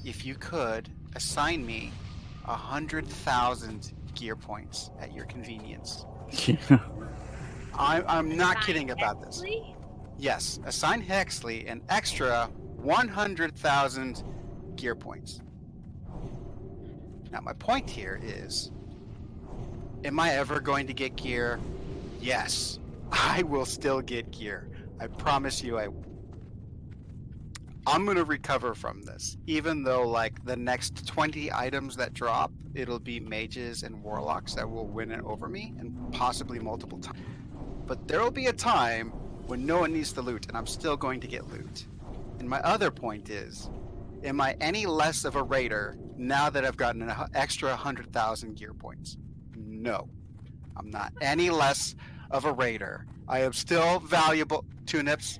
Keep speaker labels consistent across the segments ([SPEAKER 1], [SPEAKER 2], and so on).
[SPEAKER 1] if you could assign me 100,000 gear points at your convenience.
[SPEAKER 2] Yeah.
[SPEAKER 1] I'm not
[SPEAKER 3] Assign
[SPEAKER 1] kidding about this.
[SPEAKER 3] Hexley?
[SPEAKER 1] Yes, assign Hexley an extra 100,000 gear points. Now, my point here is, am I ever going to get gear? Yes, I will still get gear. I promise you I will. I'm going to recover from this, even though, like, the next 20 items that drop, it'll be mages and warlocks that will win it over me, and possibly multiple times. But there will be a time when no one needs the loot, and I'm still going to get loot. And my other point is, am I any less of a raider now that I've gotten an extra 100,000 gear points? No, I'm not any less of a raider. I am still valuable. Tunips,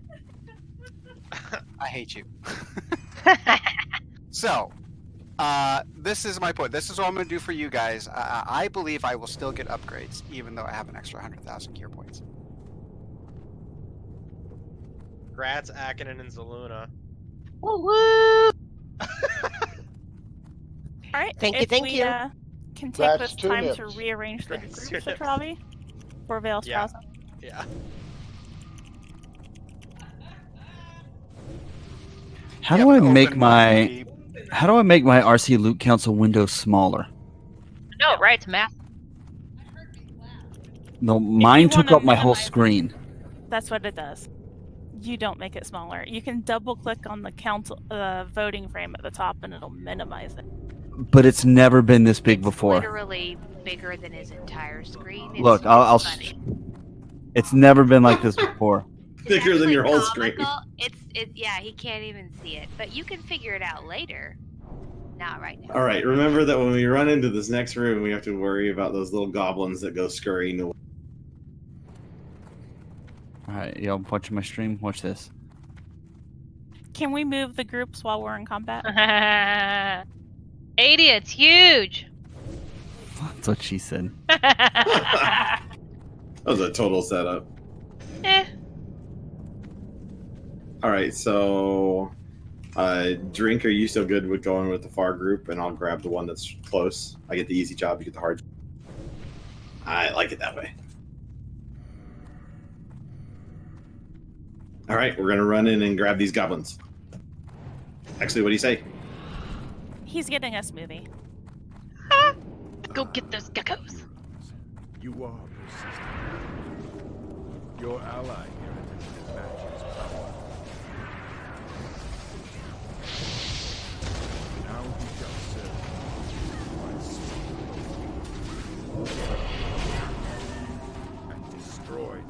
[SPEAKER 1] I hate you. So, this is my point. This is what I'm going to do for you guys. I believe I will still get upgrades, even though I have an extra 100,000 gear points.
[SPEAKER 4] Grats, Akinen, and Zaluna.
[SPEAKER 3] Woo woo!
[SPEAKER 5] All right.
[SPEAKER 6] Thank you,
[SPEAKER 5] if
[SPEAKER 6] thank
[SPEAKER 5] we,
[SPEAKER 6] you.
[SPEAKER 5] Can take
[SPEAKER 7] Grats,
[SPEAKER 5] this time to
[SPEAKER 7] Tunips.
[SPEAKER 5] rearrange the
[SPEAKER 4] Grats,
[SPEAKER 5] groups,
[SPEAKER 4] Tunips.
[SPEAKER 5] Travi, for Vale's
[SPEAKER 4] Yeah.
[SPEAKER 5] process.
[SPEAKER 4] Yeah.
[SPEAKER 2] How
[SPEAKER 1] You
[SPEAKER 2] do I
[SPEAKER 1] have to
[SPEAKER 2] make
[SPEAKER 1] open
[SPEAKER 2] my RC loot council window smaller?
[SPEAKER 3] No, right, it's math.
[SPEAKER 2] No, mine took
[SPEAKER 5] wanna
[SPEAKER 2] up my whole
[SPEAKER 5] minimize-
[SPEAKER 2] screen.
[SPEAKER 5] That's what it does. You don't make it smaller. You can double click on the council voting frame at the top and it'll minimize it.
[SPEAKER 2] But it's never been this big
[SPEAKER 3] It's
[SPEAKER 2] before.
[SPEAKER 3] literally bigger than his entire screen. It's,
[SPEAKER 2] Look, I'll
[SPEAKER 3] funny.
[SPEAKER 2] It's never been like this before.
[SPEAKER 3] It's
[SPEAKER 8] Bigger than
[SPEAKER 3] actually
[SPEAKER 8] your whole screen.
[SPEAKER 3] comical. Yeah, he can't even see it. But you can figure it out later. Not right now.
[SPEAKER 8] All right, remember that when we run into this next room, we have to worry about those little goblins that go scurrying away.
[SPEAKER 2] Alright, yo, watching my stream. Watch this.
[SPEAKER 5] Can we move the groups while we're in combat?
[SPEAKER 3] 80, it's huge.
[SPEAKER 2] That's what she said.
[SPEAKER 8] That was a total setup.
[SPEAKER 3] Eh.
[SPEAKER 8] All right, so Drink, are you still good with going with the far group? And I'll grab the one that's close. I get the easy job, you get the hard. I like it that way. All right, we're gonna run in and grab these goblins. Actually, what do you say?
[SPEAKER 5] He's getting a smoothie.
[SPEAKER 3] Go get those geckos.
[SPEAKER 9] You are persistent. Your ally inherited matches power. Now he shall serve my sword. And destroy them.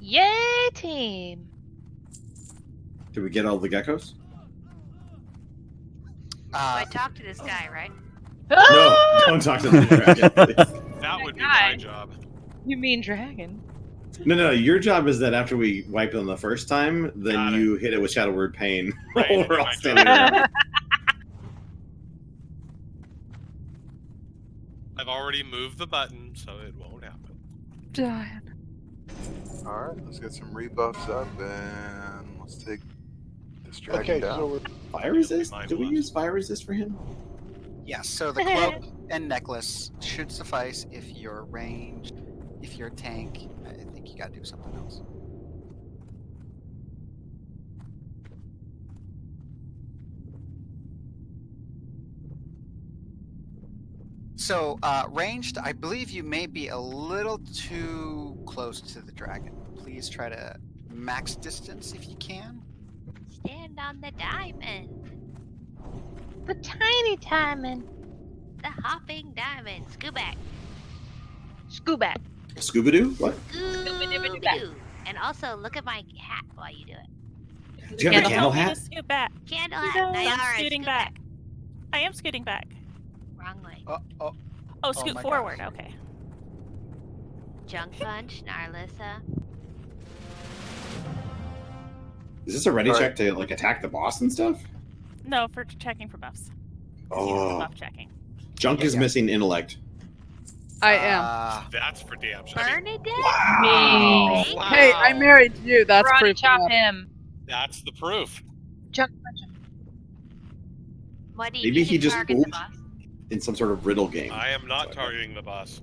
[SPEAKER 3] Yay, team.
[SPEAKER 8] Did we get all the geckos?
[SPEAKER 3] I talked to this guy, right?
[SPEAKER 8] No, don't talk to the dragon, please.
[SPEAKER 4] That would be
[SPEAKER 3] God.
[SPEAKER 4] my job.
[SPEAKER 3] You mean dragon?
[SPEAKER 8] No, your job is that after we wipe them the first time, then
[SPEAKER 4] Got it.
[SPEAKER 8] you hit it with Shadow Word Pain
[SPEAKER 4] Right,
[SPEAKER 8] while we're all
[SPEAKER 4] my
[SPEAKER 8] standing
[SPEAKER 4] job.
[SPEAKER 8] around.
[SPEAKER 4] I've already moved the button, so it won't happen.
[SPEAKER 10] Alright, let's get some rebuffs up and let's take this dragon
[SPEAKER 7] Okay,
[SPEAKER 10] down.
[SPEAKER 7] so we're
[SPEAKER 8] Fire resist?
[SPEAKER 4] Mine
[SPEAKER 8] Do we
[SPEAKER 4] was.
[SPEAKER 8] use fire resist for him?
[SPEAKER 1] Yes, so the cloak and necklace should suffice if you're ranged. If you're a tank, I think you gotta do something else. So, ranged, I believe you may be a little too close to the dragon. Please try to max distance if you can.
[SPEAKER 3] Stand on the diamond. The tiny diamond. The hopping diamond. Scoot back. Scoot back.
[SPEAKER 8] Scooby-Doo? What?
[SPEAKER 3] Scooby-Doo. And also, look at my hat while you do it.
[SPEAKER 8] Do you have a candle
[SPEAKER 5] Help me to
[SPEAKER 8] hat?
[SPEAKER 5] scoot back.
[SPEAKER 3] Candle
[SPEAKER 5] No,
[SPEAKER 3] hat.
[SPEAKER 5] I'm
[SPEAKER 3] Nayara,
[SPEAKER 5] scooting
[SPEAKER 3] scoot
[SPEAKER 5] back. I am scooting back.
[SPEAKER 3] Wrong way.
[SPEAKER 5] Oh, scoot
[SPEAKER 1] my
[SPEAKER 5] forward.
[SPEAKER 1] gosh.
[SPEAKER 5] Okay.
[SPEAKER 3] Junk Punch, Narlissa.
[SPEAKER 8] Is this a ready
[SPEAKER 10] All
[SPEAKER 8] check to like attack the boss and stuff?
[SPEAKER 5] No, for checking for buffs. He does the
[SPEAKER 8] Oh,
[SPEAKER 5] buff checking.
[SPEAKER 8] Junk is
[SPEAKER 1] Yeah.
[SPEAKER 8] missing intellect.
[SPEAKER 6] I am.
[SPEAKER 4] That's for damn sure. I mean,
[SPEAKER 3] Bernadette?
[SPEAKER 8] Wow.
[SPEAKER 3] Thank
[SPEAKER 4] Wow.
[SPEAKER 6] Hey, I married you. That's
[SPEAKER 7] Karate
[SPEAKER 6] proof.
[SPEAKER 7] chop
[SPEAKER 6] enough.
[SPEAKER 7] him.
[SPEAKER 4] that's the proof.
[SPEAKER 7] Junk punch him.
[SPEAKER 3] What do you
[SPEAKER 8] Maybe
[SPEAKER 3] you
[SPEAKER 8] he
[SPEAKER 3] can
[SPEAKER 8] just
[SPEAKER 3] target the
[SPEAKER 8] ooped.
[SPEAKER 3] boss?
[SPEAKER 8] In some sort of riddle game.
[SPEAKER 4] I am not targeting the boss.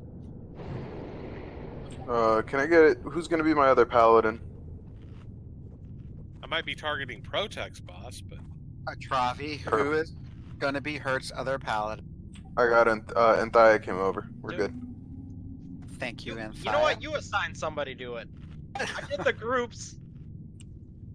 [SPEAKER 10] Can I get it? Who's gonna be my other paladin?
[SPEAKER 4] I might be targeting Protect's boss, but
[SPEAKER 1] Travi, who is going to be Hurt's other paladin?
[SPEAKER 10] I got Anthea came over. We're good.
[SPEAKER 1] Thank you, Anthea.
[SPEAKER 11] You know what? You assign somebody to it. I did the groups.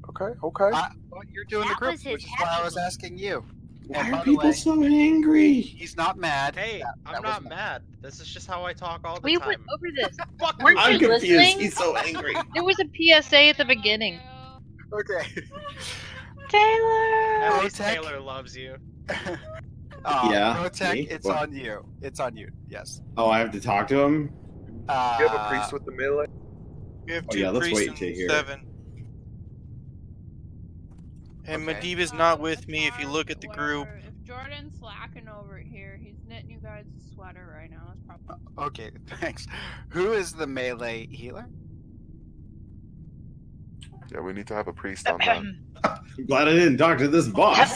[SPEAKER 10] Okay. Okay.
[SPEAKER 1] Well, you're doing
[SPEAKER 3] That
[SPEAKER 1] the group,
[SPEAKER 3] was his
[SPEAKER 1] which is why I
[SPEAKER 3] happy
[SPEAKER 1] was
[SPEAKER 3] voice.
[SPEAKER 1] asking you.
[SPEAKER 8] Why
[SPEAKER 1] And by
[SPEAKER 8] are
[SPEAKER 1] the
[SPEAKER 8] people
[SPEAKER 1] way,
[SPEAKER 8] so angry?
[SPEAKER 1] he's not mad.
[SPEAKER 11] Hey,
[SPEAKER 1] That
[SPEAKER 11] I'm
[SPEAKER 1] was
[SPEAKER 11] not mad. This is just how I talk all the
[SPEAKER 7] We
[SPEAKER 11] time.
[SPEAKER 7] went over this.
[SPEAKER 11] Fuck
[SPEAKER 7] Weren't
[SPEAKER 11] you.
[SPEAKER 8] I'm
[SPEAKER 7] you
[SPEAKER 8] confused.
[SPEAKER 7] listening?
[SPEAKER 8] He's so angry.
[SPEAKER 7] There was a PSA at the beginning.
[SPEAKER 1] Okay.
[SPEAKER 7] Taylor!
[SPEAKER 11] At least
[SPEAKER 1] Protect.
[SPEAKER 11] Taylor loves you.
[SPEAKER 8] Yeah,
[SPEAKER 1] Protect,
[SPEAKER 8] me?
[SPEAKER 1] it's
[SPEAKER 8] What?
[SPEAKER 1] on you. It's on you. Yes.
[SPEAKER 8] Oh, I have to talk to him?
[SPEAKER 10] Do you have a priest with the melee?
[SPEAKER 12] We have
[SPEAKER 8] Oh,
[SPEAKER 12] two
[SPEAKER 8] yeah, let's
[SPEAKER 12] priests
[SPEAKER 8] wait
[SPEAKER 12] and
[SPEAKER 8] to hear.
[SPEAKER 12] 7. And
[SPEAKER 1] Okay.
[SPEAKER 12] Medivh is not with me if you look at the group.
[SPEAKER 13] If Jordan's slacking over here, he's knitting you guys a sweater right now. That's probably.
[SPEAKER 1] Okay, thanks. Who is the melee healer?
[SPEAKER 10] Yeah, we need to have a priest on that.
[SPEAKER 8] I'm glad I didn't talk to this boss.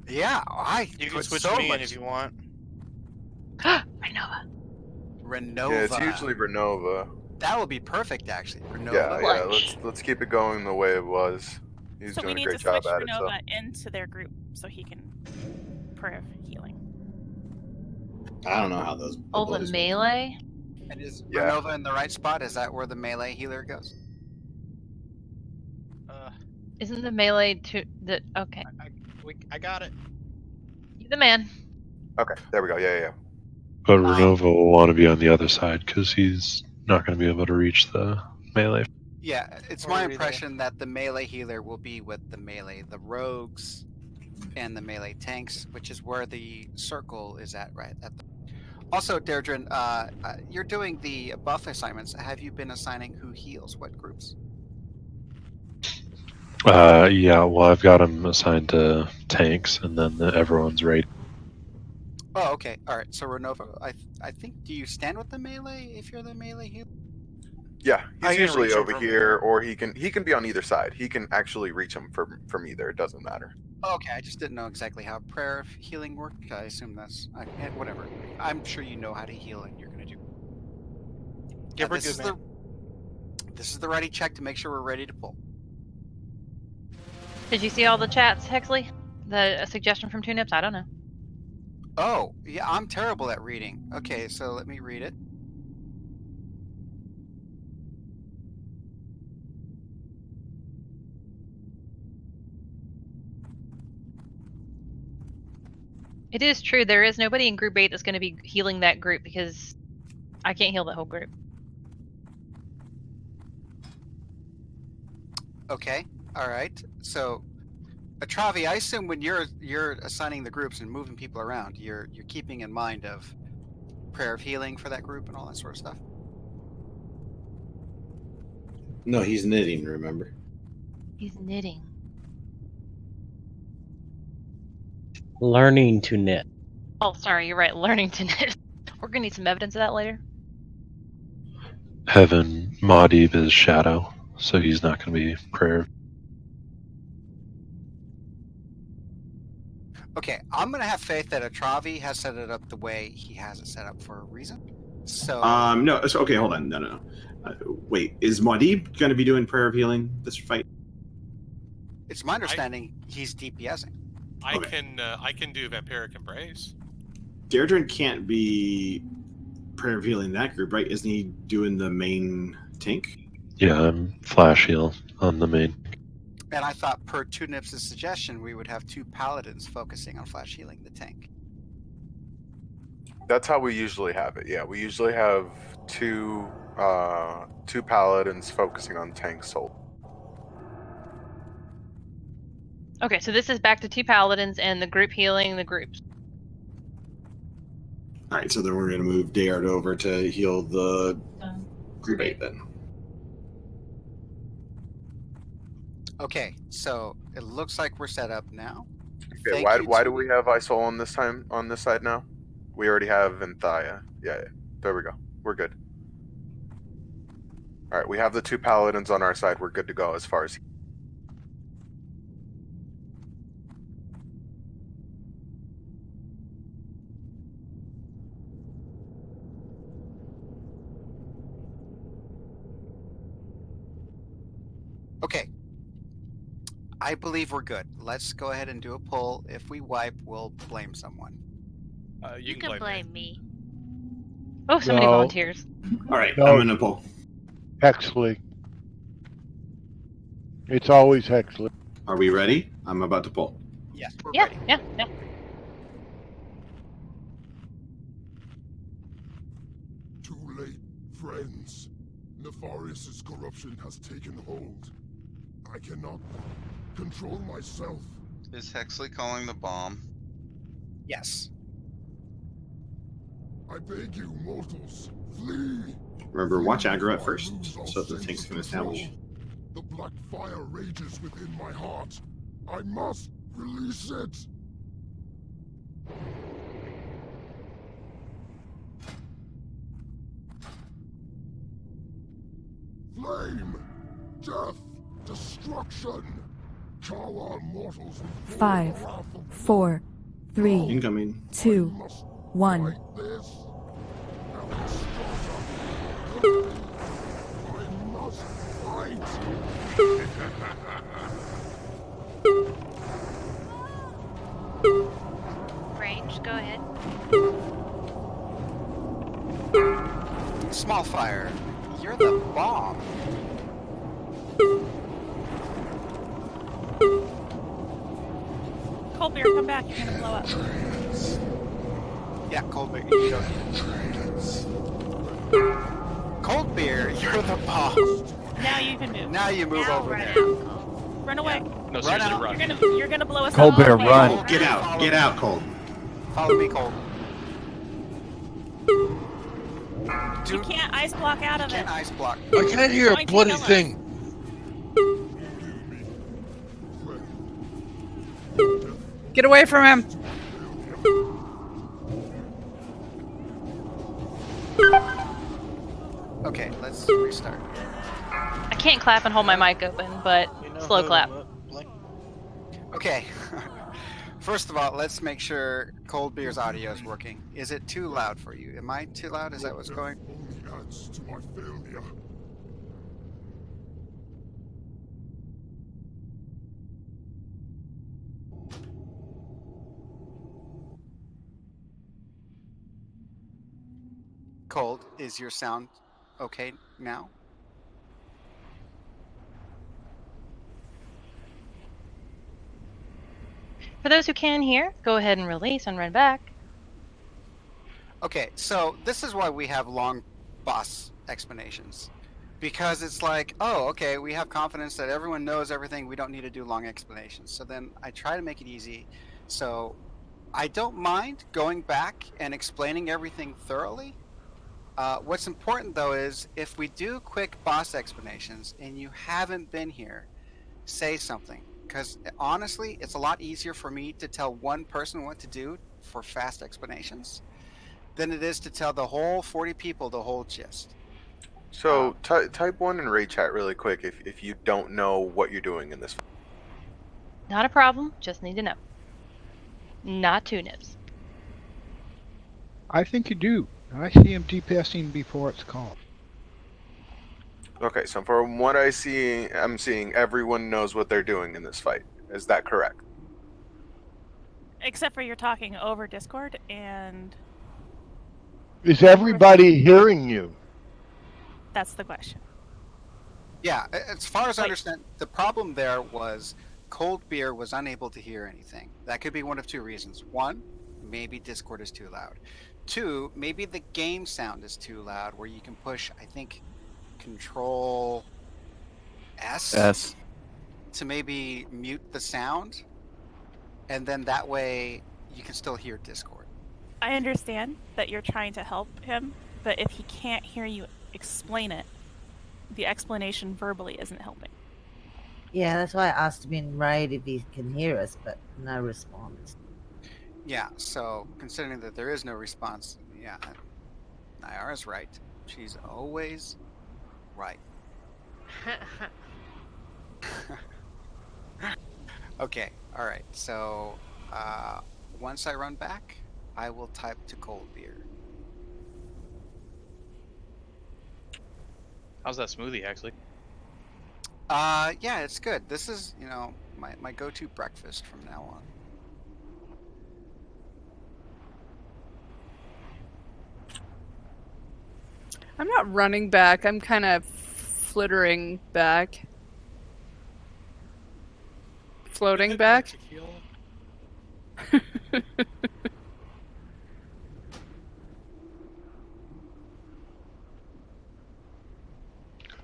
[SPEAKER 1] Yeah,
[SPEAKER 12] You can
[SPEAKER 1] put
[SPEAKER 12] switch
[SPEAKER 1] so
[SPEAKER 12] me in
[SPEAKER 1] much-
[SPEAKER 12] if you want.
[SPEAKER 7] Renova.
[SPEAKER 1] Renova.
[SPEAKER 10] Yeah, it's usually Renova.
[SPEAKER 1] That would be perfect, actually. Renova.
[SPEAKER 10] Yeah. Let's keep it going the way it was. He's
[SPEAKER 5] So we
[SPEAKER 10] doing a
[SPEAKER 5] need
[SPEAKER 10] great
[SPEAKER 5] to
[SPEAKER 10] job
[SPEAKER 5] switch
[SPEAKER 10] at it. So.
[SPEAKER 5] Renova into their group so he can prayer healing.
[SPEAKER 8] I don't know how those.
[SPEAKER 7] Oh, the
[SPEAKER 8] those-
[SPEAKER 7] melee?
[SPEAKER 1] And is
[SPEAKER 10] Yeah.
[SPEAKER 1] Renova in the right spot? Is that where the melee healer goes?
[SPEAKER 7] Isn't the melee to the okay?
[SPEAKER 11] I got it.
[SPEAKER 7] You're the man.
[SPEAKER 10] Okay, there we go. Yeah.
[SPEAKER 14] But Renova will want to be on the other side because he's not going to be able to reach the melee.
[SPEAKER 1] Yeah, it's
[SPEAKER 11] Or
[SPEAKER 1] my
[SPEAKER 11] either.
[SPEAKER 1] impression that the melee healer will be with the rogues, and the melee tanks, which is where the circle is at, right? Also, Deirdre, you're doing the buff assignments. Have you been assigning who heals what groups?
[SPEAKER 14] Yeah, well, I've got him assigned to tanks, and then everyone's raid.
[SPEAKER 1] Oh, okay. All right. So Renova, I think, do you stand with the melee if you're the melee healer?
[SPEAKER 10] Yeah,
[SPEAKER 12] I
[SPEAKER 10] he's
[SPEAKER 12] can
[SPEAKER 10] usually
[SPEAKER 12] reach him
[SPEAKER 10] over
[SPEAKER 12] from
[SPEAKER 10] here, or he can be on either side. He can actually reach him from either. It doesn't matter.
[SPEAKER 1] Okay, I just didn't know exactly how prayer healing worked. I assume whatever. I'm sure you know how to heal, and you're gonna do.
[SPEAKER 12] Yeah, we're
[SPEAKER 1] this
[SPEAKER 12] good,
[SPEAKER 1] is
[SPEAKER 12] man.
[SPEAKER 1] this is the ready check to make sure we're ready to pull.
[SPEAKER 7] Did you see all the chats, Hexley? The suggestion from Two Nips? I don't know.
[SPEAKER 1] Oh, yeah, I'm terrible at reading. Okay, so let me read it.
[SPEAKER 7] It is true. There is nobody in Group 8 that's going to be healing that group because I can't heal the whole group.
[SPEAKER 1] Okay, all right. So, Travi, I assume when you're assigning the groups and moving people around, you're keeping in mind of prayer of healing for that group and all that sort of stuff.
[SPEAKER 8] No, he's knitting. Remember?
[SPEAKER 7] He's knitting.
[SPEAKER 15] Learning to knit.
[SPEAKER 7] Oh, sorry, you're right. Learning to knit. We're going to need some evidence of that later.
[SPEAKER 14] Heaven, Maudib is shadow, so he's not going to be prayer.
[SPEAKER 1] Okay, I'm gonna have faith that Travi has set it up the way he has it set up for a reason. So,
[SPEAKER 8] No. So, okay, hold on. No. Wait, is Maudib going to be doing prayer of healing this fight?
[SPEAKER 1] it's my understanding he's DPSing.
[SPEAKER 4] I can do Vampiric Embrace.
[SPEAKER 8] Deirdre can't be prayer of healing that group, right? Isn't he doing the main tank?
[SPEAKER 14] Yeah, I'm flash heal on the main.
[SPEAKER 1] And I thought, per Two Nips' suggestion, we would have two paladins focusing on flash healing the tank.
[SPEAKER 10] That's how we usually have it. Yeah, we usually have two paladins focusing on tank soul.
[SPEAKER 7] Okay, so this is back to two paladins and the group healing the groups.
[SPEAKER 8] All right, so then we're going to move Dayard over to heal the group 8 then.
[SPEAKER 1] Okay, so it looks like we're set up now.
[SPEAKER 10] Okay, why do we have Isol on this time on this side now? We already have Vinthia. Yeah, there we go. We're good. All right, we have the 2 paladins on our side. We're good to go as far as.
[SPEAKER 1] Okay. I believe we're good. Let's go ahead and do a pull. If we wipe, we'll blame someone.
[SPEAKER 4] You
[SPEAKER 3] can blame me.
[SPEAKER 7] Oh, somebody
[SPEAKER 15] No.
[SPEAKER 7] volunteers.
[SPEAKER 8] All right,
[SPEAKER 15] No.
[SPEAKER 8] I'm gonna pull.
[SPEAKER 15] Hexley. It's always Hexley.
[SPEAKER 8] Are we ready? I'm about to pull.
[SPEAKER 1] Yes, we're
[SPEAKER 7] Yeah,
[SPEAKER 1] ready.
[SPEAKER 7] yeah.
[SPEAKER 9] Too late, friends. Nefarious' corruption has taken hold. I cannot control myself.
[SPEAKER 16] Is Hexley calling the bomb?
[SPEAKER 1] Yes.
[SPEAKER 9] I beg you, mortals, flee!
[SPEAKER 8] Remember, watch aggro at first, so the tanks can establish.
[SPEAKER 9] The black fire rages within my heart. I must release it! Flame! Death! Destruction! Shower mortals with
[SPEAKER 17] 5, 4, 3,
[SPEAKER 8] Incoming.
[SPEAKER 17] 2, 1.
[SPEAKER 9] this. I must fight!
[SPEAKER 3] Range, go ahead.
[SPEAKER 1] Small fire. You're the bomb.
[SPEAKER 5] Cold beer, come back. You're gonna blow up.
[SPEAKER 1] Yeah, cold beer. You don't. Cold beer. You're the bomb.
[SPEAKER 5] Now you can move.
[SPEAKER 1] Now you move over
[SPEAKER 3] run
[SPEAKER 1] there.
[SPEAKER 3] out.
[SPEAKER 5] Run away.
[SPEAKER 4] No, seriously,
[SPEAKER 1] out.
[SPEAKER 4] run.
[SPEAKER 5] You're gonna blow us
[SPEAKER 2] Cold
[SPEAKER 5] up.
[SPEAKER 2] bear,
[SPEAKER 5] Okay.
[SPEAKER 2] run.
[SPEAKER 8] Get out! Get out, Cold.
[SPEAKER 1] Follow me, Cold.
[SPEAKER 5] You can't ice block out of it.
[SPEAKER 1] Can't ice block.
[SPEAKER 15] I can't hear
[SPEAKER 5] a bloody thing.
[SPEAKER 6] Get away from him.
[SPEAKER 1] Okay, let's restart.
[SPEAKER 7] I can't clap and hold my mic open, but slow clap.
[SPEAKER 1] Okay. First of all, let's make sure Cold Beer's audio is working. Is it too loud for you? Am I too loud? Is that what's going?
[SPEAKER 9] Only adds to my failure.
[SPEAKER 1] Cold, is your sound okay now?
[SPEAKER 7] For those who can hear, go ahead and release and run back.
[SPEAKER 1] Okay, so this is why we have long boss explanations. Because it's like, oh, okay, we have confidence that everyone knows everything. We don't need to do long explanations. So then I try to make it easy. So I don't mind going back and explaining everything thoroughly. What's important, though, is if we do quick boss explanations and you haven't been here, say something. Because honestly, it's a lot easier for me to tell one person what to do for fast explanations than it is to tell the whole 40 people the whole gist.
[SPEAKER 10] So type 1 in raid chat really quick if you don't know what you're doing in this.
[SPEAKER 7] Not a problem, just need to know. Not two nibs.
[SPEAKER 15] I think you do. I see him DPSing before it's called.
[SPEAKER 10] Okay, so from what I'm seeing everyone knows what they're doing in this fight. Is that correct?
[SPEAKER 5] Except for you're talking over Discord and
[SPEAKER 15] Is everybody hearing you?
[SPEAKER 5] that's the question.
[SPEAKER 1] Yeah, as far as I understand, the problem there was Cold Beer was unable to hear anything. That could be one of two reasons. One, maybe Discord is too loud. Two, maybe the game sound is too loud, where you can push, I think, Control S to maybe mute the sound, and then that way you can still hear Discord.
[SPEAKER 5] I understand that you're trying to help him, but if he can't hear you explain it, the explanation verbally isn't helping.
[SPEAKER 18] Yeah, that's why I asked him in raid if he can hear us, but no response.
[SPEAKER 1] Yeah, so considering that there is no response, yeah, Nyara's right. She's always right. Okay, all right. So once I run back, I will type to cold beer.
[SPEAKER 12] How's that smoothie, actually?
[SPEAKER 1] Yeah, it's good. This is, my go-to breakfast from now on.
[SPEAKER 6] I'm not running back. I'm kind of flittering back. Floating back.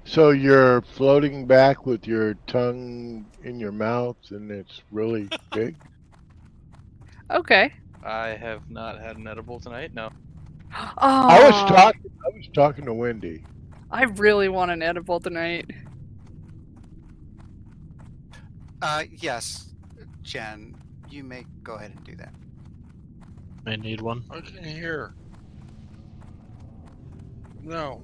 [SPEAKER 19] So you're floating back with your tongue in your mouth, and it's really big.
[SPEAKER 6] Okay.
[SPEAKER 12] I have not had an edible tonight. No.
[SPEAKER 19] I was
[SPEAKER 6] Oh,
[SPEAKER 19] talking to Wendy.
[SPEAKER 6] I really want an edible tonight.
[SPEAKER 1] Yes, Jen, you may go ahead and do that.
[SPEAKER 14] I need one.
[SPEAKER 9] I can hear. No.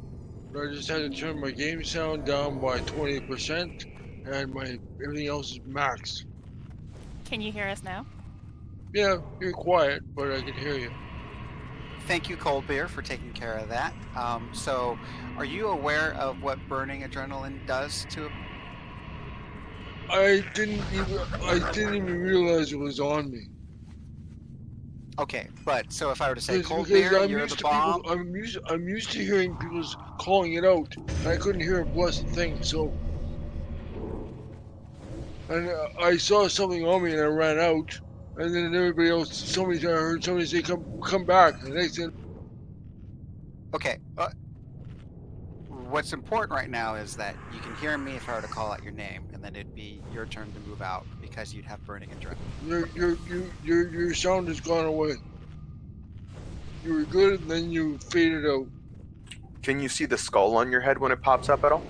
[SPEAKER 9] I just had to turn my game sound down by 20%, and my everything else is maxed.
[SPEAKER 5] Can you hear us now?
[SPEAKER 9] Yeah, you're quiet, but I can hear you.
[SPEAKER 1] Thank you, Cold Beer, for taking care of that. So, are you aware of what burning adrenaline does to?
[SPEAKER 9] I didn't even realize it was on me.
[SPEAKER 1] Okay, but so if I were to say Cold
[SPEAKER 9] Because
[SPEAKER 1] Beer,
[SPEAKER 9] I'm
[SPEAKER 1] you're
[SPEAKER 9] used
[SPEAKER 1] the
[SPEAKER 9] to
[SPEAKER 1] bomb.
[SPEAKER 9] people. I'm used to hearing people calling it out, and I couldn't hear a blessed thing. So, and I saw something on me, and I ran out. And then everybody else, I heard somebody say, "Come back." And next thing,
[SPEAKER 1] Okay. What's important right now is that you can hear me if I were to call out your name, and then it'd be your turn to move out because you'd have burning adrenaline.
[SPEAKER 9] your sound has gone away. You were good, and then you faded out.
[SPEAKER 10] Can you see the skull on your head when it pops up at all?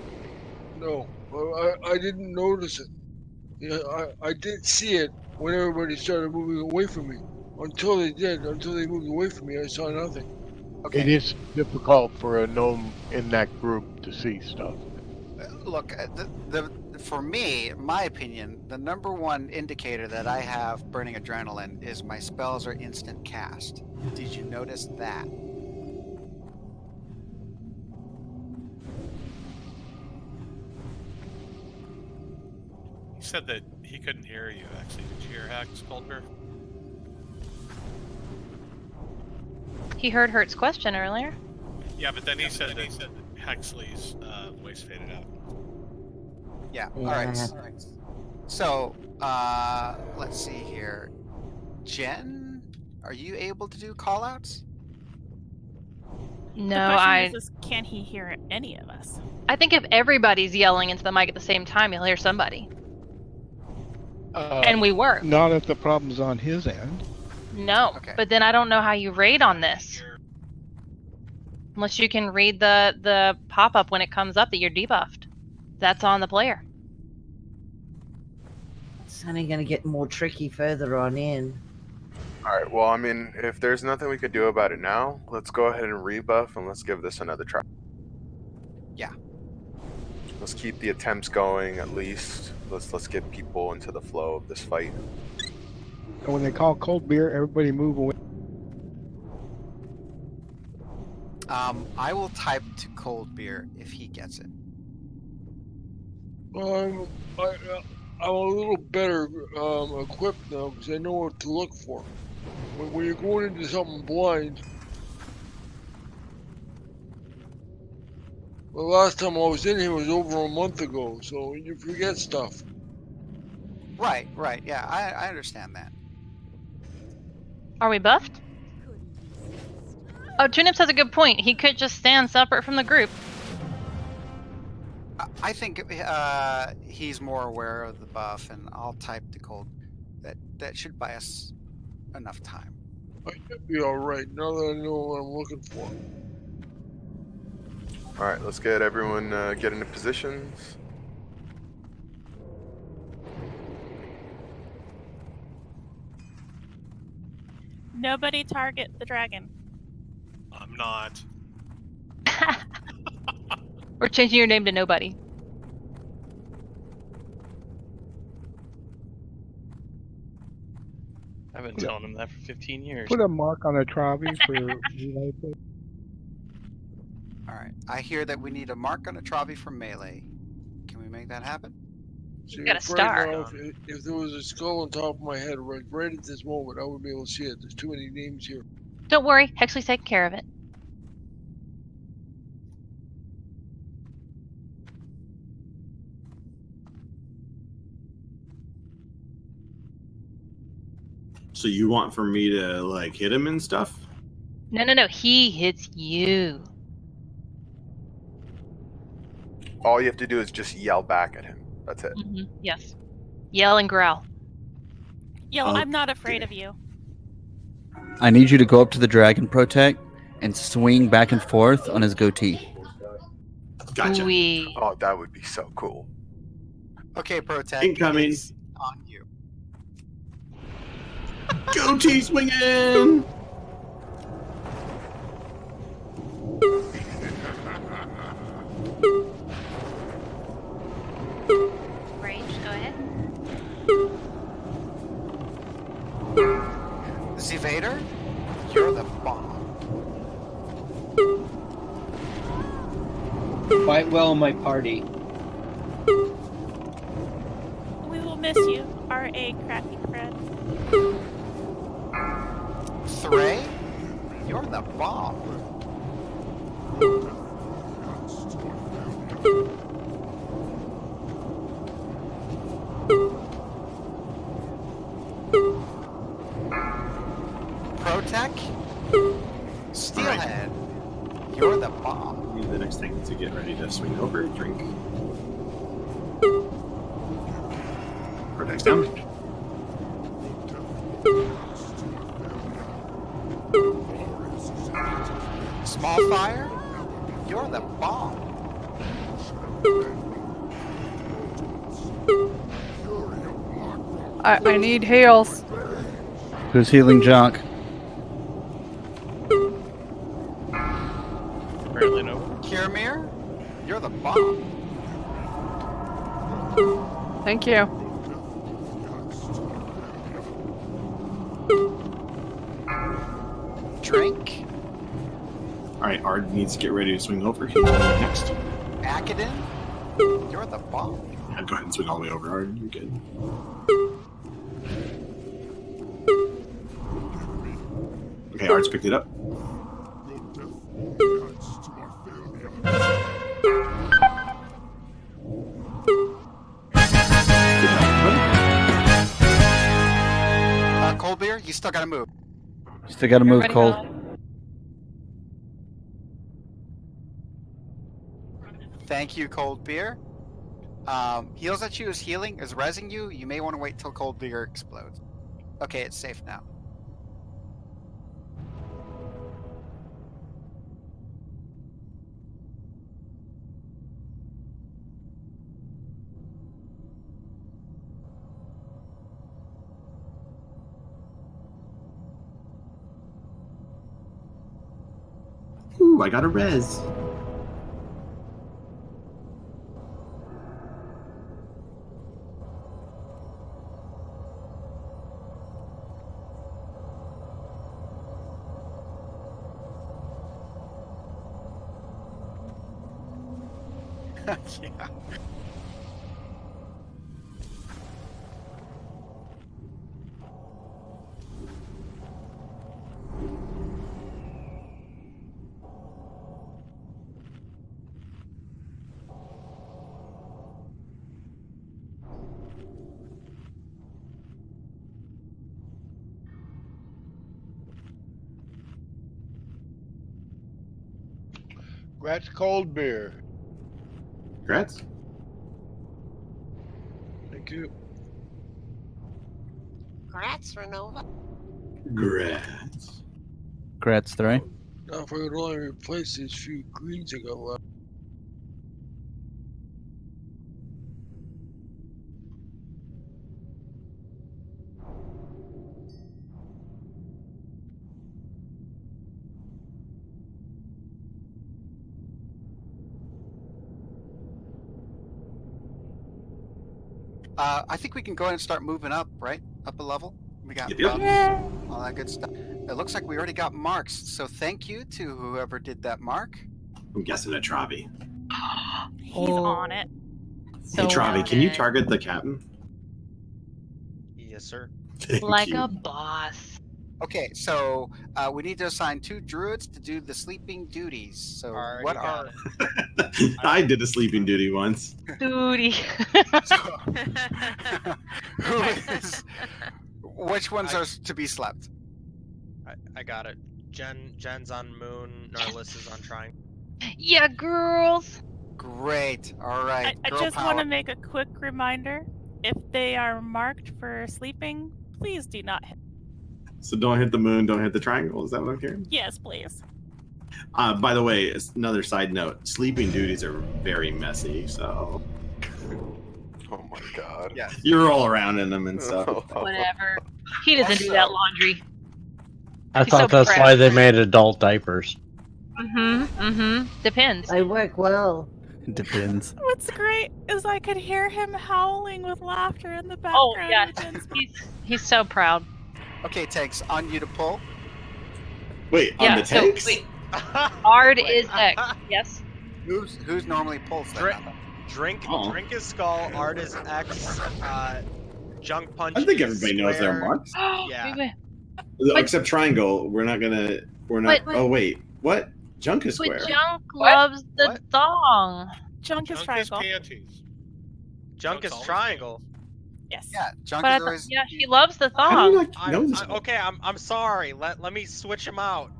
[SPEAKER 9] No, I didn't notice it. Yeah, I did see it when everybody started moving away from me. Until they moved away from me, I saw nothing.
[SPEAKER 1] Okay.
[SPEAKER 19] It is difficult for a gnome in that group to see stuff.
[SPEAKER 1] Look, for me, my opinion, the number one indicator that I have burning adrenaline is my spells are instant cast. Did you notice that?
[SPEAKER 4] He said that he couldn't hear you, actually. Did you hear Hack's Cold Beer?
[SPEAKER 7] He heard Hert's question earlier.
[SPEAKER 4] Yeah, but then he said that Hexley's voice faded out.
[SPEAKER 1] Yeah.
[SPEAKER 18] Yeah.
[SPEAKER 1] All right. So, let's see here. Jen, are you able to do callouts?
[SPEAKER 7] No,
[SPEAKER 5] The question is, can he hear any of us?
[SPEAKER 7] I think if everybody's yelling into the mic at the same time, you'll hear somebody. And we were.
[SPEAKER 15] Not if the problem's on his end.
[SPEAKER 7] No, but then I don't know how you raid on this. Unless you can read the pop-up when it comes up that you're debuffed. That's on the player.
[SPEAKER 18] It's only going to get more tricky further on in.
[SPEAKER 10] Alright, well, I mean, if there's nothing we could do about it now, let's go ahead and rebuff and let's give this another try.
[SPEAKER 1] Yeah.
[SPEAKER 10] Let's keep the attempts going at least. Let's get people into the flow of this fight.
[SPEAKER 15] And when they call cold beer, everybody move away.
[SPEAKER 1] I will type to Cold Beer if he gets it.
[SPEAKER 9] I'm a little better equipped now because I know what to look for. When you're going into something blind, the last time I was in here was over a month ago, so you forget stuff.
[SPEAKER 1] Right. Yeah, I understand that.
[SPEAKER 7] Are we buffed? Oh, Tunips has a good point. He could just stand separate from the group.
[SPEAKER 1] I think he's more aware of the buff, and I'll type to Cold. That should buy us enough time.
[SPEAKER 9] I should be alright now that I know what I'm looking for.
[SPEAKER 10] Alright, let's get everyone get into positions.
[SPEAKER 5] Nobody target the dragon.
[SPEAKER 4] I'm not.
[SPEAKER 7] We're changing your name to Nobody.
[SPEAKER 12] I've been telling him that for 15 years.
[SPEAKER 15] Put a mark on the trophy for relay play.
[SPEAKER 1] All right. I hear that we need a mark on a trophy for melee. Can we make that happen?
[SPEAKER 9] See,
[SPEAKER 7] got a
[SPEAKER 9] if
[SPEAKER 7] star.
[SPEAKER 9] Right now, if there was a skull on top of my head right at this moment, I wouldn't be able to see it. There's too many names here.
[SPEAKER 7] Don't worry, Hexley's taking care of it.
[SPEAKER 8] So you want for me to like hit him and stuff?
[SPEAKER 7] No. He hits you.
[SPEAKER 10] All you have to do is just yell back at him. That's it.
[SPEAKER 7] Yes. Yell and growl.
[SPEAKER 5] Yo, I'm not afraid of you.
[SPEAKER 2] I need you to go up to the dragon protect and swing back and forth on his goatee.
[SPEAKER 8] Gotcha.
[SPEAKER 10] Oh, that would be so cool.
[SPEAKER 1] Okay, Protect.
[SPEAKER 8] Incoming.
[SPEAKER 1] It's on you.
[SPEAKER 8] Goatee swinging.
[SPEAKER 3] Range, go ahead.
[SPEAKER 1] Zivader, you're the bomb.
[SPEAKER 20] Quite well, my party.
[SPEAKER 5] We will miss you, R.A. Crappy Fred.
[SPEAKER 1] Thray, you're the bomb. Protect, Steelhead, you're the bomb.
[SPEAKER 8] The next thing to get ready to swing over, drink. Protect's down.
[SPEAKER 1] Small fire, you're the bomb.
[SPEAKER 6] I need heals.
[SPEAKER 2] Who's healing Jock?
[SPEAKER 12] Apparently no.
[SPEAKER 1] Kiramir, you're the bomb.
[SPEAKER 6] Thank you.
[SPEAKER 1] Drink,
[SPEAKER 8] Alright, Ard needs to get ready to swing over. He's next.
[SPEAKER 1] Akadin, you're the bomb.
[SPEAKER 8] Yeah, go ahead and swing all the way over, Ard. You're good. Okay, Ard's picked it up.
[SPEAKER 1] Cold beer, you still gotta move.
[SPEAKER 2] Still gotta move,
[SPEAKER 7] Everybody
[SPEAKER 2] Cole.
[SPEAKER 7] go.
[SPEAKER 1] Thank you, Cold Beer. Heals that you is healing, is rezzing you. You may want to wait till Cold Beer explodes. Okay, it's safe now.
[SPEAKER 8] Ooh, I got a res.
[SPEAKER 1] Yeah.
[SPEAKER 19] That's cold beer.
[SPEAKER 8] Congrats.
[SPEAKER 9] Thank you.
[SPEAKER 18] Congrats, Renova.
[SPEAKER 8] Congrats.
[SPEAKER 2] Congrats, Thray.
[SPEAKER 9] Now, if I could only replace these few greens I got left.
[SPEAKER 1] I think we can go ahead and start moving up, right? Up a level. We got
[SPEAKER 8] Yep.
[SPEAKER 1] all that good stuff. It looks like we already got marks. So thank you to whoever did that mark.
[SPEAKER 8] I'm guessing a Travi.
[SPEAKER 5] He's on it.
[SPEAKER 8] Hey, Travi, can you target the captain?
[SPEAKER 11] Yes, sir.
[SPEAKER 8] Thank
[SPEAKER 7] Like
[SPEAKER 8] you.
[SPEAKER 7] a boss.
[SPEAKER 1] Okay, so we need to assign 2 druids to do the sleeping duties. So
[SPEAKER 11] Already
[SPEAKER 1] what
[SPEAKER 11] got
[SPEAKER 1] are
[SPEAKER 11] it.
[SPEAKER 8] I did a sleeping duty once.
[SPEAKER 7] Duty.
[SPEAKER 1] which ones are to be slept?
[SPEAKER 11] I got it. Jen's on moon. Narlissa's on triangle.
[SPEAKER 7] Yeah, girls.
[SPEAKER 1] Great. All right.
[SPEAKER 5] I
[SPEAKER 1] girl
[SPEAKER 5] just
[SPEAKER 1] power.
[SPEAKER 5] want to make a quick reminder. If they are marked for sleeping, please do not hit.
[SPEAKER 8] So don't hit the moon, don't hit the triangle. Is that what I'm hearing?
[SPEAKER 5] Yes, please.
[SPEAKER 8] By the way, another side note: sleeping duties are very messy. So
[SPEAKER 10] Oh my god.
[SPEAKER 1] Yeah.
[SPEAKER 8] you're all around in them and stuff.
[SPEAKER 7] Whatever. He doesn't do that laundry.
[SPEAKER 21] I
[SPEAKER 7] He's
[SPEAKER 21] thought
[SPEAKER 7] so
[SPEAKER 21] that's
[SPEAKER 7] proud.
[SPEAKER 21] why they made adult diapers.
[SPEAKER 7] Depends.
[SPEAKER 18] I work well.
[SPEAKER 2] Depends.
[SPEAKER 5] What's great is I could hear him howling with laughter in the background.
[SPEAKER 7] Oh yeah,
[SPEAKER 5] of Jen's
[SPEAKER 7] he's so proud.
[SPEAKER 1] Okay, Tanks, on you to pull.
[SPEAKER 8] Wait,
[SPEAKER 7] Yeah,
[SPEAKER 8] on the
[SPEAKER 7] so,
[SPEAKER 8] tanks?
[SPEAKER 7] wait. Ard is X. Yes.
[SPEAKER 1] Who's normally pulls that?
[SPEAKER 11] Drink is skull. Art is X. Junk punch.
[SPEAKER 8] I think
[SPEAKER 11] is
[SPEAKER 8] everybody knows their
[SPEAKER 11] square.
[SPEAKER 8] marks.
[SPEAKER 11] Yeah.
[SPEAKER 8] Except triangle. We're not. Oh wait, what? Junk is square.
[SPEAKER 7] But Junk loves the thong.
[SPEAKER 5] Junk is triangle.
[SPEAKER 11] Junk is triangle.
[SPEAKER 5] Yes.
[SPEAKER 1] Yeah, Junk
[SPEAKER 7] But I
[SPEAKER 1] is
[SPEAKER 7] thought-
[SPEAKER 1] always.
[SPEAKER 7] yeah, she loves the
[SPEAKER 8] How do you
[SPEAKER 7] thong.
[SPEAKER 8] not know this?
[SPEAKER 11] Okay, I'm sorry. Let me switch him out.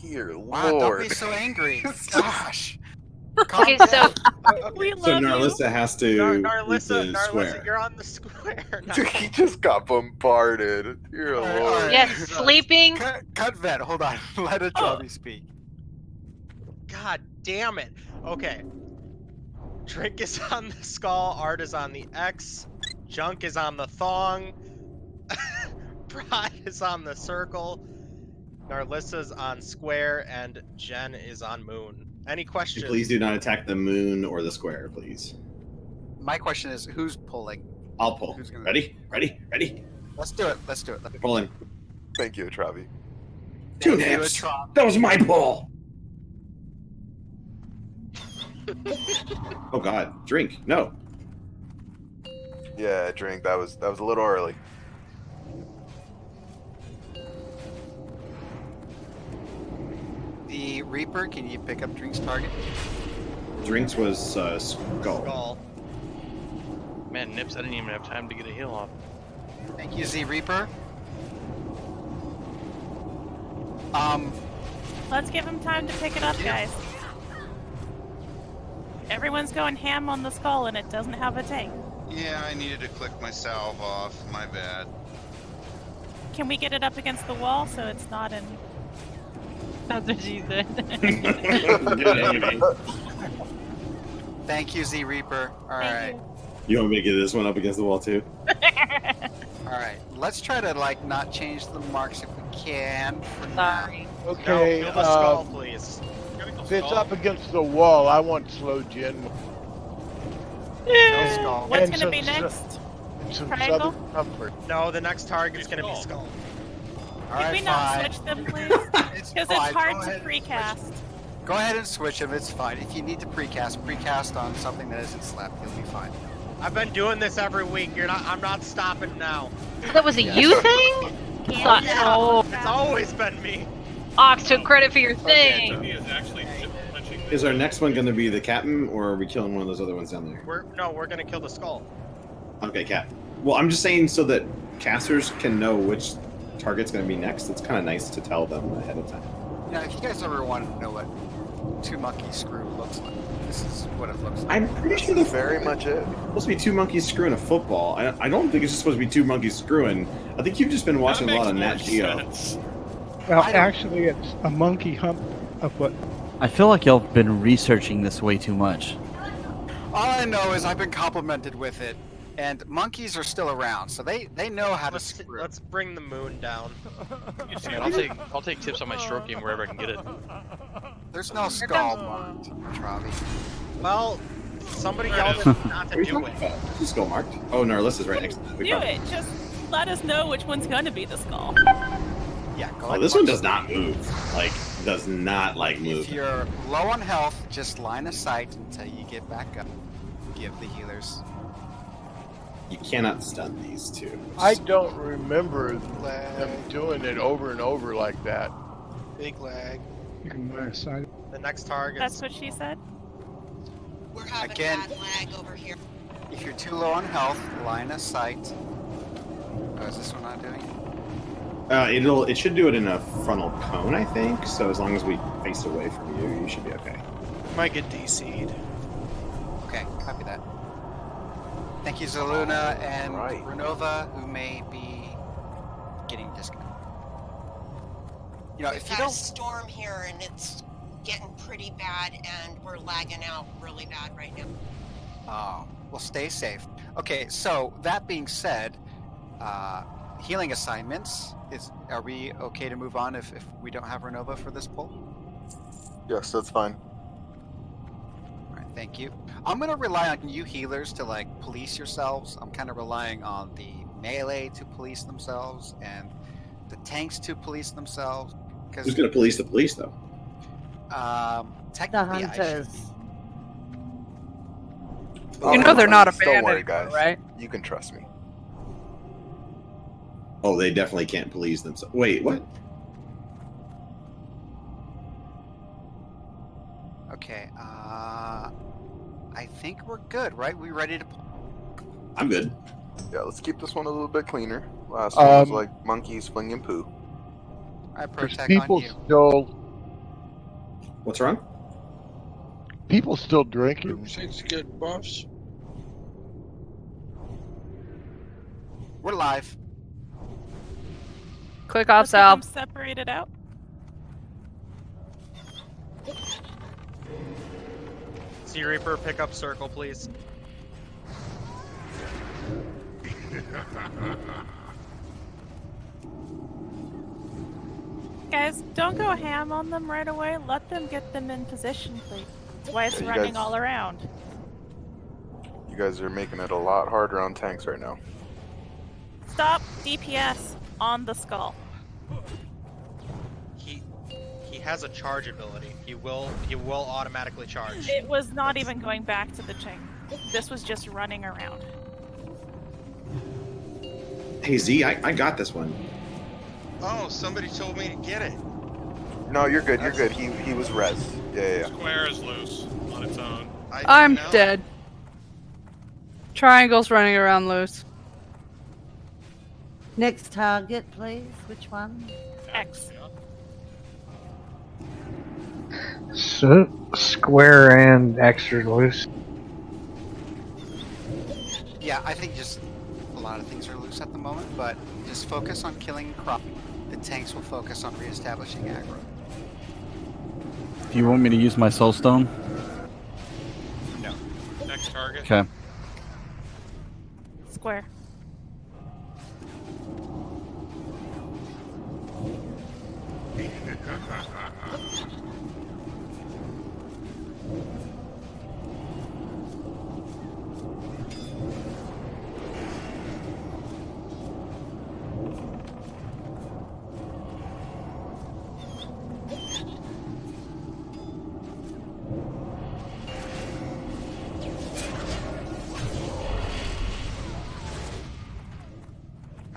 [SPEAKER 10] Dear
[SPEAKER 1] Wow,
[SPEAKER 10] lord.
[SPEAKER 1] don't be so angry. Gosh.
[SPEAKER 7] Okay, so
[SPEAKER 5] We
[SPEAKER 8] So
[SPEAKER 5] love
[SPEAKER 8] Narlissa has to
[SPEAKER 11] Narlissa,
[SPEAKER 8] the square.
[SPEAKER 11] you're on the square.
[SPEAKER 10] Dude, he just got bombarded. Dear
[SPEAKER 1] All right,
[SPEAKER 10] lord.
[SPEAKER 1] all right.
[SPEAKER 7] yes, sleeping.
[SPEAKER 1] Cut vet. Hold on. Let a Travi speak.
[SPEAKER 11] God damn it. Okay. Drink is on the skull. Art is on the X. Junk is on the thong. Pride is on the circle. Narlissa's on square, and Jen is on moon. Any questions?
[SPEAKER 8] Please do not attack the moon or the square, please.
[SPEAKER 1] My question is, who's pulling?
[SPEAKER 8] I'll pull.
[SPEAKER 1] Who's gonna-
[SPEAKER 8] Ready?
[SPEAKER 1] Let's do it. Let's do it.
[SPEAKER 8] Pulling.
[SPEAKER 10] Thank you, Travi.
[SPEAKER 8] Two
[SPEAKER 1] Thank you,
[SPEAKER 8] nips.
[SPEAKER 1] Travi.
[SPEAKER 8] That was my pull. Oh God! Drink. No.
[SPEAKER 10] Yeah, drink. That was a little early.
[SPEAKER 1] The Reaper, can you pick up Drink's target?
[SPEAKER 8] Drinks was skull.
[SPEAKER 11] Skull.
[SPEAKER 12] Man, Nips, I didn't even have time to get a heal off.
[SPEAKER 1] Thank you, Z Reaper.
[SPEAKER 5] Let's give him time to pick it up, guys. Everyone's going ham on the skull and it doesn't have a tank.
[SPEAKER 16] Yeah, I needed to click my salve off. My bad.
[SPEAKER 5] Can we get it up against the wall so it's not in...
[SPEAKER 7] That's what she said.
[SPEAKER 1] Thank you, Z Reaper. All right.
[SPEAKER 8] You want me to get this one up against the wall too?
[SPEAKER 1] All right. Let's try to not change the marks if we can.
[SPEAKER 7] Sorry.
[SPEAKER 19] Okay,
[SPEAKER 11] No, kill the skull, please.
[SPEAKER 19] if it's up against the wall, I want slow Jen.
[SPEAKER 1] No skull.
[SPEAKER 5] What's
[SPEAKER 19] And
[SPEAKER 5] going to
[SPEAKER 19] some
[SPEAKER 5] be
[SPEAKER 19] su-
[SPEAKER 5] next?
[SPEAKER 19] Some
[SPEAKER 5] Triangle?
[SPEAKER 19] southern comfort.
[SPEAKER 11] No, the next target's gonna be skull.
[SPEAKER 1] All
[SPEAKER 5] Could
[SPEAKER 1] right,
[SPEAKER 5] we not
[SPEAKER 1] fine.
[SPEAKER 5] switch them, please?
[SPEAKER 1] It's
[SPEAKER 5] Because
[SPEAKER 1] fine.
[SPEAKER 5] it's hard
[SPEAKER 1] Go
[SPEAKER 5] to
[SPEAKER 1] ahead.
[SPEAKER 5] precast.
[SPEAKER 1] Go ahead and switch them. It's fine. If you need to precast on something that isn't slept, you'll be fine.
[SPEAKER 11] I've been doing this every week. I'm not stopping now.
[SPEAKER 7] That was a you thing? Oh,
[SPEAKER 11] It's always been me.
[SPEAKER 7] Ox took credit for your thing.
[SPEAKER 8] Is our next one going to be the captain, or are we killing one of those other ones down there?
[SPEAKER 11] We're gonna kill the skull.
[SPEAKER 8] Okay, cap. Well, I'm just saying so that casters can know which target's going to be next. It's kind of nice to tell them ahead of time.
[SPEAKER 1] Now, if you guys ever want to know what two monkey screw looks like, this is what it looks like.
[SPEAKER 8] I'm pretty sure
[SPEAKER 10] That's very much it.
[SPEAKER 8] It's supposed to be two monkeys screwing a football. I don't think it's just supposed to be two monkeys screwing. I think you've just been watching a lot of Nat Geo.
[SPEAKER 15] Well, actually, it's a monkey hump a foot.
[SPEAKER 2] I feel like y'all have been researching this way too much.
[SPEAKER 1] All I know is I've been complimented with it, and monkeys are still around, so they know how to screw.
[SPEAKER 11] Let's bring the moon down.
[SPEAKER 12] I'll take tips on my stroke game wherever I can get it.
[SPEAKER 1] There's no skull marked, Travi.
[SPEAKER 11] Well, Somebody
[SPEAKER 4] There
[SPEAKER 11] yelled
[SPEAKER 4] it
[SPEAKER 11] at
[SPEAKER 4] is.
[SPEAKER 11] me not
[SPEAKER 8] What
[SPEAKER 11] to
[SPEAKER 8] are you
[SPEAKER 11] do
[SPEAKER 8] talking
[SPEAKER 11] it.
[SPEAKER 8] about? This skull marked. Oh, no, Narlissa's right next to it. We
[SPEAKER 5] Do
[SPEAKER 8] found
[SPEAKER 5] it. Just let us know which one's going to be the skull.
[SPEAKER 1] Yeah,
[SPEAKER 8] Oh,
[SPEAKER 1] collect
[SPEAKER 8] this one
[SPEAKER 1] points.
[SPEAKER 8] does not move. Like, does not like move.
[SPEAKER 1] If you're low on health, just line of sight until you get back up. Give the healers.
[SPEAKER 8] You cannot stun these two.
[SPEAKER 19] I don't remember them doing it over and over like that.
[SPEAKER 9] Big lag.
[SPEAKER 15] You can line of sight.
[SPEAKER 11] The next target.
[SPEAKER 5] That's what she said.
[SPEAKER 13] We're having
[SPEAKER 1] Again,
[SPEAKER 13] bad lag over here.
[SPEAKER 1] if you're too low on health, line of sight. Oh, is this one not doing it?
[SPEAKER 8] It should do it in a frontal cone, I think. So as long as we face away from you, you should be okay.
[SPEAKER 9] Might get DC'd.
[SPEAKER 1] Okay, copy that. Thank you, Zaluna and Renova, who may be getting disconnected. You know,
[SPEAKER 13] We've
[SPEAKER 1] if you
[SPEAKER 13] got a
[SPEAKER 1] don't.
[SPEAKER 13] storm here and it's getting pretty bad and we're lagging out really bad right now.
[SPEAKER 1] Oh, well, stay safe. Okay, so that being said, healing assignments. Are we okay to move on if we don't have Renova for this pull?
[SPEAKER 10] Yes, that's fine.
[SPEAKER 1] All right, thank you. I'm gonna rely on you healers to like police yourselves. I'm kind of relying on the melee to police themselves and the tanks to police themselves.
[SPEAKER 8] Who's going to police the police, though?
[SPEAKER 18] The
[SPEAKER 1] Technically,
[SPEAKER 18] hunters.
[SPEAKER 6] You know they're not
[SPEAKER 10] Don't
[SPEAKER 6] abandoned,
[SPEAKER 10] worry, guys.
[SPEAKER 6] right?
[SPEAKER 10] You can trust me.
[SPEAKER 8] Oh, they definitely can't police themselves. Wait, what?
[SPEAKER 1] Okay, I think we're good, right? We ready to?
[SPEAKER 8] I'm good.
[SPEAKER 10] Yeah, let's keep this one a little bit cleaner. Last one was like monkeys flinging poo.
[SPEAKER 1] I
[SPEAKER 19] There's
[SPEAKER 1] protect
[SPEAKER 19] people
[SPEAKER 1] on you.
[SPEAKER 19] still.
[SPEAKER 8] What's wrong?
[SPEAKER 19] People still drinking.
[SPEAKER 9] Group 6 get buffs.
[SPEAKER 1] We're live.
[SPEAKER 6] Click off,
[SPEAKER 5] Let's get
[SPEAKER 6] Sal.
[SPEAKER 5] them separated out.
[SPEAKER 11] Sea Reaper, pick up circle, please.
[SPEAKER 5] Guys, don't go ham on them right away. Let them get them in position, please. That's why it's
[SPEAKER 10] Yeah, you
[SPEAKER 5] running
[SPEAKER 10] guys-
[SPEAKER 5] all around.
[SPEAKER 10] You guys are making it a lot harder on tanks right now.
[SPEAKER 5] Stop DPS on the skull.
[SPEAKER 11] He has a charge ability. He will automatically charge.
[SPEAKER 5] It was not even going back to the chain. This was just running around.
[SPEAKER 8] Hey, Z, I got this one.
[SPEAKER 16] Oh, somebody told me to get it.
[SPEAKER 10] No, you're good. You're good. He was res. Yeah.
[SPEAKER 4] Square is loose on its own.
[SPEAKER 6] I'm dead. Triangle's running around loose.
[SPEAKER 18] Next target, please. Which one?
[SPEAKER 5] X.
[SPEAKER 20] So, square and extra loose.
[SPEAKER 1] Yeah, I think just a lot of things are loose at the moment, but just focus on killing crop. The tanks will focus on reestablishing aggro.
[SPEAKER 2] Do you want me to use my soulstone?
[SPEAKER 1] No.
[SPEAKER 4] Next target.
[SPEAKER 2] Okay.
[SPEAKER 5] Square.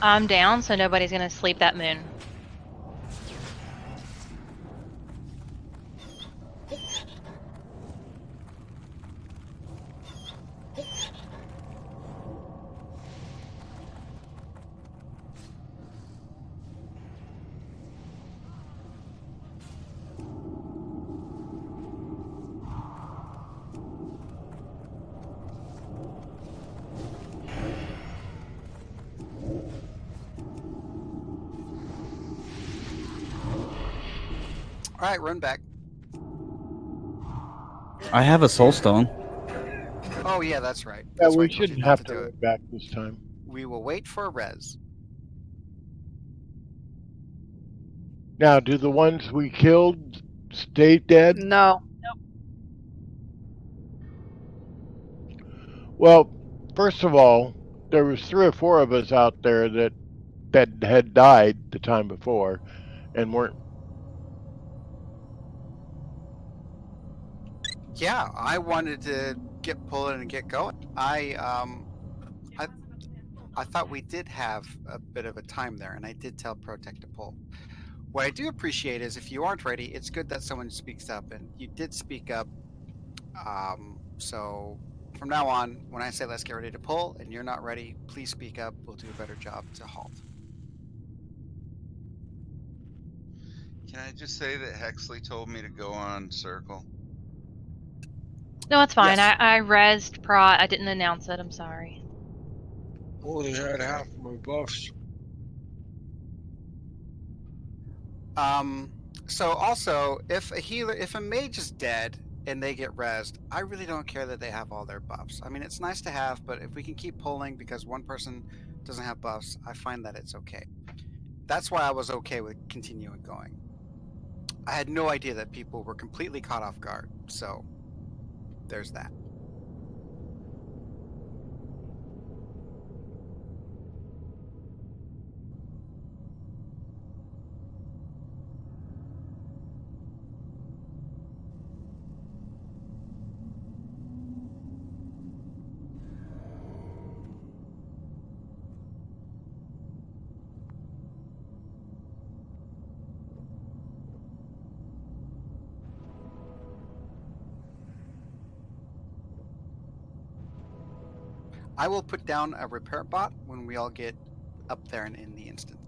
[SPEAKER 7] I'm down, so nobody's gonna sleep that moon.
[SPEAKER 1] All right, run back.
[SPEAKER 2] I have a soulstone.
[SPEAKER 1] Oh yeah, that's right.
[SPEAKER 19] Yeah,
[SPEAKER 1] That's
[SPEAKER 19] we
[SPEAKER 1] right, I told you
[SPEAKER 19] shouldn't
[SPEAKER 1] not
[SPEAKER 19] have to
[SPEAKER 1] do
[SPEAKER 19] run
[SPEAKER 1] it.
[SPEAKER 19] back this time.
[SPEAKER 1] We will wait for a res.
[SPEAKER 19] Now, do the ones we killed stay dead?
[SPEAKER 6] No.
[SPEAKER 19] Well, first of all, there was 3 or 4 of us out there that had died the time before and weren't.
[SPEAKER 1] Yeah, I wanted to get pulling and get going. I thought we did have a bit of a time there, and I did tell Protect to pull. What I do appreciate is if you aren't ready, it's good that someone speaks up, and you did speak up. So from now on, when I say let's get ready to pull and you're not ready, please speak up. We'll do a better job to halt.
[SPEAKER 16] Can I just say that Hexley told me to go on circle?
[SPEAKER 7] No, it's fine.
[SPEAKER 1] Yes.
[SPEAKER 7] I rezzed Prot. I didn't announce it. I'm sorry.
[SPEAKER 9] Only had half my buffs.
[SPEAKER 1] So also, if a mage is dead and they get rezzed, I really don't care that they have all their buffs. I mean, it's nice to have, but if we can keep pulling because one person doesn't have buffs, I find that it's okay. That's why I was okay with continuing going. I had no idea that people were completely caught off guard, so there's that. I will put down a repair bot when we all get up there and in the instance.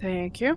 [SPEAKER 6] Thank you.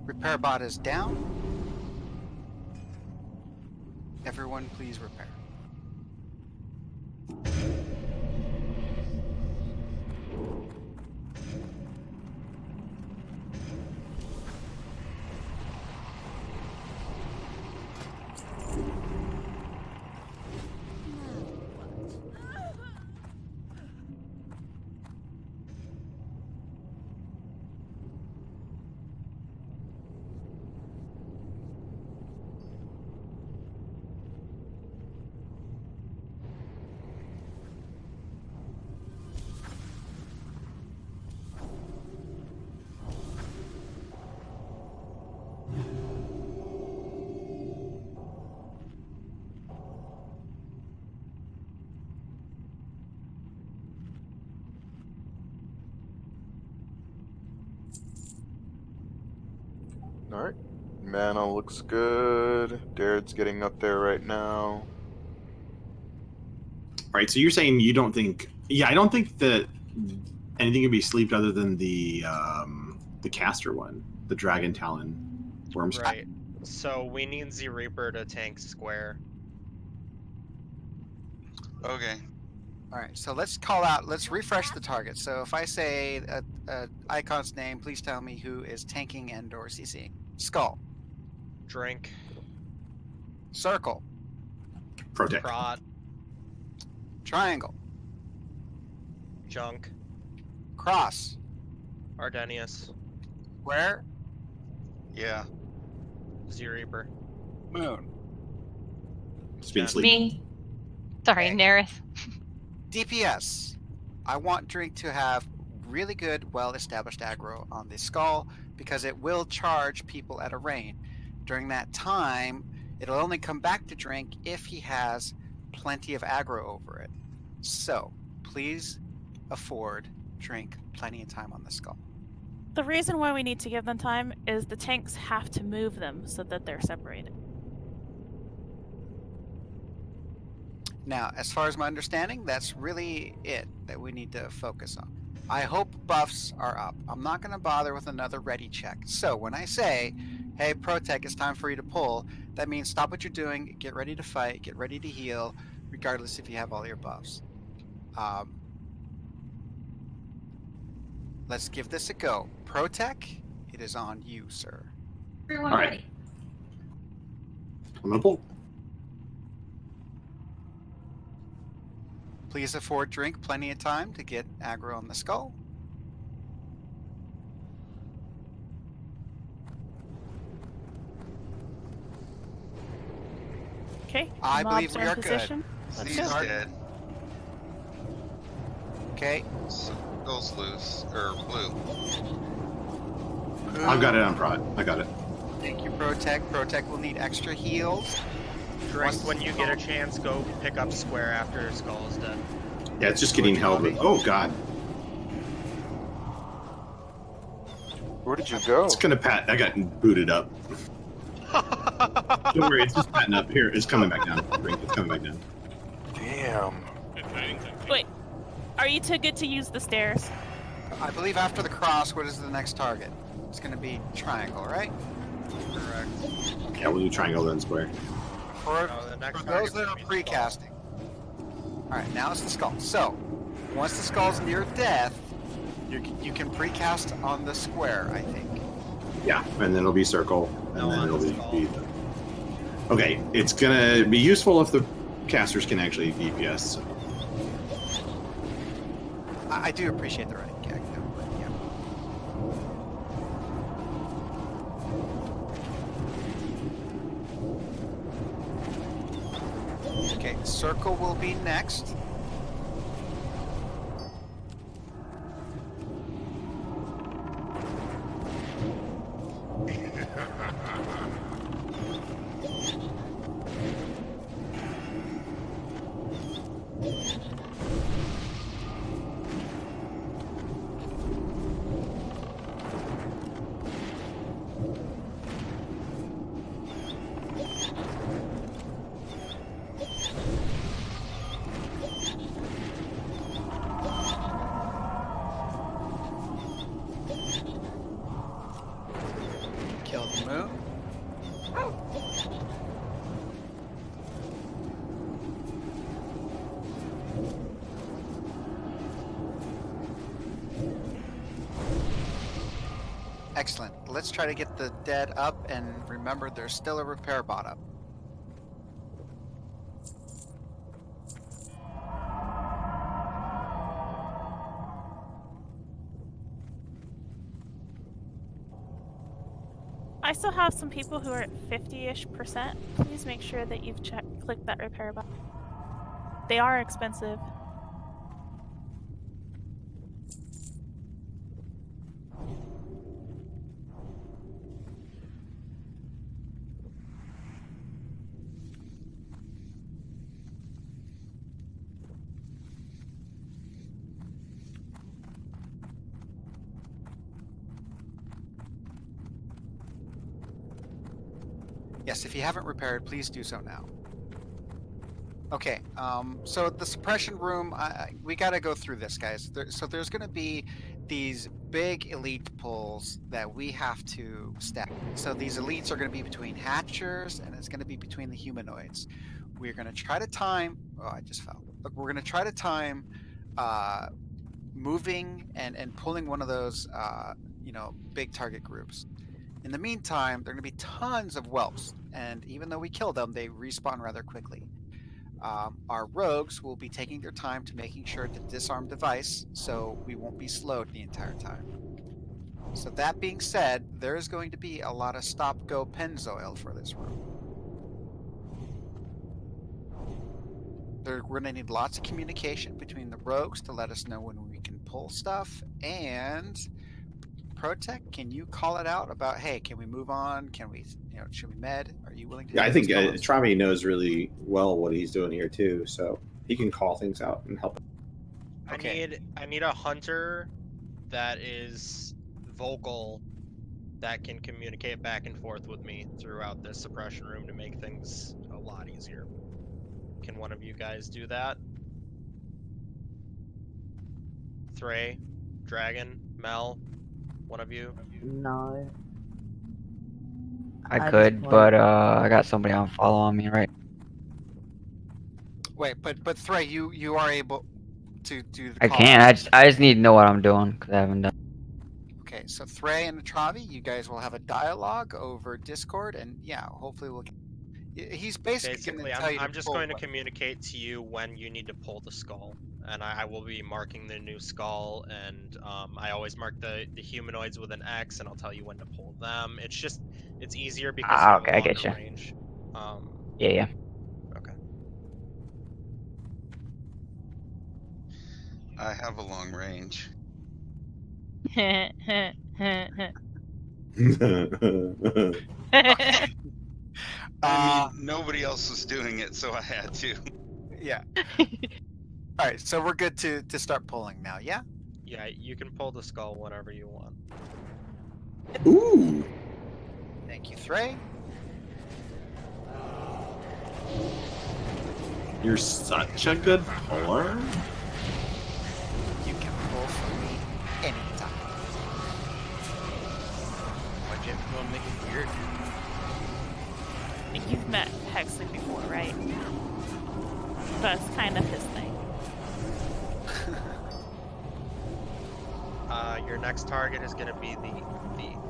[SPEAKER 6] Repair bot is down. Everyone please repair.
[SPEAKER 10] Mana looks good. Darred's getting up there right now.
[SPEAKER 8] Right, so you're saying you don't think? Yeah, I don't think that anything can be sleeped other than the caster one, the Dragon Talon Worm.
[SPEAKER 11] Right. So we need the Reaper to tank square.
[SPEAKER 16] Okay.
[SPEAKER 1] All right, so let's call out. Let's refresh the target. So if I say a icon's name, please tell me who is tanking and/or CCing. Skull.
[SPEAKER 11] Drink.
[SPEAKER 1] Circle.
[SPEAKER 8] Protect.
[SPEAKER 11] Prot.
[SPEAKER 1] Triangle.
[SPEAKER 11] Junk.
[SPEAKER 1] Cross.
[SPEAKER 11] Ardenius.
[SPEAKER 1] Square.
[SPEAKER 16] Yeah.
[SPEAKER 11] Z-Reaper.
[SPEAKER 1] Moon.
[SPEAKER 8] It's been sleep.
[SPEAKER 7] Me. Sorry, Nerith.
[SPEAKER 1] DPS. I want Drink to have really good, well-established aggro on the skull because it will charge people at a range. During that time, it'll only come back to Drink if he has plenty of aggro over it. So, please afford Drink plenty of time on the skull.
[SPEAKER 5] The reason why we need to give them time is the tanks have to move them so that they're separated.
[SPEAKER 1] Now, as far as my understanding, that's really it that we need to focus on. I hope buffs are up. I'm not going to bother with another ready check. So when I say, hey, Protec, it's time for you to pull, that means stop what you're doing, get ready to fight, get ready to heal, regardless if you have all your buffs. Let's give this a go. Protec, it is on you, sir.
[SPEAKER 8] All right. I'm going to pull.
[SPEAKER 1] Please afford Drink plenty of time to get aggro on the skull.
[SPEAKER 5] Okay.
[SPEAKER 1] I
[SPEAKER 5] mobs
[SPEAKER 1] believe we
[SPEAKER 5] in
[SPEAKER 1] are
[SPEAKER 5] position.
[SPEAKER 1] good.
[SPEAKER 5] Let's
[SPEAKER 16] Z's
[SPEAKER 5] go.
[SPEAKER 16] dead.
[SPEAKER 1] Okay.
[SPEAKER 16] Goes loose. Or blue.
[SPEAKER 8] I've got it on prod. I got it.
[SPEAKER 1] Thank you, Protec. Protec will need extra heals.
[SPEAKER 11] Drink when you get a chance, go pick up square after Skull is dead.
[SPEAKER 8] Yeah, it's just getting held with. Oh God.
[SPEAKER 10] Where did you go?
[SPEAKER 8] It's gonna pat. I got booted up. Don't worry, it's just patting up. Here, it's coming back down. It's coming back down.
[SPEAKER 10] Damn.
[SPEAKER 5] Wait, are you too good to use the stairs?
[SPEAKER 1] I believe after the cross, what is the next target? It's going to be triangle, right?
[SPEAKER 11] Correct.
[SPEAKER 8] Yeah, we'll do triangle then square.
[SPEAKER 1] For,
[SPEAKER 11] the next
[SPEAKER 1] for those
[SPEAKER 11] target
[SPEAKER 1] that are
[SPEAKER 11] will be the
[SPEAKER 1] pre-casting. All right, now it's the skull. So, once the skull's near death, you can pre-cast on the square, I think.
[SPEAKER 8] Yeah, and then it'll be circle, and then it'll be okay, it's gonna be useful if the casters can actually DPS. So.
[SPEAKER 1] I do appreciate the running gag, though, but yeah. Okay, circle will be next. Kill the moon. Excellent. Let's try to get the dead up, and remember there's still a repair bot up.
[SPEAKER 5] I still have some people who are at 50-ish%. Please make sure that you've clicked that repair button. They are expensive.
[SPEAKER 1] Yes, if you haven't repaired, please do so now. Okay, so the suppression room, we got to go through this, guys. So there's going to be these big elite pulls that we have to stack. So these elites are going to be between hatchers, and it's going to be between the humanoids. We're going to try to time. Oh, I just fell. Look, we're going to try to time moving and pulling one of those, big target groups. In the meantime, there are going to be tons of whelps, and even though we kill them, they respawn rather quickly. Our rogues will be taking their time to making sure to disarm device, so we won't be slowed the entire time. So that being said, there is going to be a lot of stop-go Pennzoil for this room. We're going to need lots of communication between the rogues to let us know when we can pull stuff, and Protect, can you call it out about, hey, can we move on? Can we, should we med? Are you willing to?
[SPEAKER 8] Yeah, I
[SPEAKER 1] do
[SPEAKER 8] think
[SPEAKER 1] those calls?
[SPEAKER 8] Trami knows really well what he's doing here too, so he can call things out and help.
[SPEAKER 1] Okay.
[SPEAKER 11] I need a hunter that is vocal, that can communicate back and forth with me throughout this suppression room to make things a lot easier. Can one of you guys do that? Thray, Dragon, Mel, one of you?
[SPEAKER 18] No.
[SPEAKER 17] I
[SPEAKER 18] I
[SPEAKER 17] could,
[SPEAKER 18] just
[SPEAKER 17] but
[SPEAKER 18] want-
[SPEAKER 17] I got somebody on follow on me, right?
[SPEAKER 1] Wait, but Thray, you are able to do the
[SPEAKER 17] I
[SPEAKER 1] call
[SPEAKER 17] can't.
[SPEAKER 1] out.
[SPEAKER 17] I just need to know what I'm doing because I haven't done.
[SPEAKER 1] Okay, so Thray and Travi, you guys will have a dialogue over Discord, and yeah, hopefully we'll. He's basically going to tell you.
[SPEAKER 11] I'm just
[SPEAKER 1] pull
[SPEAKER 11] going to
[SPEAKER 1] what-
[SPEAKER 11] communicate to you when you need to pull the skull, and I will be marking the new skull, and I always mark the humanoids with an X, and I'll tell you when to pull them. It's easier because you have
[SPEAKER 17] Okay,
[SPEAKER 11] a
[SPEAKER 17] I
[SPEAKER 11] longer
[SPEAKER 17] get you.
[SPEAKER 11] range.
[SPEAKER 17] Yeah.
[SPEAKER 11] Okay.
[SPEAKER 16] I have a long range. I mean, nobody else was doing it, so I had to.
[SPEAKER 1] Yeah. All right, so we're good to start pulling now. Yeah.
[SPEAKER 11] Yeah, you can pull the skull whenever you want.
[SPEAKER 8] Ooh.
[SPEAKER 1] Thank you, Thray.
[SPEAKER 8] You're such a good puller.
[SPEAKER 1] You can pull for me anytime.
[SPEAKER 12] Why'd you have to go and make it weird?
[SPEAKER 5] You've met Hexley before, right? That's kind of his thing.
[SPEAKER 11] Your next target is going to be the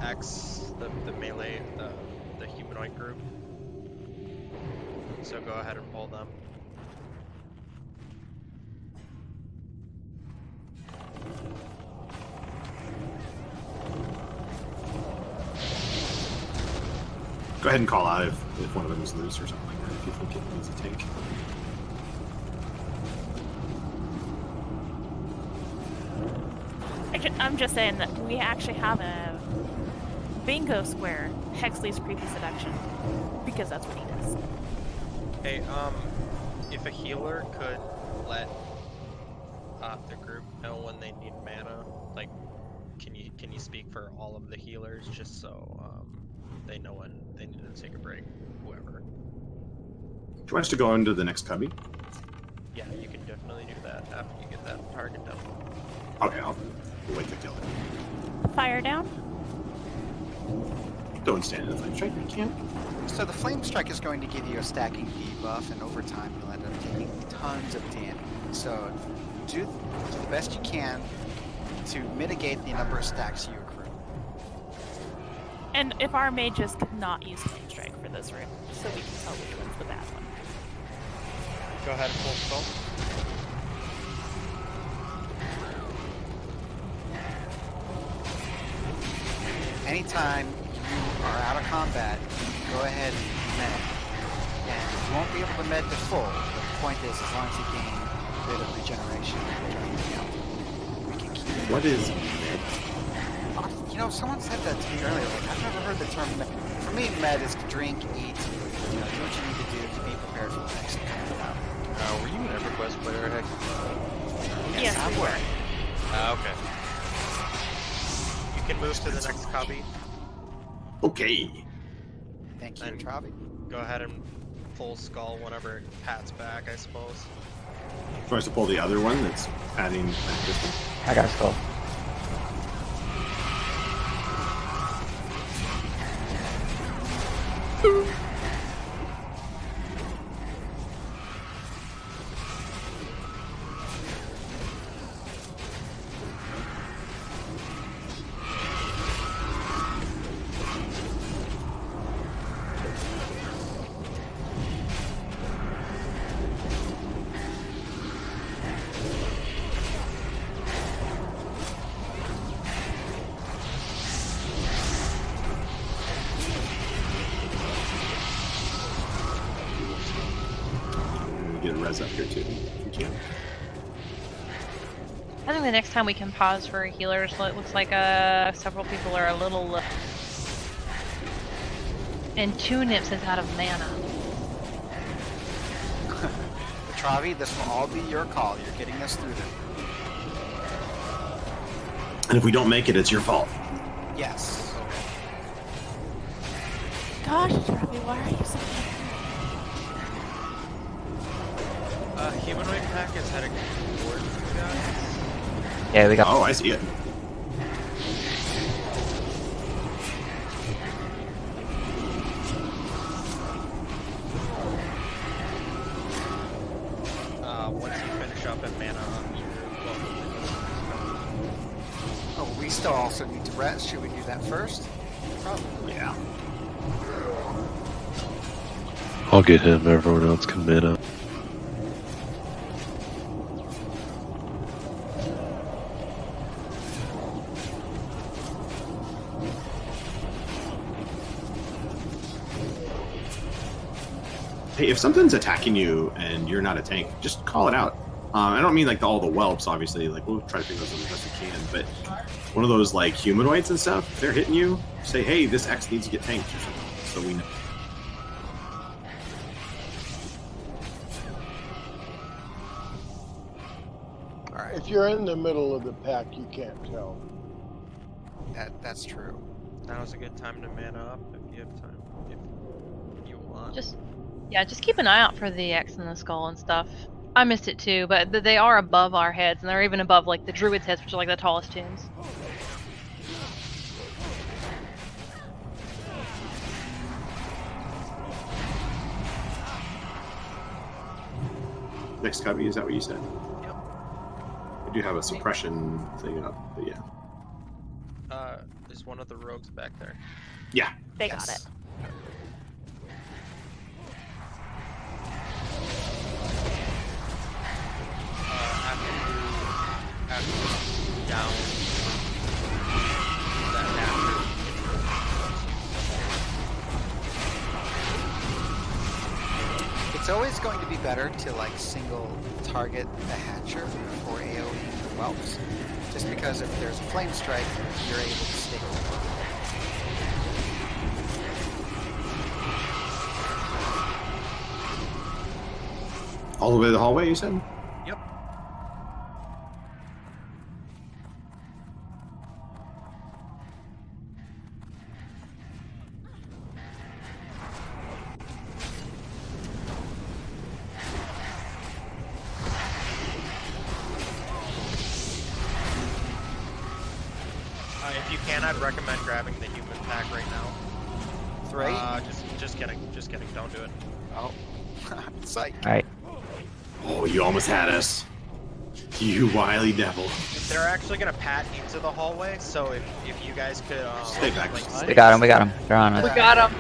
[SPEAKER 11] X, the melee, the humanoid group. So go ahead and pull them.
[SPEAKER 8] Go ahead and call out if one of them is loose or something like that, if you think it needs a take.
[SPEAKER 5] I'm just saying that we actually have a bingo square, Hexley's creepy seduction, because that's what he does.
[SPEAKER 11] Hey, if a healer could let the group know when they need mana, like, can you speak for all of the healers, just so they know when they need to take a break, whoever.
[SPEAKER 8] Do you want us to go into the next cubby?
[SPEAKER 11] Yeah, you can definitely do that after you get that target done.
[SPEAKER 8] Okay, I'll wait to kill it.
[SPEAKER 5] Fire down.
[SPEAKER 8] Don't stand in the flame strike if you can.
[SPEAKER 1] So the flame strike is going to give you a stacking debuff, and over time you'll end up taking tons of damage. So do the best you can to mitigate the number of stacks you accrue.
[SPEAKER 5] And if our mages could not use flame strike for this room, so we can tell which one's the bad one.
[SPEAKER 11] Go ahead and pull skull.
[SPEAKER 1] Anytime you are out of combat, go ahead and med. And you won't be able to med to full, but the point is, as long as you gain a bit of regeneration during the count, we can keep it.
[SPEAKER 8] What is med?
[SPEAKER 1] Someone said that to me earlier. Like, I've never heard the term med. For me, med is to drink, eat, do what you need to do to be prepared for the next coming out.
[SPEAKER 12] Were you an EverQuest player, Hex?
[SPEAKER 5] Yes, we were.
[SPEAKER 12] Okay.
[SPEAKER 11] You can move to the next copy.
[SPEAKER 8] Okay.
[SPEAKER 1] Thank you, Travi.
[SPEAKER 11] go ahead and full skull whenever it pats back, I suppose.
[SPEAKER 8] Tries to pull the other one that's adding this one.
[SPEAKER 17] I got a skull.
[SPEAKER 8] Get a res up here too, if you can.
[SPEAKER 7] I think the next time we can pause for healers. It looks like several people are a little. And 2 Nips is out of mana.
[SPEAKER 1] Travi, this will all be your call. You're getting us through them.
[SPEAKER 8] And if we don't make it, it's your fault.
[SPEAKER 1] Yes.
[SPEAKER 5] Gosh, Travi, why are you so
[SPEAKER 11] Humanoid pack is heading towards you guys.
[SPEAKER 17] Yeah, we got.
[SPEAKER 8] Oh, I see it.
[SPEAKER 11] Once you finish up at mana,
[SPEAKER 1] Oh, we still also need to rest. Should we do that first? Probably.
[SPEAKER 8] Yeah.
[SPEAKER 14] I'll get him. Everyone else can mana.
[SPEAKER 8] Hey, if something's attacking you and you're not a tank, just call it out. I don't mean like all the whelps, obviously. Like we'll try to figure those out as best we can. But one of those like humanoids and stuff, if they're hitting you, say, "Hey, this X needs to get tanked," or something, so we know.
[SPEAKER 1] All right.
[SPEAKER 19] If you're in the middle of the pack, you can't tell.
[SPEAKER 1] That's true.
[SPEAKER 11] now's a good time to mana up if you have time. If you want.
[SPEAKER 7] Just keep an eye out for the X and the skull and stuff. I missed it too, but they are above our heads, and they're even above like the druids' heads, which are like the tallest tombs.
[SPEAKER 8] Next cubby, is that what you said?
[SPEAKER 11] Yep.
[SPEAKER 8] I do have a suppression thing up, but yeah.
[SPEAKER 11] Is one of the rogues back there?
[SPEAKER 8] Yeah.
[SPEAKER 5] They got it.
[SPEAKER 11] After down that hatcher.
[SPEAKER 1] It's always going to be better to like single target the hatcher before AoEing the whelps, just because if there's a flame strike, you're able to stick with it.
[SPEAKER 8] All the way to the hallway, you said?
[SPEAKER 11] Yep. If you can, I'd recommend grabbing the human pack right now.
[SPEAKER 1] Three?
[SPEAKER 11] Just kidding. Just kidding. Don't do it.
[SPEAKER 1] Oh. Psych.
[SPEAKER 17] Alright.
[SPEAKER 8] Oh, you almost had us. You wily devil.
[SPEAKER 11] They're actually gonna pat into the hallway, so if you guys could
[SPEAKER 8] stay back.
[SPEAKER 17] We got him. We got him. They're on us.
[SPEAKER 6] We got him.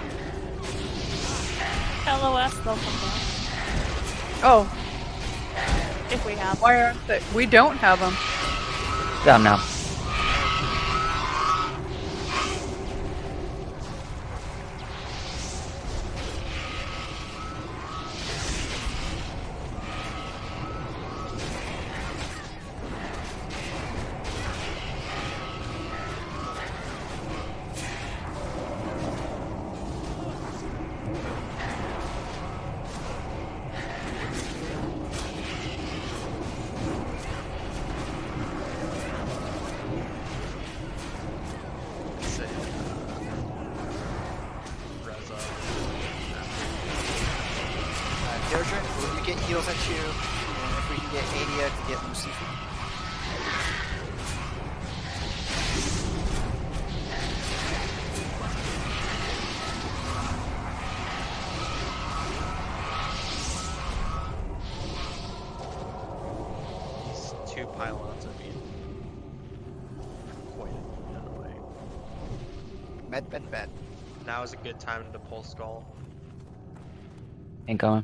[SPEAKER 5] LOS, they'll come back.
[SPEAKER 6] Oh,
[SPEAKER 5] If we have.
[SPEAKER 6] why aren't they? We don't have them.
[SPEAKER 17] Got him now.
[SPEAKER 1] missiles at you, and if we can get Adia to get Lucifer.
[SPEAKER 11] These two pylons are being quite annoying.
[SPEAKER 1] Med.
[SPEAKER 11] Now is a good time to pull skull.
[SPEAKER 17] Ain't going.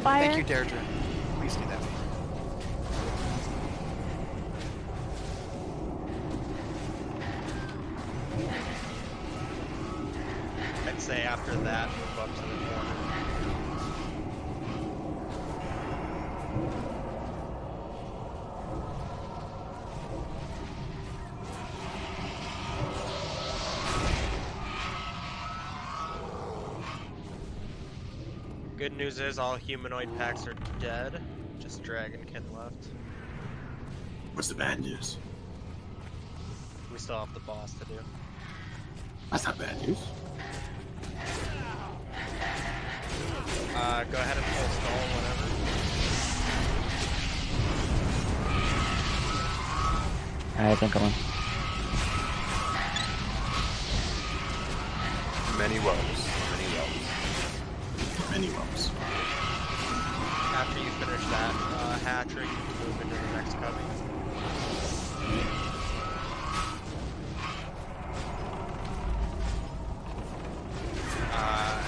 [SPEAKER 5] Fire.
[SPEAKER 1] Thank you, Deirdre. Please do that.
[SPEAKER 11] I'd say after that, move up to the corner. Good news is all humanoid packs are dead. Just Dragonkin left.
[SPEAKER 8] What's the bad news?
[SPEAKER 11] We still have the boss to do.
[SPEAKER 8] That's not bad news.
[SPEAKER 11] Go ahead and pull skull whenever.
[SPEAKER 17] Alright, I think I'm on.
[SPEAKER 10] Many wells.
[SPEAKER 11] After you finish that hatchery, you can move into the next cubby.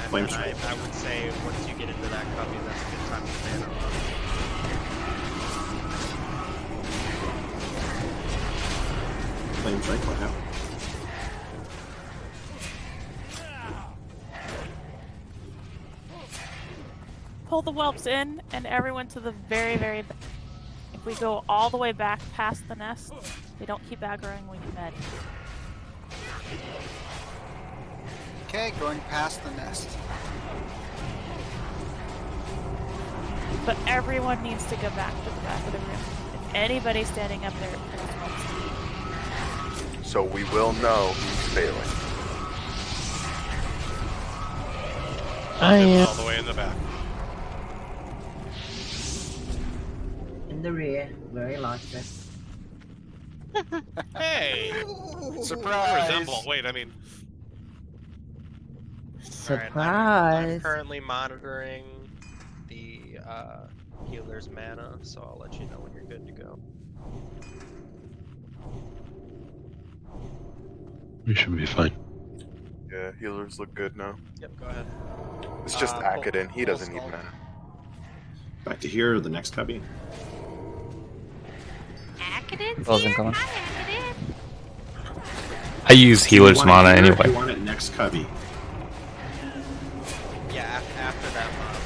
[SPEAKER 11] And then I would say once you get into that cubby, that's a good time to stand up.
[SPEAKER 8] Flame strike, what happened?
[SPEAKER 5] Pull the whelps in and everyone to the very, very back. If we go all the way back past the nest, they don't keep aggroing when you med.
[SPEAKER 1] Okay, going past the nest.
[SPEAKER 5] But everyone needs to go back to the back of the room. If anybody's standing up there, it's whelps.
[SPEAKER 10] So we will know who's failing.
[SPEAKER 14] I am.
[SPEAKER 4] All the way in the back.
[SPEAKER 18] In the rear, very likely.
[SPEAKER 4] Hey!
[SPEAKER 1] Surprise!
[SPEAKER 4] Resemble. Wait, I mean.
[SPEAKER 18] Surprise!
[SPEAKER 11] I'm currently monitoring the healer's mana, so I'll let you know when you're good to go.
[SPEAKER 14] We should be fine.
[SPEAKER 10] Yeah, healers look good now.
[SPEAKER 11] Yep, go ahead.
[SPEAKER 10] It's just Akadin. He doesn't need
[SPEAKER 11] skull.
[SPEAKER 10] mana.
[SPEAKER 8] Back to here, or the next cubby?
[SPEAKER 17] Bulls incoming.
[SPEAKER 3] I use healer's mana anyway.
[SPEAKER 8] You want it next cubby.
[SPEAKER 11] Yeah, after that mana.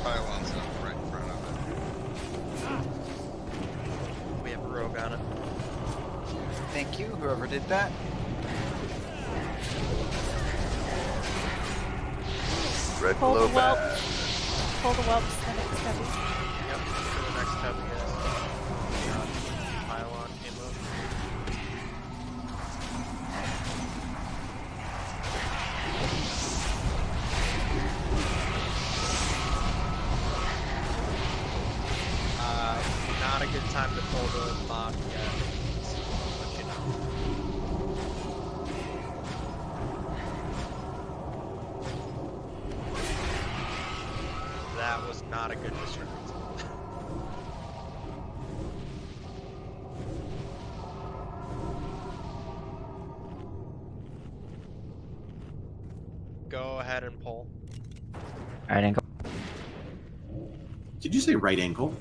[SPEAKER 16] Pylon's up right in front of it.
[SPEAKER 11] We have a rogue on it.
[SPEAKER 1] Thank you, whoever did that.
[SPEAKER 10] Red
[SPEAKER 5] Pull
[SPEAKER 10] below
[SPEAKER 5] the
[SPEAKER 10] bad.
[SPEAKER 5] whelps. Pull the whelps to the next cubby.
[SPEAKER 11] Yep, to the next cubby, yes. Pylon came up. Not a good time to pull the mock yet. So I'll let you know. That was not a good distract. Go ahead and pull.
[SPEAKER 17] Alright, ankle.
[SPEAKER 8] Did you say right ankle?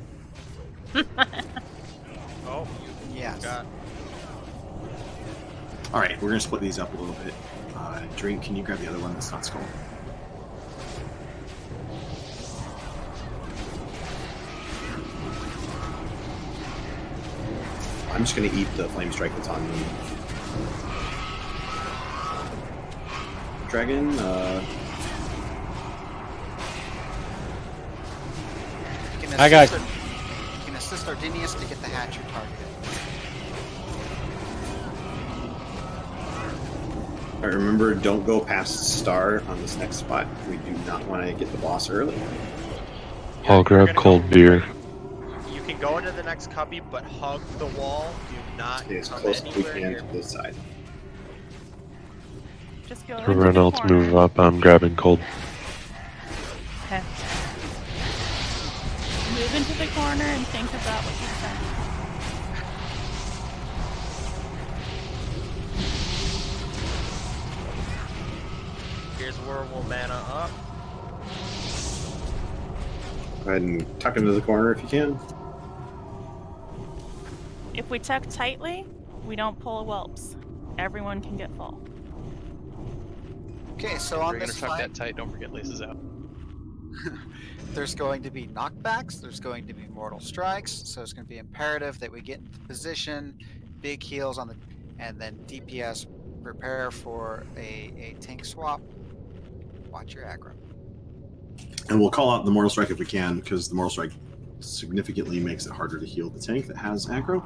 [SPEAKER 11] Oh,
[SPEAKER 1] Yes.
[SPEAKER 11] got.
[SPEAKER 8] All right, we're gonna split these up a little bit. Drink, can you grab the other one that's not skull? I'm just gonna eat the flame strike that's on me. Dragon.
[SPEAKER 3] I got-
[SPEAKER 1] You can assist Ardinius to get the hatcher targeted.
[SPEAKER 8] I remember, don't go past Star on this next spot. We do not want to get the boss early.
[SPEAKER 14] I'll grab cold beer.
[SPEAKER 11] You can go into the next cubby, but hug the wall. Do not
[SPEAKER 8] Stay as
[SPEAKER 11] come
[SPEAKER 8] close as we
[SPEAKER 11] anywhere
[SPEAKER 8] can
[SPEAKER 11] near.
[SPEAKER 8] to this side.
[SPEAKER 5] Just go
[SPEAKER 14] For
[SPEAKER 5] into the
[SPEAKER 14] Reynolds,
[SPEAKER 5] corner.
[SPEAKER 14] move up. I'm grabbing cold.
[SPEAKER 5] Okay. Move into the corner and think about what you've done.
[SPEAKER 11] Here's where we'll mana up.
[SPEAKER 8] Go ahead and tuck into the corner if you can.
[SPEAKER 5] If we tuck tightly, we don't pull whelps. Everyone can get full.
[SPEAKER 1] Okay, so
[SPEAKER 12] If
[SPEAKER 1] on
[SPEAKER 12] we're gonna
[SPEAKER 1] this
[SPEAKER 12] tuck
[SPEAKER 1] fight,
[SPEAKER 12] that tight, don't forget laces out.
[SPEAKER 1] there's going to be knockbacks, there's going to be mortal strikes, so it's going to be imperative that we get into position, big heals on the, and then DPS prepare for a tank swap. Watch your aggro.
[SPEAKER 8] And we'll call out the Mortal Strike if we can, because the Mortal Strike significantly makes it harder to heal the tank that has aggro.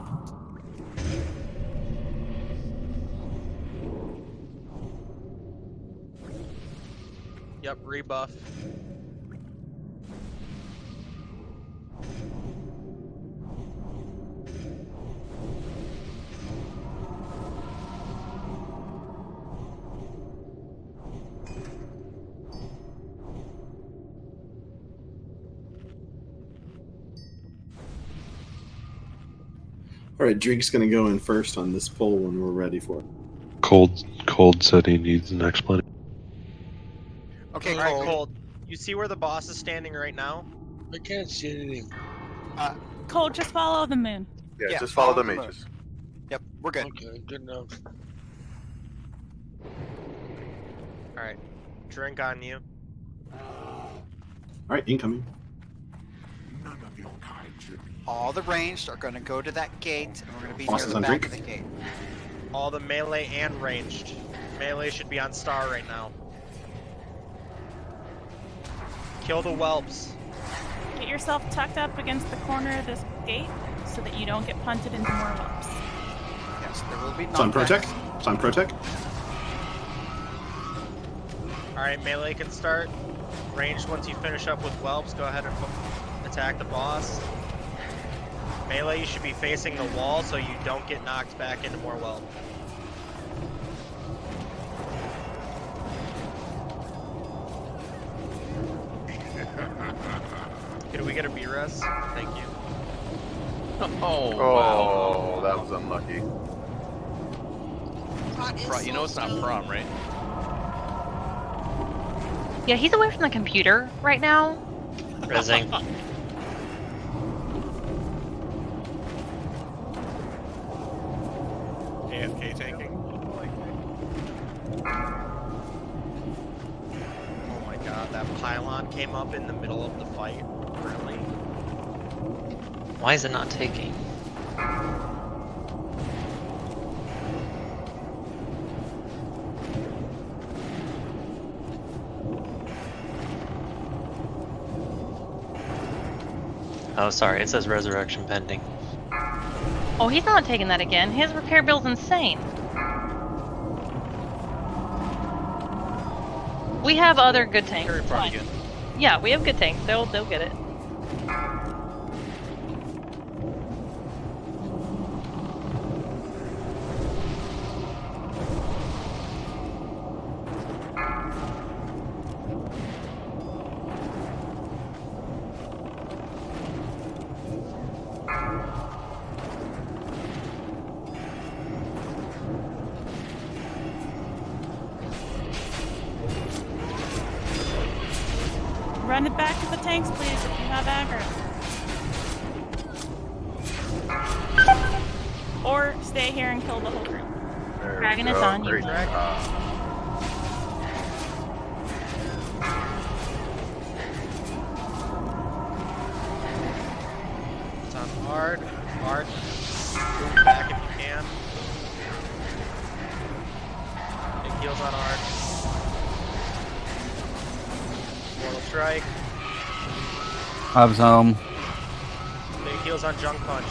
[SPEAKER 11] Yep, rebuff.
[SPEAKER 8] All right, Drink's going to go in first on this pull when we're ready for it.
[SPEAKER 14] Cold said he needs an explanation.
[SPEAKER 1] Okay,
[SPEAKER 11] All right,
[SPEAKER 1] Cold.
[SPEAKER 11] Cold. You see where the boss is standing right now?
[SPEAKER 9] I can't see anything.
[SPEAKER 5] Cold, just follow the moon.
[SPEAKER 10] Yeah, just follow the mages.
[SPEAKER 1] Yep, we're good.
[SPEAKER 9] Okay, good enough.
[SPEAKER 11] All right, drink on you.
[SPEAKER 8] All right, incoming.
[SPEAKER 1] All the ranged are going to go to that gate, and we're going to be
[SPEAKER 8] Boss
[SPEAKER 1] near
[SPEAKER 8] is
[SPEAKER 1] the
[SPEAKER 8] on
[SPEAKER 1] back
[SPEAKER 8] Drink.
[SPEAKER 1] of the gate.
[SPEAKER 11] All the melee and ranged. Melee should be on Star right now. Kill the whelps.
[SPEAKER 5] Get yourself tucked up against the corner of this gate so that you don't get punted into more whelps.
[SPEAKER 1] Yes, there will be
[SPEAKER 8] It's on Protect. It's on Protect.
[SPEAKER 11] All right, melee can start. Ranged, once you finish up with whelps, go ahead and attack the boss. Melee, you should be facing the wall so you don't get knocked back into more whelp. Could we get a B-res? Thank you.
[SPEAKER 12] Oh,
[SPEAKER 10] Oh, that was unlucky.
[SPEAKER 12] You know it's not prom, right?
[SPEAKER 7] Yeah, he's away from the computer right now.
[SPEAKER 17] Rezzing.
[SPEAKER 4] AFK taking.
[SPEAKER 11] Oh my god, that pylon came up in the middle of the fight. Really?
[SPEAKER 17] Why is it not taking? Oh, sorry, it says resurrection pending.
[SPEAKER 7] Oh, he's not taking that again. His repair bill's insane. We have other good tanks.
[SPEAKER 12] Very probably
[SPEAKER 7] Fine.
[SPEAKER 12] good.
[SPEAKER 7] Yeah, we have good tanks. They'll get it.
[SPEAKER 5] Run it back to the tanks, please, if you have aggro. Or stay here and kill the whole group.
[SPEAKER 10] There
[SPEAKER 7] Dragon
[SPEAKER 10] we
[SPEAKER 7] is
[SPEAKER 10] go.
[SPEAKER 7] on you.
[SPEAKER 10] Great.
[SPEAKER 11] It's on Ard. Ard, move back if you can. Big heals on Ard. strike.
[SPEAKER 2] I was home.
[SPEAKER 11] Big heals on junk punch.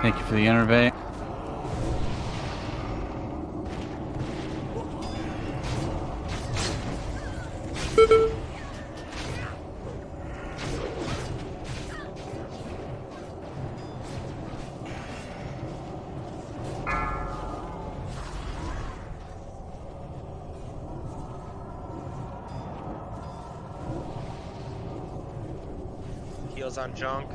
[SPEAKER 2] Thank you for the innervate.
[SPEAKER 11] Heals on junk.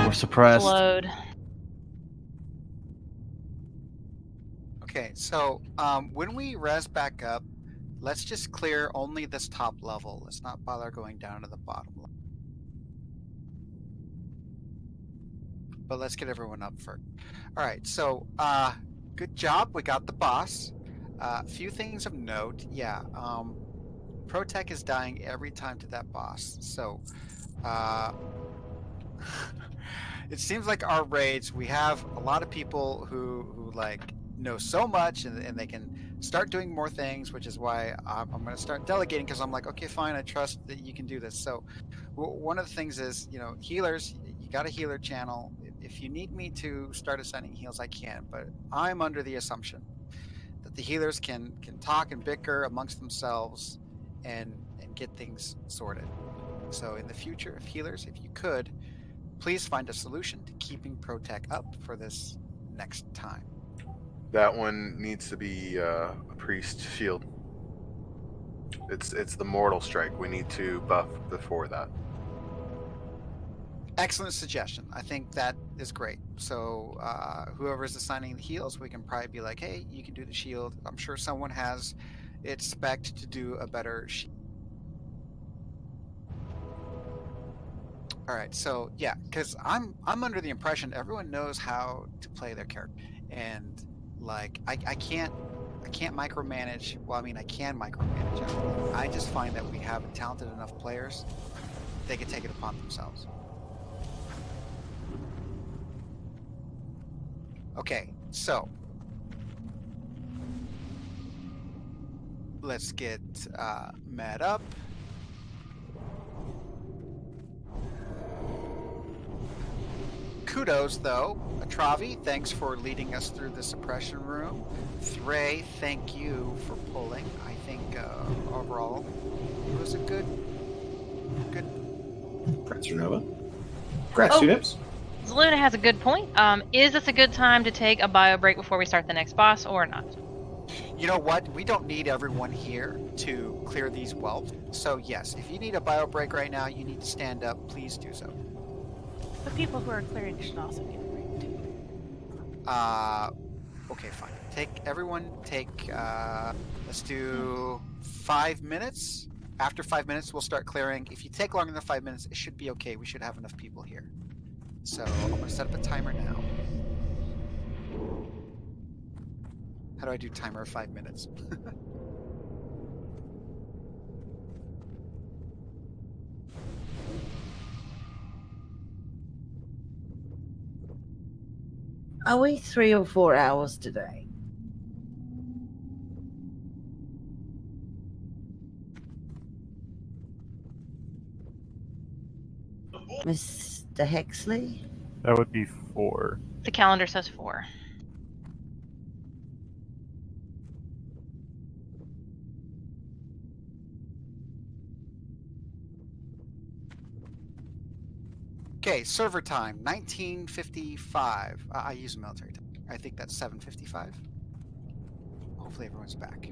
[SPEAKER 2] We're suppressed.
[SPEAKER 7] Load.
[SPEAKER 1] Okay, so when we res back up, let's just clear only this top level. Let's not bother going down to the bottom level. But let's get everyone up first. All right, so good job. We got the boss. A few things of note. Yeah, Protech is dying every time to that boss. So it seems like our raids, we have a lot of people who like know so much and they can start doing more things, which is why I'm going to start delegating, because I'm like, okay, fine, I trust that you can do this. So one of the things is, you know, healers, you got a healer channel. If you need me to start assigning heals, I can, but I'm under the assumption that the healers can talk and bicker amongst themselves and get things sorted. So in the future, if healers, if you could, please find a solution to keeping Protech up for this next time.
[SPEAKER 10] That one needs to be a priest shield. It's the mortal strike. We need to buff before that.
[SPEAKER 1] Excellent suggestion. I think that is great. So whoever's assigning the heals, we can probably be like, hey, you can do the shield. I'm sure someone has it spec'd to do a better shield. All right, so yeah, because I'm under the impression everyone knows how to play their character, and like I can't micromanage. Well, I mean I can micromanage everything. I just find that we have talented enough players, they can take it upon themselves. Okay, so let's get Matt up. Kudos, though. Atravi, thanks for leading us through the suppression room. Thray, thank you for pulling. I think overall it was a good.
[SPEAKER 8] Congrats, Renova. Congrats, Tudips.
[SPEAKER 7] Zeluna has a good point. Is this a good time to take a bio break before we start the next boss or not?
[SPEAKER 1] You know what? We don't need everyone here to clear these whelps. So yes, if you need a bio break right now, you need to stand up. Please do so.
[SPEAKER 5] The people who are clearing should also get a break too.
[SPEAKER 1] Okay, fine. Let's do 5 minutes. After 5 minutes, we'll start clearing. If you take longer than 5 minutes, it should be okay. We should have enough people here. So I'm going to set up a timer now. How do I do timer of 5 minutes?
[SPEAKER 18] Are we 3 or 4 hours today? Mr. Hexley?
[SPEAKER 21] That would be 4.
[SPEAKER 7] The calendar says 4.
[SPEAKER 1] Okay, server time, 1955. I use military time. I think that's 7:55. Hopefully everyone's back.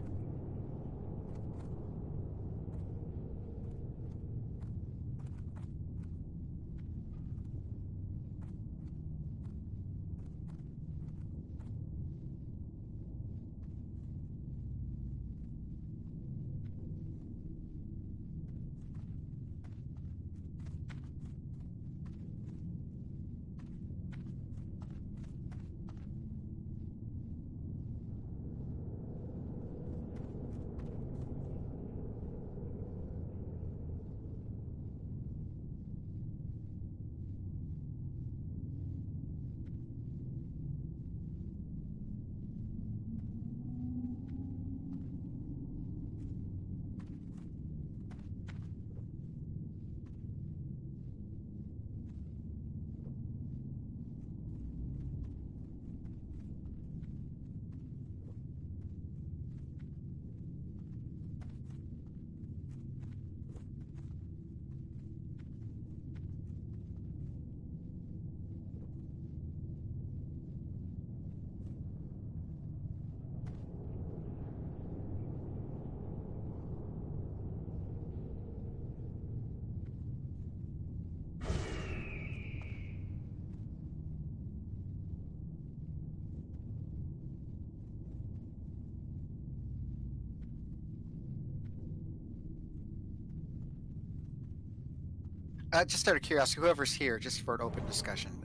[SPEAKER 1] Just out of curiosity, whoever's here, just for an open discussion,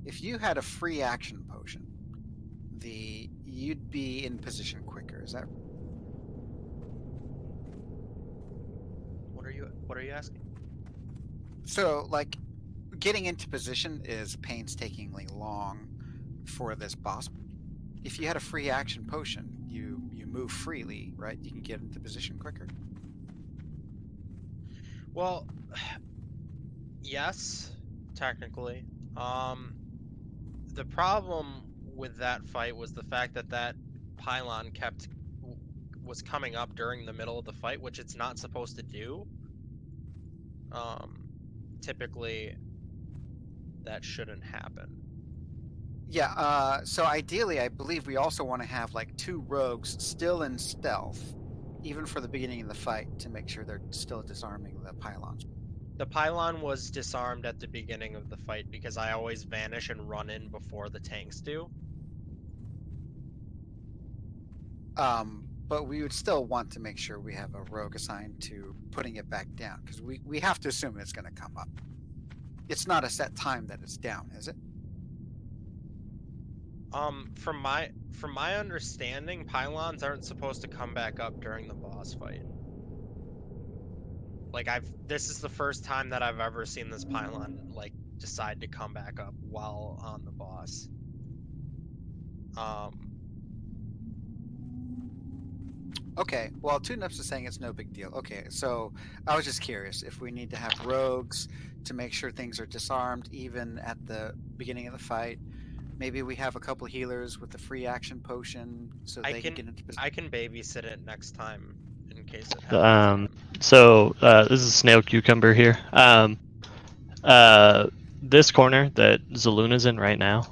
[SPEAKER 1] if you had a free action potion, you'd be in position quicker. Is that?
[SPEAKER 11] What are you asking?
[SPEAKER 1] So, like, getting into position is painstakingly long for this boss. If you had a free action potion, you move freely, right? You can get into position quicker.
[SPEAKER 11] Well, yes, technically. The problem with that fight was the fact that that pylon was coming up during the middle of the fight, which it's not supposed to do. Typically, that shouldn't happen.
[SPEAKER 1] Yeah, so ideally, I believe we also want to have like 2 rogues still in stealth, even for the beginning of the fight, to make sure they're still disarming the pylons.
[SPEAKER 11] The pylon was disarmed at the beginning of the fight because I always vanish and run in before the tanks do.
[SPEAKER 1] But we would still want to make sure we have a rogue assigned to putting it back down, because we have to assume it's going to come up. It's not a set time that it's down, is it?
[SPEAKER 11] From my understanding, pylons aren't supposed to come back up during the boss fight. Like this is the first time that I've ever seen this pylon like decide to come back up while on the boss.
[SPEAKER 1] Okay, well, Two Nips is saying it's no big deal. Okay, so I was just curious if we need to have rogues to make sure things are disarmed even at the beginning of the fight. Maybe we have a couple healers with the free action potion so they can get into position.
[SPEAKER 11] I can babysit it next time in case it happens.
[SPEAKER 17] So this is Snail Cucumber here. This corner that Zaluna's in right now,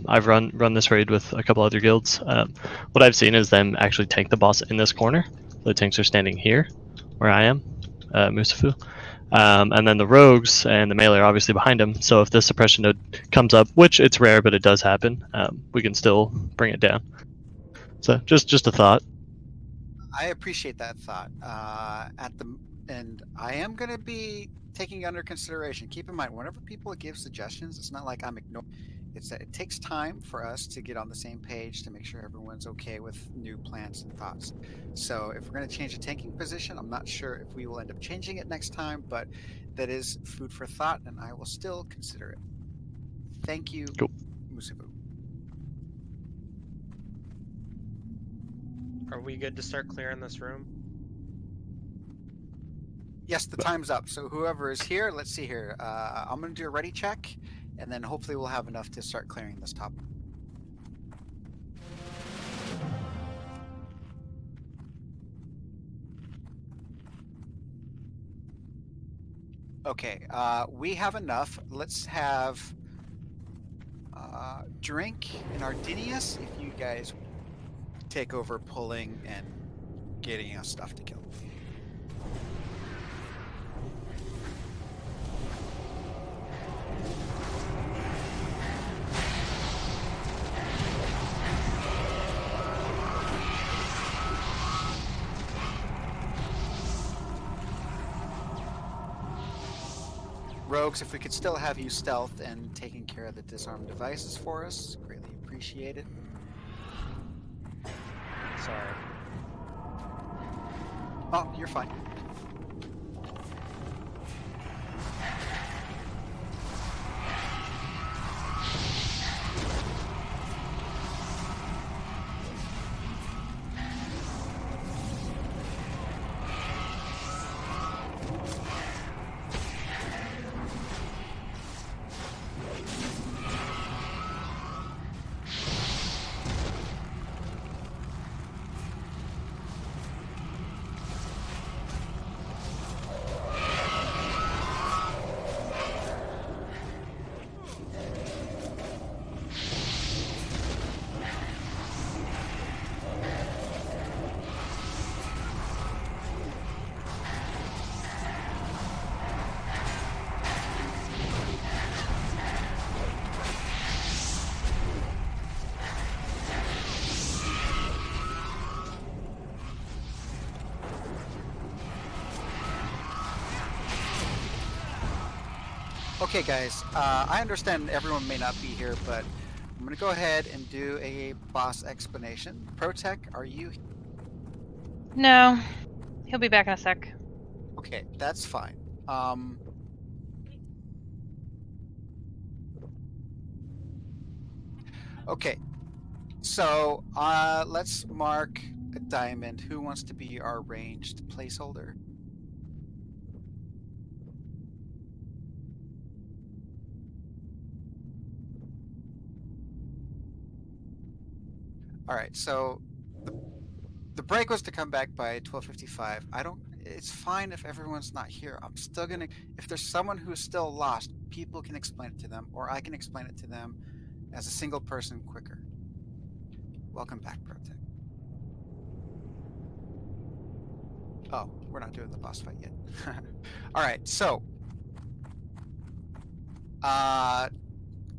[SPEAKER 17] I've run this raid with a couple other guilds. What I've seen is them actually tank the boss in this corner. The tanks are standing here, where I am, Musafu. And then the rogues and the melee are obviously behind him. So if the suppression node comes up, which it's rare, but it does happen, we can still bring it down. So just a thought.
[SPEAKER 1] I appreciate that thought. And I am going to be taking under consideration. Keep in mind, whenever people give suggestions, it's not like I'm ignoring. It's that it takes time for us to get on the same page to make sure everyone's okay with new plans and thoughts. So if we're going to change the tanking position, I'm not sure if we will end up changing it next time, but that is food for thought, and I will still consider it. Thank you, Musabu.
[SPEAKER 11] Are we good to start clearing this room?
[SPEAKER 1] Yes, the time's up. So whoever is here, let's see here. I'm going to do a ready check, and then hopefully we'll have enough to start clearing this top. Okay, we have enough. Let's have Drink and Ardinius, if you guys take over pulling and getting us stuff to kill. Rogues, if we could still have you stealth and taking care of the disarmed devices for us, greatly appreciate it.
[SPEAKER 11] Sorry.
[SPEAKER 1] Oh, you're fine. Okay, guys. I understand everyone may not be here, but I'm gonna go ahead and do a boss explanation. Protech, are you?
[SPEAKER 7] No, he'll be back in a sec.
[SPEAKER 1] Okay, that's fine. Okay, so let's mark a diamond. Who wants to be our ranged placeholder? All right, so the break was to come back by 12:55. I don't. It's fine if everyone's not here. I'm still gonna. If there's someone who's still lost, people can explain it to them, or I can explain it to them as a single person quicker. Welcome back, Protect. Oh, we're not doing the boss fight yet. All right, so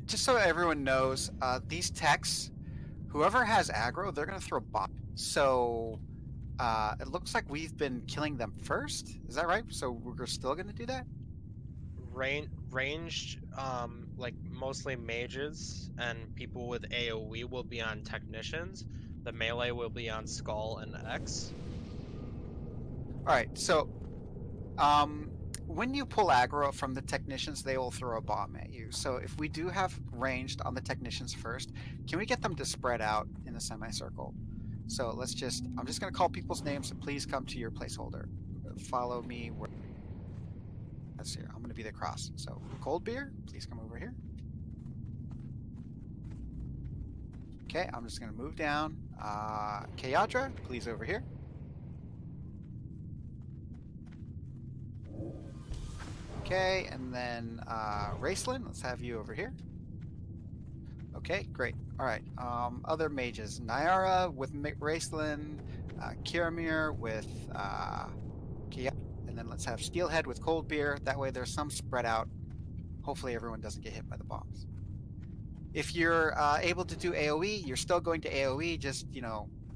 [SPEAKER 1] just so everyone knows, these techs, whoever has aggro, they're gonna throw bot. So it looks like we've been killing them first. Is that right? So we're still gonna do that?
[SPEAKER 11] Ranged, like mostly mages and people with AoE will be on technicians. The melee will be on Skull and X.
[SPEAKER 1] All right, so when you pull aggro from the technicians, they will throw a bomb at you. So if we do have ranged on the technicians first, can we get them to spread out in a semicircle? So I'm just gonna call people's names, and please come to your placeholder. Follow me. That's here. I'm gonna be the cross. So Cold Beer, please come over here. Okay, I'm just gonna move down. Kayadra, please over here. Okay, and then Raceland, let's have you over here. Okay, great. All right. Other mages: Nyara with Raceland, Kiramir with Kia, and then let's have Steelhead with Cold Beer. That way, there's some spread out. Hopefully, everyone doesn't get hit by the bombs. If you're able to do AOE, you're still going to AOE. Just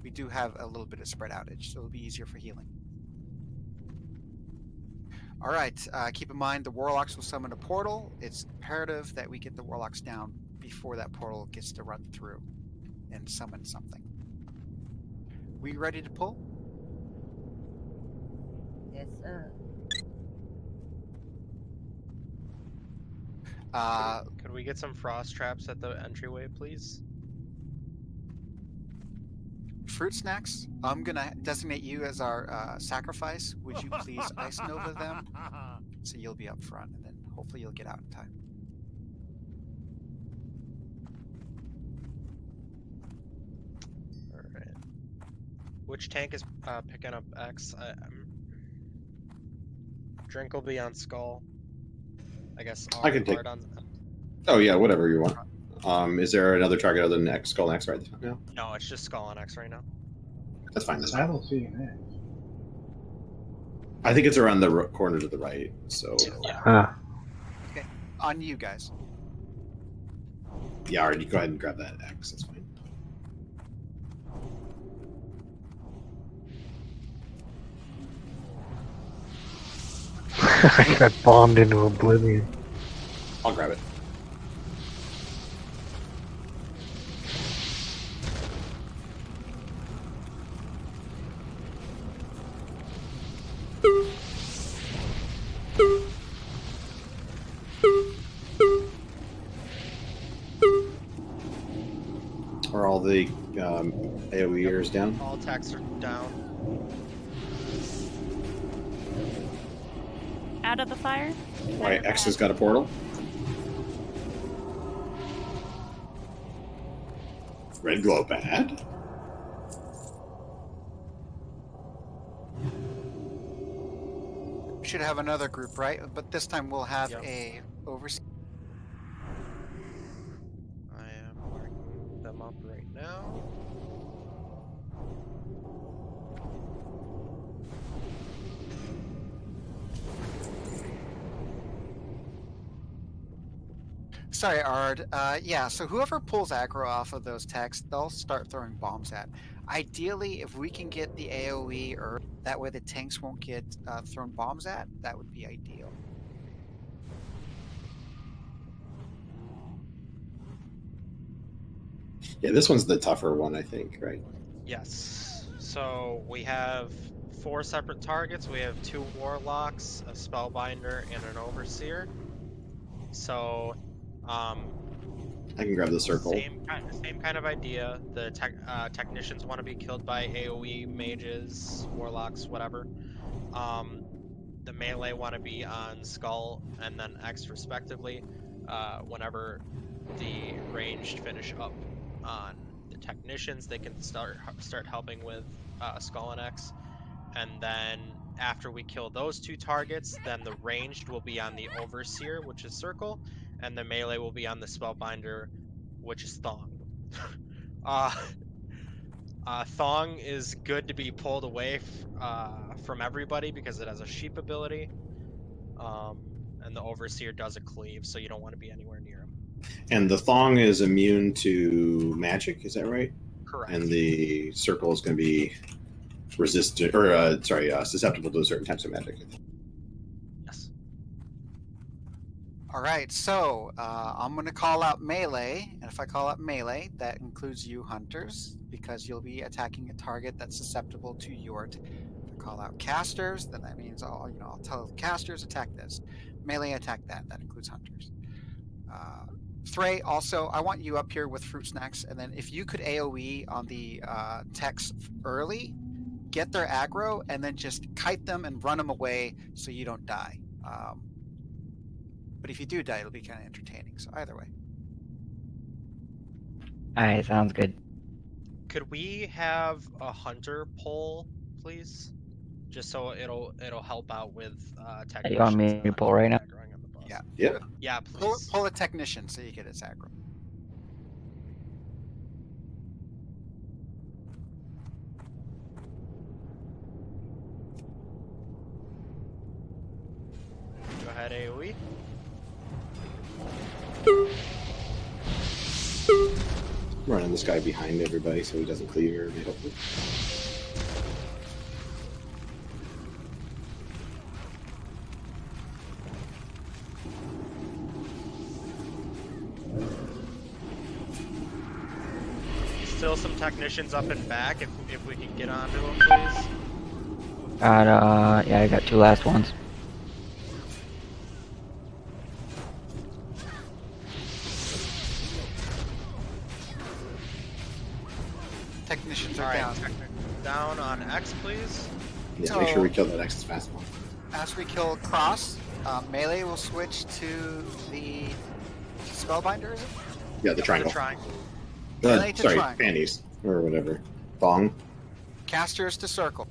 [SPEAKER 1] we do have a little bit of spread outage, so it'll be easier for healing. All right. Keep in mind the warlocks will summon a portal. It's imperative that we get the warlocks down before that portal gets to run through and summon something. We ready to pull?
[SPEAKER 18] Yes, sir.
[SPEAKER 11] Could we get some frost traps at the entryway, please?
[SPEAKER 1] Fruit snacks. I'm gonna designate you as our sacrifice. Would you please ice nova them? So you'll be up front, and then hopefully you'll get out in time.
[SPEAKER 11] All right. Which tank is picking up X? Drink will be on Skull. I guess
[SPEAKER 8] I can take.
[SPEAKER 11] Art on.
[SPEAKER 8] Oh yeah, whatever you want. Is there another target other than X, Skull and X right now?
[SPEAKER 11] No, it's just Skull and X right now.
[SPEAKER 8] That's fine.
[SPEAKER 20] I don't see an X.
[SPEAKER 8] I think it's around the corner to the right. So.
[SPEAKER 1] Okay, on you guys.
[SPEAKER 8] Yeah, already. Go ahead and grab that X. That's fine.
[SPEAKER 20] I got bombed into oblivion.
[SPEAKER 8] I'll grab it. Are all the AoEers down?
[SPEAKER 11] All attacks are down.
[SPEAKER 5] Out of the fire.
[SPEAKER 8] All right, X has got a portal. Red glow bad.
[SPEAKER 1] We should have another group, right? But this time we'll have a overseer.
[SPEAKER 11] I am marking them up right now.
[SPEAKER 1] Sorry, Ard. Yeah, so whoever pulls aggro off of those techs, they'll start throwing bombs at. Ideally, if we can get the AoE, or that way the tanks won't get thrown bombs at, that would be ideal.
[SPEAKER 8] Yeah, this one's the tougher one, I think, right?
[SPEAKER 11] Yes. So we have 4 separate targets. We have 2 warlocks, a spellbinder, and an overseer. So,
[SPEAKER 8] I can grab the circle.
[SPEAKER 11] Same kind of idea. The technicians want to be killed by AoE mages, warlocks, whatever. The melee want to be on skull and then X respectively. Whenever the ranged finish up on the technicians, they can start helping with skull and X. And then after we kill those 2 targets, then the ranged will be on the overseer, which is circle, and the melee will be on the spellbinder, which is thong. Thong is good to be pulled away from everybody because it has a sheep ability. And the overseer does a cleave, so you don't want to be anywhere near him.
[SPEAKER 8] And the thong is immune to magic, is that right?
[SPEAKER 11] Correct.
[SPEAKER 8] And the circle is going to be resistant, or susceptible to certain types of magic.
[SPEAKER 11] Yes.
[SPEAKER 1] All right, so I'm going to call out melee, and if I call out melee, that includes you hunters, because you'll be attacking a target that's susceptible to your. If I call out casters, then that means I'll tell the casters attack this, melee attack that. That includes hunters. Thray, also, I want you up here with fruit snacks, and then if you could AoE on the techs early, get their aggro, and then just kite them and run them away so you don't die. But if you do die, it'll be kind of entertaining. So either way.
[SPEAKER 15] Alright, sounds good.
[SPEAKER 11] Could we have a hunter pull, please? Just so it'll help out with technicians.
[SPEAKER 15] You want me to pull right now?
[SPEAKER 1] Yeah.
[SPEAKER 8] Yeah.
[SPEAKER 11] Yeah, please.
[SPEAKER 1] Pull a technician so you get its aggro.
[SPEAKER 11] Go ahead, AoE.
[SPEAKER 8] Running this guy behind everybody so he doesn't cleave everybody, hopefully.
[SPEAKER 11] Still some technicians up and back if we can get onto them, please.
[SPEAKER 15] Got, yeah, I got 2 last ones.
[SPEAKER 1] Technicians are
[SPEAKER 11] Alright,
[SPEAKER 1] down.
[SPEAKER 11] Down on X, please.
[SPEAKER 8] Yeah,
[SPEAKER 1] So-
[SPEAKER 8] make sure we kill that X as fast as possible.
[SPEAKER 1] As we kill cross, melee will switch to the spellbinder, is it?
[SPEAKER 8] Yeah, the triangle.
[SPEAKER 1] Melee to
[SPEAKER 8] Sorry,
[SPEAKER 1] triangle.
[SPEAKER 8] panties or whatever. Thong.
[SPEAKER 1] Casters to circle.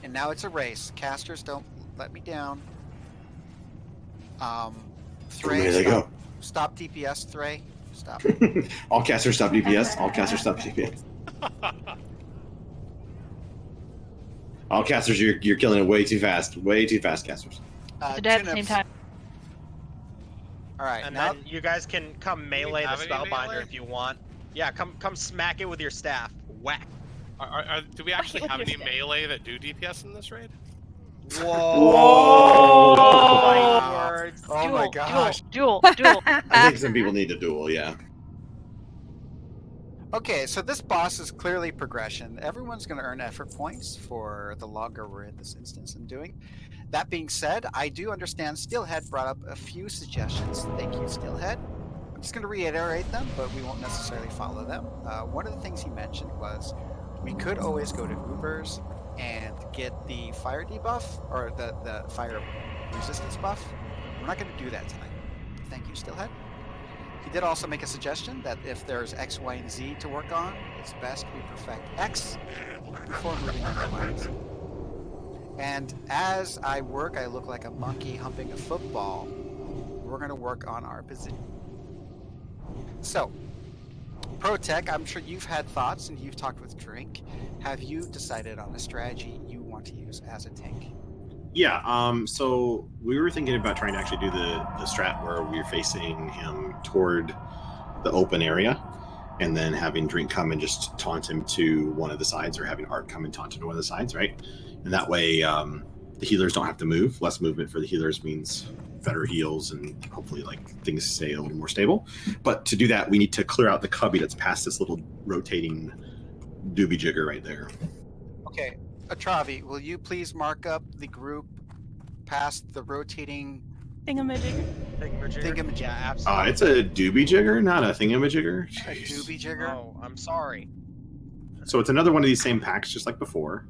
[SPEAKER 1] And now it's a race. Casters, don't let me down. Thray,
[SPEAKER 8] Melee, go.
[SPEAKER 1] stop DPS, Thray. Stop.
[SPEAKER 8] All casters stop DPS. All casters stop DPS. All casters, you're killing it way too fast. Way too fast, casters.
[SPEAKER 7] To dead at the same time.
[SPEAKER 1] All right,
[SPEAKER 11] And
[SPEAKER 1] now
[SPEAKER 11] then you guys can come melee the
[SPEAKER 4] have any
[SPEAKER 11] spellbinder
[SPEAKER 4] melee?
[SPEAKER 11] if you want. Yeah, come smack it with your staff. Whack.
[SPEAKER 4] Do we actually have any melee that do DPS in this raid?
[SPEAKER 11] Whoa!
[SPEAKER 1] my
[SPEAKER 11] words.
[SPEAKER 1] Oh my gosh.
[SPEAKER 7] Duel.
[SPEAKER 8] I think some people need to duel, yeah.
[SPEAKER 1] Okay, so this boss is clearly progression. Everyone's going to earn effort points for the longer we're in this instance and doing. That being said, I do understand Steelhead brought up a few suggestions. Thank you, Steelhead. I'm just going to reiterate them, but we won't necessarily follow them. One of the things he mentioned was we could always go to Ubers and get the fire debuff, or the fire resistance buff. We're not going to do that tonight. Thank you, Steelhead. He did also make a suggestion that if there's X, Y, and Z to work on, it's best we perfect X before moving on to Y and Z. And as I work, I look like a monkey humping a football. We're going to work on our position. So, ProTech, I'm sure you've had thoughts and you've talked with Drink. Have you decided on a strategy you want to use as a tank?
[SPEAKER 8] Yeah, so we were thinking about trying to actually do the strat where we're facing him toward the open area and then having Drink come and just taunt him to one of the sides, or having Art come and taunt him to one of the sides, right? And that way the healers don't have to move. Less movement for the healers means better heals and hopefully like things stay a little more stable. But to do that, we need to clear out the cubby that's past this little rotating doobie jigger right there.
[SPEAKER 1] Okay, Atravi, will you please mark up the group past the rotating
[SPEAKER 5] Thingamajigger.
[SPEAKER 11] Thingamajigger? Yeah, absolutely.
[SPEAKER 8] It's a doobie jigger, not a thingamajigger.
[SPEAKER 1] A doobie jigger?
[SPEAKER 11] Oh, I'm sorry.
[SPEAKER 8] So it's another one of these same packs, just like before.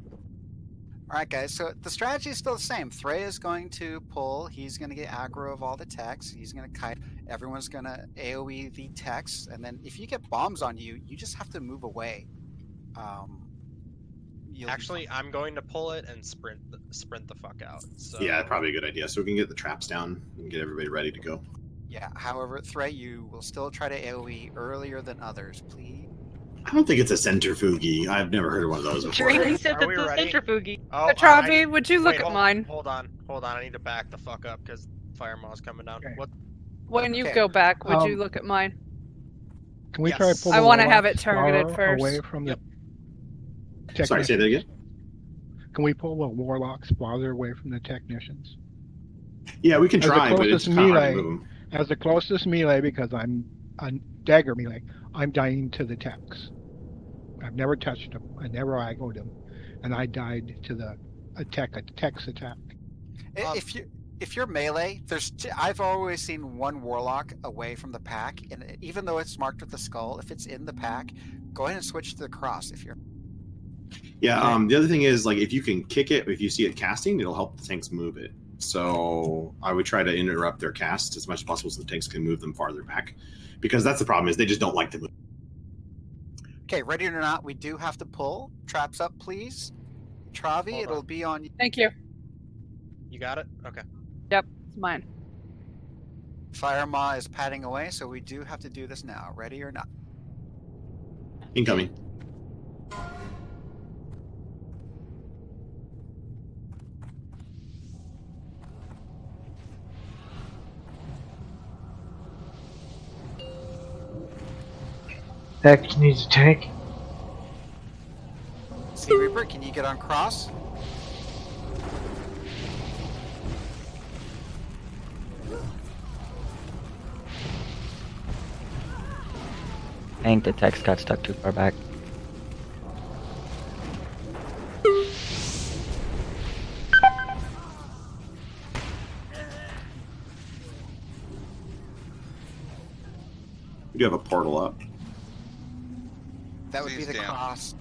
[SPEAKER 1] All right, guys. So the strategy is still the same. Threy is going to pull. He's going to get aggro of all the techs. He's going to kite. Everyone's going to AoE the techs. And then if you get bombs on you, you just have to move away.
[SPEAKER 11] Actually, I'm going to pull it and sprint the fuck out. So.
[SPEAKER 8] Yeah, probably a good idea. So we can get the traps down and get everybody ready to go.
[SPEAKER 1] Yeah. However, Threy, you will still try to AoE earlier than others, please.
[SPEAKER 8] I don't think it's a centrifuge. I've never heard of one of those before.
[SPEAKER 7] Drink said
[SPEAKER 11] Are we
[SPEAKER 7] it's a
[SPEAKER 11] ready?
[SPEAKER 7] centrifuge.
[SPEAKER 11] Oh,
[SPEAKER 6] Atravi, would you look
[SPEAKER 11] wait,
[SPEAKER 6] at mine?
[SPEAKER 11] Hold on. I need to back the fuck up because Fire Maw's coming down.
[SPEAKER 20] Okay.
[SPEAKER 11] What?
[SPEAKER 6] When you
[SPEAKER 1] Okay.
[SPEAKER 6] go back, would you look at mine?
[SPEAKER 20] Can we
[SPEAKER 11] Yes.
[SPEAKER 20] try to pull
[SPEAKER 6] I
[SPEAKER 20] the
[SPEAKER 6] wanna have
[SPEAKER 20] warlock
[SPEAKER 6] it targeted
[SPEAKER 20] spar
[SPEAKER 6] first.
[SPEAKER 20] away from the
[SPEAKER 8] Sorry, say that again?
[SPEAKER 20] Can we pull the warlock spotter away from the technicians?
[SPEAKER 8] Yeah, we can
[SPEAKER 20] As the
[SPEAKER 8] try, but it's
[SPEAKER 20] closest
[SPEAKER 8] kind of hard to
[SPEAKER 20] melee-
[SPEAKER 8] move them.
[SPEAKER 20] As the closest melee, because I'm on dagger melee, I'm dying to the techs. I've never touched them. I never aggroed them, and I died to a tech's attack.
[SPEAKER 1] If you're melee, I've always seen one warlock away from the pack, and even though it's marked with the skull, if it's in the pack, go ahead and switch to the cross. If you're
[SPEAKER 8] Yeah, the other thing is, like, if you can kick it, if you see it casting, it'll help the tanks move it. So I would try to interrupt their cast as much as possible so the tanks can move them farther back. Because that's the problem, is they just don't like to move.
[SPEAKER 1] okay, ready or not, we do have to pull. Traps up, please. Travi, it'll be on you.
[SPEAKER 6] Thank you.
[SPEAKER 11] You got it? Okay.
[SPEAKER 6] Yep, it's mine.
[SPEAKER 1] Fire Maw is padding away, so we do have to do this now. Ready or not?
[SPEAKER 8] Incoming.
[SPEAKER 20] That needs a tank.
[SPEAKER 1] Sea Reaper, can you get on cross?
[SPEAKER 15] I think the text got stuck too far back.
[SPEAKER 8] We do have a portal up.
[SPEAKER 1] That would be
[SPEAKER 16] Please,
[SPEAKER 1] the
[SPEAKER 16] Dan.
[SPEAKER 1] cross.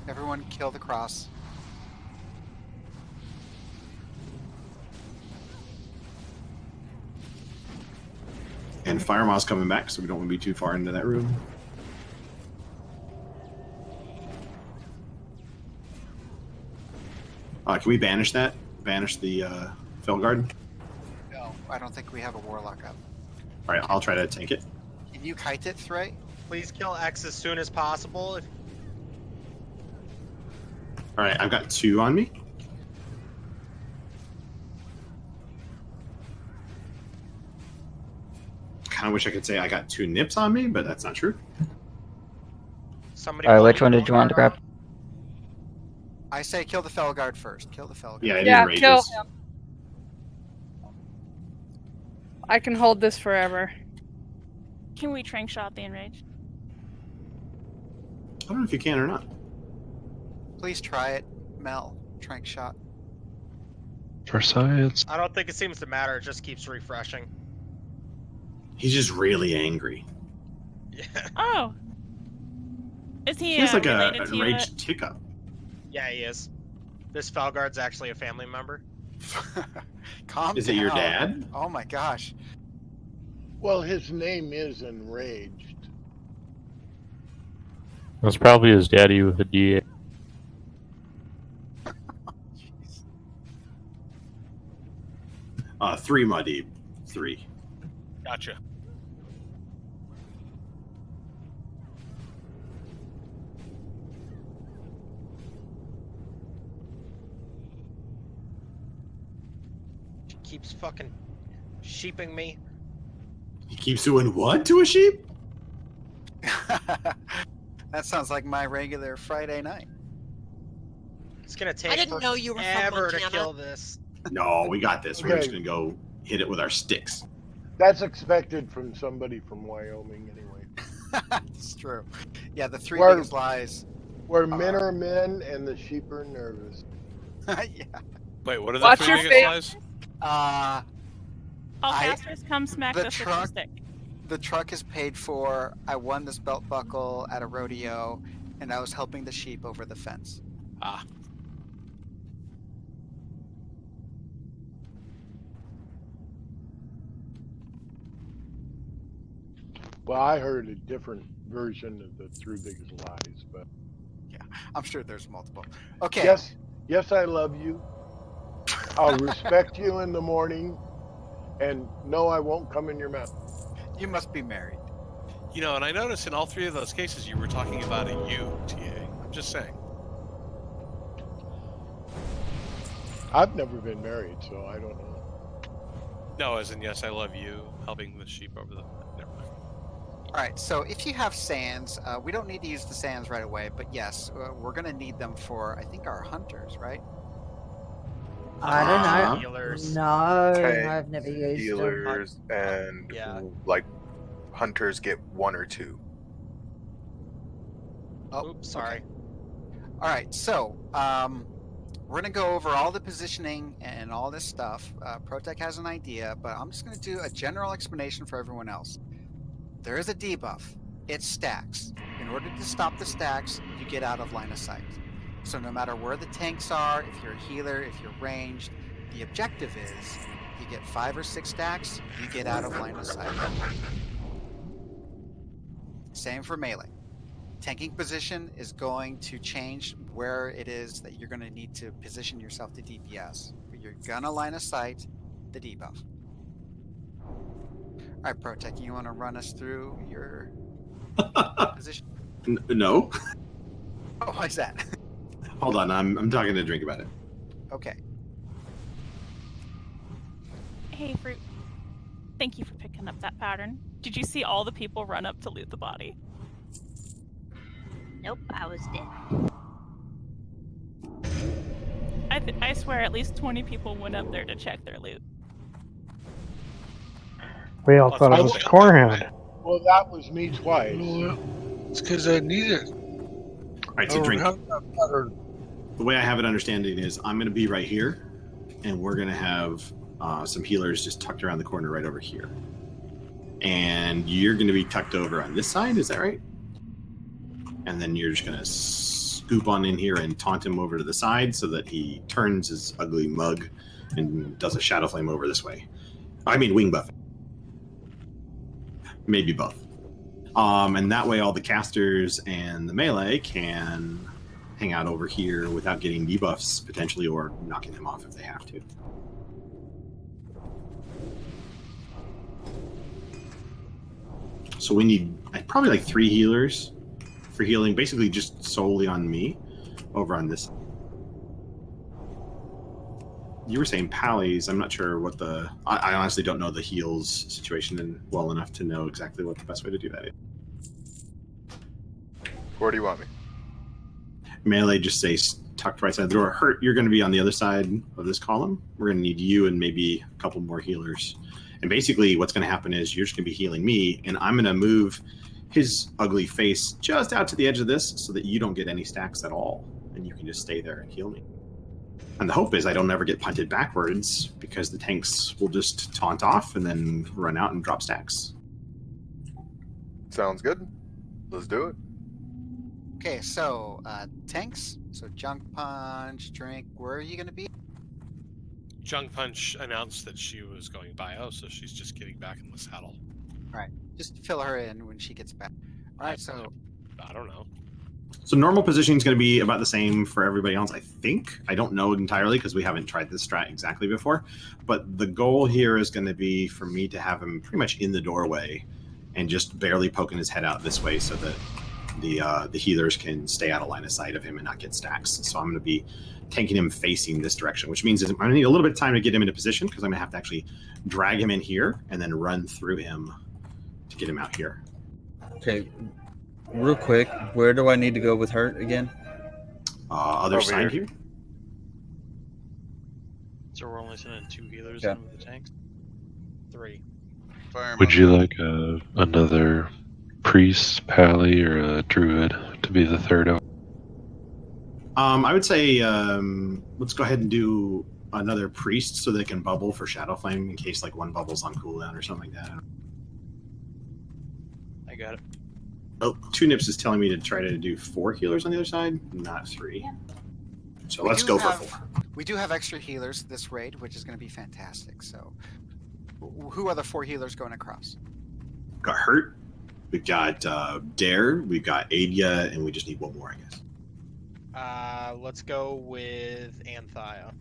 [SPEAKER 1] Everyone kill the cross.
[SPEAKER 8] And Fire Maw's coming back, so we don't want to be too far into that room. Can we banish that? Banish the Felguard?
[SPEAKER 1] No, I don't think we have a warlock up.
[SPEAKER 8] Alright, I'll try to tank it.
[SPEAKER 1] Can you kite it, Threy?
[SPEAKER 11] Please kill X as soon as possible.
[SPEAKER 8] Alright, I've got 2 on me. Kind of wish I could say I got 2 nips on me, but that's not true.
[SPEAKER 11] Somebody.
[SPEAKER 15] Alright, which one did you want to grab?
[SPEAKER 1] I say kill the Felguard first. Kill the Felguard.
[SPEAKER 8] Yeah, it
[SPEAKER 6] Yeah,
[SPEAKER 8] enrages.
[SPEAKER 6] kill him. I can hold this forever.
[SPEAKER 5] Can we trank shot the enraged?
[SPEAKER 8] I don't know if you can or not.
[SPEAKER 1] Please try it, Mel. Trank shot.
[SPEAKER 14] For science.
[SPEAKER 11] I don't think it seems to matter. It just keeps refreshing.
[SPEAKER 8] He's just really angry.
[SPEAKER 11] Yeah.
[SPEAKER 5] Oh. Is he?
[SPEAKER 8] He has like a
[SPEAKER 5] related to you?
[SPEAKER 8] enraged hiccup.
[SPEAKER 11] Yeah, he is. This Felguard's actually a family member.
[SPEAKER 1] Calm
[SPEAKER 8] Is
[SPEAKER 1] down.
[SPEAKER 8] it your dad?
[SPEAKER 1] Oh my gosh.
[SPEAKER 19] Well, his name is Enraged.
[SPEAKER 21] That's probably his daddy with a DA.
[SPEAKER 8] Jeez. 3 Muddy. 3.
[SPEAKER 4] Gotcha.
[SPEAKER 11] She keeps fucking sheeping me.
[SPEAKER 8] He keeps doing what to a sheep?
[SPEAKER 1] That sounds like my regular Friday night.
[SPEAKER 11] It's gonna take
[SPEAKER 13] didn't know you were from
[SPEAKER 11] forever to
[SPEAKER 13] Montana.
[SPEAKER 11] kill this.
[SPEAKER 8] No, we got this. We're
[SPEAKER 19] Okay.
[SPEAKER 8] just gonna go hit it with our sticks.
[SPEAKER 19] That's expected from somebody from Wyoming, anyway.
[SPEAKER 1] It's true. Yeah, the three
[SPEAKER 19] Where-
[SPEAKER 1] biggest lies.
[SPEAKER 19] Where men are men and the sheep are nervous.
[SPEAKER 1] Yeah.
[SPEAKER 4] Wait, what are the
[SPEAKER 6] Watch
[SPEAKER 4] three
[SPEAKER 6] your
[SPEAKER 4] biggest
[SPEAKER 6] face.
[SPEAKER 4] lies?
[SPEAKER 5] All
[SPEAKER 1] I-
[SPEAKER 5] casters come smack
[SPEAKER 1] the
[SPEAKER 5] this with
[SPEAKER 1] truck-
[SPEAKER 5] the stick.
[SPEAKER 1] The truck is paid for. I won this belt buckle at a rodeo, and I was helping the sheep over the fence.
[SPEAKER 4] Ah.
[SPEAKER 19] Well, I heard a different version of the three biggest lies, but
[SPEAKER 1] I'm sure there's multiple. Okay.
[SPEAKER 19] yes, I love you. I'll respect you in the morning, and no, I won't come in your mouth.
[SPEAKER 1] You must be married.
[SPEAKER 4] You know, and I noticed in all three of those cases you were talking about a you, TA. I'm just saying.
[SPEAKER 19] I've never been married, so I don't know.
[SPEAKER 4] No, as in yes, I love you, helping the sheep over the. Never mind.
[SPEAKER 1] All right. So if you have sands, we don't need to use the sands right away, but yes, we're gonna need them for I think our hunters, right?
[SPEAKER 18] I don't know.
[SPEAKER 11] Healers.
[SPEAKER 18] No,
[SPEAKER 10] Okay,
[SPEAKER 18] I've never used them.
[SPEAKER 10] Healers and
[SPEAKER 11] Yeah.
[SPEAKER 10] like hunters get 1 or 2.
[SPEAKER 1] Oh,
[SPEAKER 11] Oops, sorry.
[SPEAKER 1] okay. All right. So we're gonna go over all the positioning and all this stuff. Protec has an idea, but I'm just gonna do a general explanation for everyone else. There is a debuff. It stacks. In order to stop the stacks, you get out of line of sight. So no matter where the tanks are, if you're a healer, if you're ranged, the objective is you get 5 or 6 stacks, you get out of line of sight. Same for melee. Tanking position is going to change where it is that you're going to need to position yourself to DPS. But you're gonna line of sight the debuff. All right, Protec, you want to run us through your position?
[SPEAKER 8] No.
[SPEAKER 1] Oh, why is that?
[SPEAKER 8] Hold on, I'm talking to Drink about it.
[SPEAKER 1] Okay.
[SPEAKER 5] Hey, Fruit. Thank you for picking up that pattern. Did you see all the people run up to loot the body?
[SPEAKER 13] Nope, I was dead.
[SPEAKER 5] I swear at least 20 people went up there to check their loot.
[SPEAKER 3] We all thought it was Corehound.
[SPEAKER 19] Well, that was me twice.
[SPEAKER 9] It's because I need it.
[SPEAKER 8] All right, so
[SPEAKER 9] I don't
[SPEAKER 8] Drink.
[SPEAKER 9] have that pattern.
[SPEAKER 8] The way I have it understanding is I'm going to be right here, and we're going to have some healers just tucked around the corner right over here. And you're going to be tucked over on this side, is that right? And then you're just going to scoop on in here and taunt him over to the side so that he turns his ugly mug and does a shadow flame over this way. I mean wing buff. Maybe both. And that way all the casters and the melee can hang out over here without getting debuffs potentially or knocking them off if they have to. So we need probably like 3 healers for healing, basically just solely on me over on this. You were saying pallies. I'm not sure what the... I honestly don't know the heals situation well enough to know exactly what the best way to do that is.
[SPEAKER 10] Where do you want me?
[SPEAKER 8] Melee just stays tucked right side of the door. Hurt, you're going to be on the other side of this column. We're going to need you and maybe a couple more healers. And basically what's going to happen is you're just going to be healing me, and I'm going to move his ugly face just out to the edge of this so that you don't get any stacks at all. And you can just stay there and heal me. And the hope is I don't ever get punted backwards because the tanks will just taunt off and then run out and drop stacks.
[SPEAKER 10] Sounds good. Let's do it.
[SPEAKER 1] Okay, so tanks. So Junk Punch, Drink. Where are you going to be?
[SPEAKER 4] Junk Punch announced that she was going bio, so she's just getting back in the saddle.
[SPEAKER 1] All right, just fill her in when she gets back. All right, so
[SPEAKER 4] I don't know.
[SPEAKER 8] So normal positioning is going to be about the same for everybody else, I think. I don't know entirely because we haven't tried this strat exactly before. But the goal here is going to be for me to have him pretty much in the doorway and just barely poking his head out this way so that the healers can stay out of line of sight of him and not get stacks. So I'm going to be tanking him facing this direction, which means I'm going to need a little bit of time to get him into position because I'm going to have to actually drag him in here and then run through him to get him out here.
[SPEAKER 2] Okay, real quick, where do I need to go with Hurt again?
[SPEAKER 8] Other
[SPEAKER 10] Over
[SPEAKER 8] side
[SPEAKER 10] here.
[SPEAKER 8] here.
[SPEAKER 12] So we're only sending 2 healers
[SPEAKER 2] Okay.
[SPEAKER 12] in with the tanks?
[SPEAKER 11] 3.
[SPEAKER 16] Fire
[SPEAKER 14] Would you
[SPEAKER 16] marshal.
[SPEAKER 14] like another priest, pally, or a druid to be the third?
[SPEAKER 8] I would say let's go ahead and do another priest so they can bubble for Shadow Flame in case like one bubble's on cooldown or something like that.
[SPEAKER 12] I got it.
[SPEAKER 8] Oh, 2 Nips is telling me to try to do 4 healers on the other side, not 3. So
[SPEAKER 1] We
[SPEAKER 8] let's
[SPEAKER 1] do
[SPEAKER 8] go
[SPEAKER 1] have-
[SPEAKER 8] for 4.
[SPEAKER 1] We do have extra healers this raid, which is going to be fantastic. So, who are the 4 healers going across?
[SPEAKER 8] Got Hurt, we've got Dare, we've got Adia, and we just need one more, I guess.
[SPEAKER 11] Let's go with Anthia.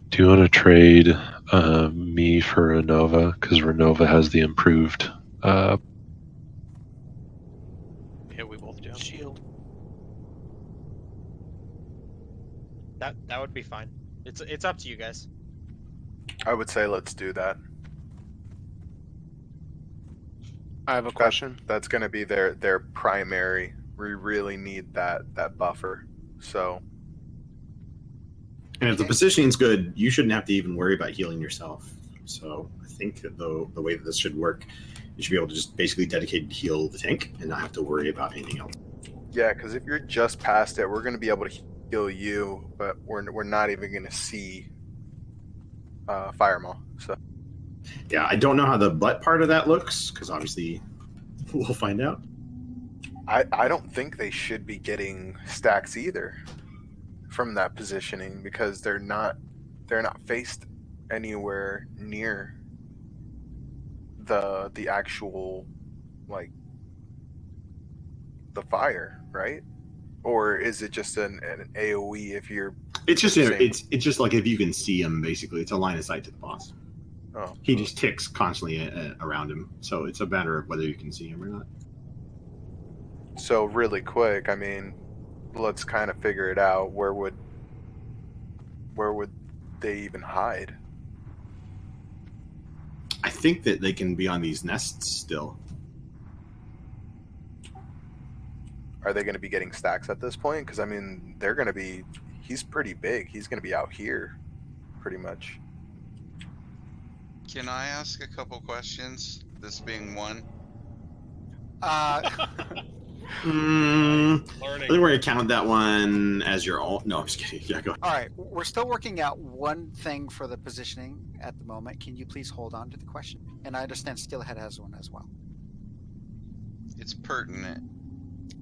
[SPEAKER 14] Do you want to trade me for Renova? Because Renova has the improved.
[SPEAKER 12] Yeah, we both do.
[SPEAKER 11] Shield. That would be fine. It's up to you guys.
[SPEAKER 10] I would say let's do that.
[SPEAKER 13] I have a question.
[SPEAKER 10] That's going to be their primary. We really need that buffer. So.
[SPEAKER 8] And if the positioning's good, you shouldn't have to even worry about healing yourself. So I think that the way that this should work, you should be able to just basically dedicate to heal the tank and not have to worry about anything else.
[SPEAKER 10] Yeah, because if you're just past it, we're going to be able to heal you, but we're not even going to see Firemaw. So.
[SPEAKER 8] Yeah, I don't know how the butt part of that looks, because obviously we'll find out.
[SPEAKER 10] I don't think they should be getting stacks either from that positioning because they're not faced anywhere near the actual like the fire, right? Or is it just an AoE if you're?
[SPEAKER 8] It's just like if you can see him, basically, it's a line of sight to the boss.
[SPEAKER 10] Oh.
[SPEAKER 8] He just ticks constantly around him, so it's a matter of whether you can see him or not.
[SPEAKER 10] So really quick, I mean, let's kind of figure it out. Where would they even hide?
[SPEAKER 8] I think that they can be on these nests still.
[SPEAKER 10] Are they going to be getting stacks at this point? Because I mean, they're going to be. He's pretty big. He's going to be out here, pretty much.
[SPEAKER 16] Can I ask a couple questions? This being one.
[SPEAKER 8] I think we're going to count that one as your alt. No, I'm just kidding. Yeah, go ahead.
[SPEAKER 1] All right, we're still working out one thing for the positioning at the moment. Can you please hold on to the question? And I understand Steelhead has one as well.
[SPEAKER 16] It's pertinent.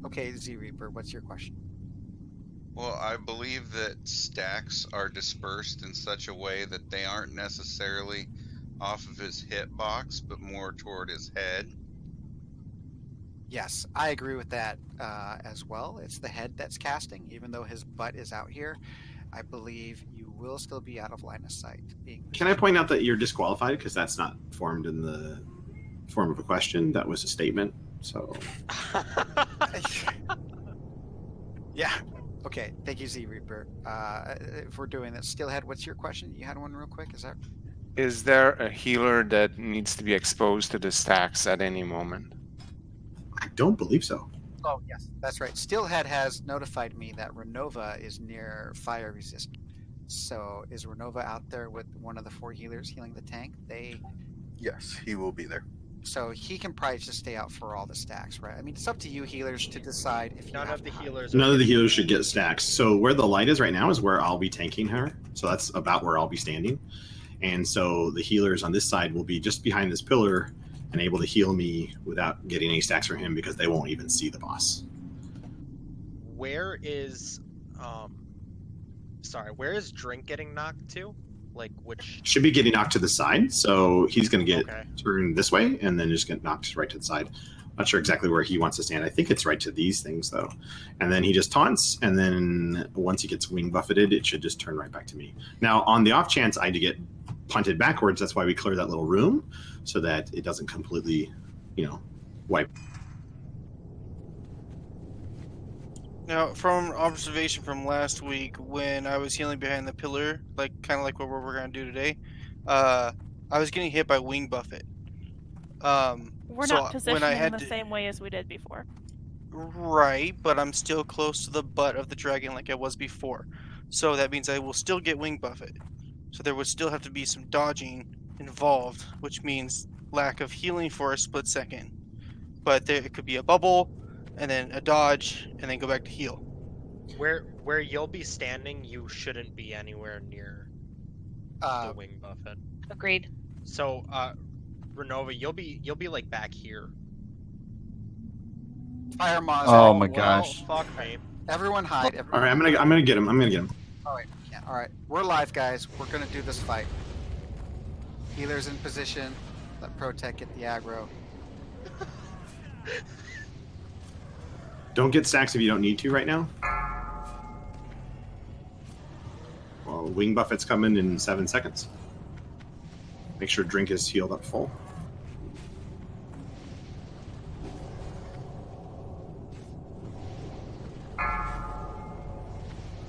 [SPEAKER 1] Okay, Z Reaper, what's your question?
[SPEAKER 16] Well, I believe that stacks are dispersed in such a way that they aren't necessarily off of his hitbox, but more toward his head.
[SPEAKER 1] Yes, I agree with that as well. It's the head that's casting, even though his butt is out here. I believe you will still be out of line of sight.
[SPEAKER 8] Can I point out that you're disqualified because that's not formed in the form of a question? That was a statement. So.
[SPEAKER 1] Yeah. Okay. Thank you, Z Reaper. If we're doing this, Steelhead, what's your question? You had one real quick. Is that?
[SPEAKER 13] Is there a healer that needs to be exposed to the stacks at any moment?
[SPEAKER 8] I don't believe so.
[SPEAKER 1] Oh, yes, that's right. Steelhead has notified me that Renova is near fire resistant. So is Renova out there with one of the 4 healers healing the tank?
[SPEAKER 10] Yes, he will be there.
[SPEAKER 1] So he can probably just stay out for all the stacks, right? I mean, it's up to you healers to decide if you
[SPEAKER 11] None
[SPEAKER 1] have
[SPEAKER 11] of the
[SPEAKER 1] to hide.
[SPEAKER 11] healers.
[SPEAKER 8] None of the healers should get stacks. So where the light is right now is where I'll be tanking her. So that's about where I'll be standing. And so the healers on this side will be just behind this pillar and able to heal me without getting any stacks from him because they won't even see the boss.
[SPEAKER 11] Where is where is Drink getting knocked to? Like which
[SPEAKER 8] Should be getting knocked to the side, so he's going to get
[SPEAKER 11] Okay.
[SPEAKER 8] turned this way and then just get knocked right to the side. Not sure exactly where he wants to stand. I think it's right to these things though. And then he just taunts, and then once he gets wing buffeted, it should just turn right back to me. Now, on the off chance I get punted backwards, that's why we clear that little room so that it doesn't completely, wipe.
[SPEAKER 22] Now, from observation from last week, when I was healing behind the pillar, kind of like what we're going to do today, I was getting hit by wing buffet.
[SPEAKER 5] We're
[SPEAKER 22] so
[SPEAKER 5] not
[SPEAKER 22] when I
[SPEAKER 5] positioning
[SPEAKER 22] had
[SPEAKER 5] the same way as we did before.
[SPEAKER 22] Right, but I'm still close to the butt of the dragon like I was before. So that means I will still get Wing Buffet. So there would still have to be some dodging involved, which means lack of healing for a split second. But there it could be a bubble, and then a dodge, and then go back to heal.
[SPEAKER 11] Where you'll be standing, you shouldn't be anywhere near the Wing Buffet.
[SPEAKER 7] Agreed.
[SPEAKER 11] So, Renova, you'll be like back here.
[SPEAKER 1] Fire Moz.
[SPEAKER 2] Oh my
[SPEAKER 11] well,
[SPEAKER 2] gosh.
[SPEAKER 11] fuck me.
[SPEAKER 1] Everyone hide.
[SPEAKER 8] All right, I'm gonna get him. I'm gonna get him.
[SPEAKER 1] Oh wait, we can't. All right, we're live, guys. We're gonna do this fight. Healers in position. Let Protect get the aggro.
[SPEAKER 8] Don't get stacks if you don't need to right now. Well, Wing Buffet's coming in 7 seconds. Make sure Drink is healed up full.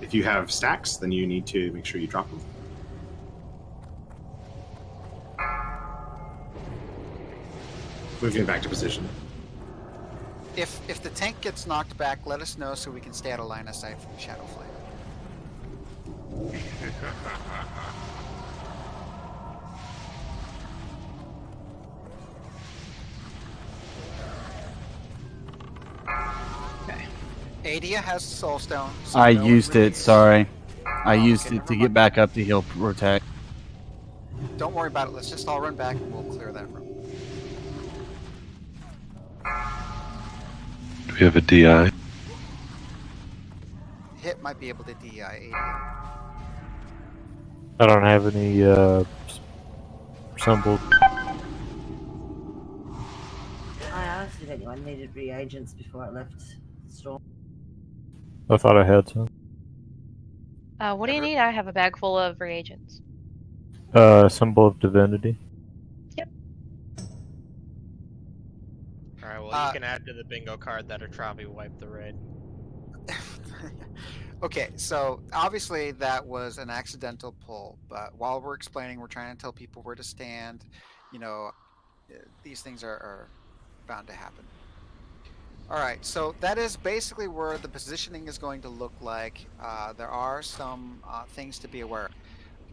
[SPEAKER 8] If you have stacks, then you need to make sure you drop them. Moving back to position.
[SPEAKER 1] If the tank gets knocked back, let us know so we can stay out of line of sight from Shadow Flame.
[SPEAKER 2] Okay.
[SPEAKER 1] Adia has Soulstone. So
[SPEAKER 2] I
[SPEAKER 1] no
[SPEAKER 2] used it.
[SPEAKER 1] release.
[SPEAKER 2] Sorry, I
[SPEAKER 1] Oh,
[SPEAKER 2] used
[SPEAKER 1] okay,
[SPEAKER 2] it
[SPEAKER 1] never
[SPEAKER 2] to
[SPEAKER 1] mind.
[SPEAKER 2] get back up to heal Protect.
[SPEAKER 1] Don't worry about it. Let's just all run back and we'll clear that room.
[SPEAKER 14] Do we have a DI?
[SPEAKER 1] Hit might be able to DI Adia.
[SPEAKER 21] I don't have any symbols.
[SPEAKER 18] I asked if anyone needed reagents before I left Storm.
[SPEAKER 21] I thought I had some.
[SPEAKER 7] What do you need? I have a bag full of reagents.
[SPEAKER 21] Symbol of Divinity.
[SPEAKER 11] Alright, well, you can add to the bingo card that Atravi wiped the raid.
[SPEAKER 1] Okay, so obviously that was an accidental pull, but while we're explaining, we're trying to tell people where to stand. You know, these things are bound to happen. All right, so that is basically where the positioning is going to look like. There are some things to be aware of.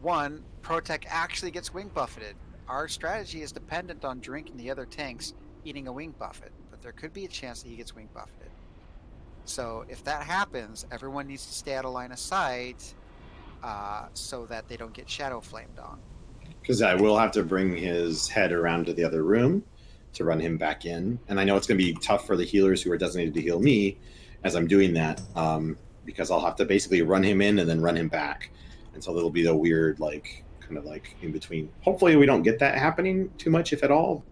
[SPEAKER 1] One, Protect actually gets wing buffeted. Our strategy is dependent on Drink and the other tanks eating a wing buffet, but there could be a chance that he gets wing buffeted. So if that happens, everyone needs to stay out of line of sight so that they don't get shadow flamed on.
[SPEAKER 8] Because I will have to bring his head around to the other room to run him back in. And I know it's going to be tough for the healers who are designated to heal me as I'm doing that, because I'll have to basically run him in and then run him back. And so there'll be the weird, like, kind of like in between. Hopefully we don't get that happening too much, if at all.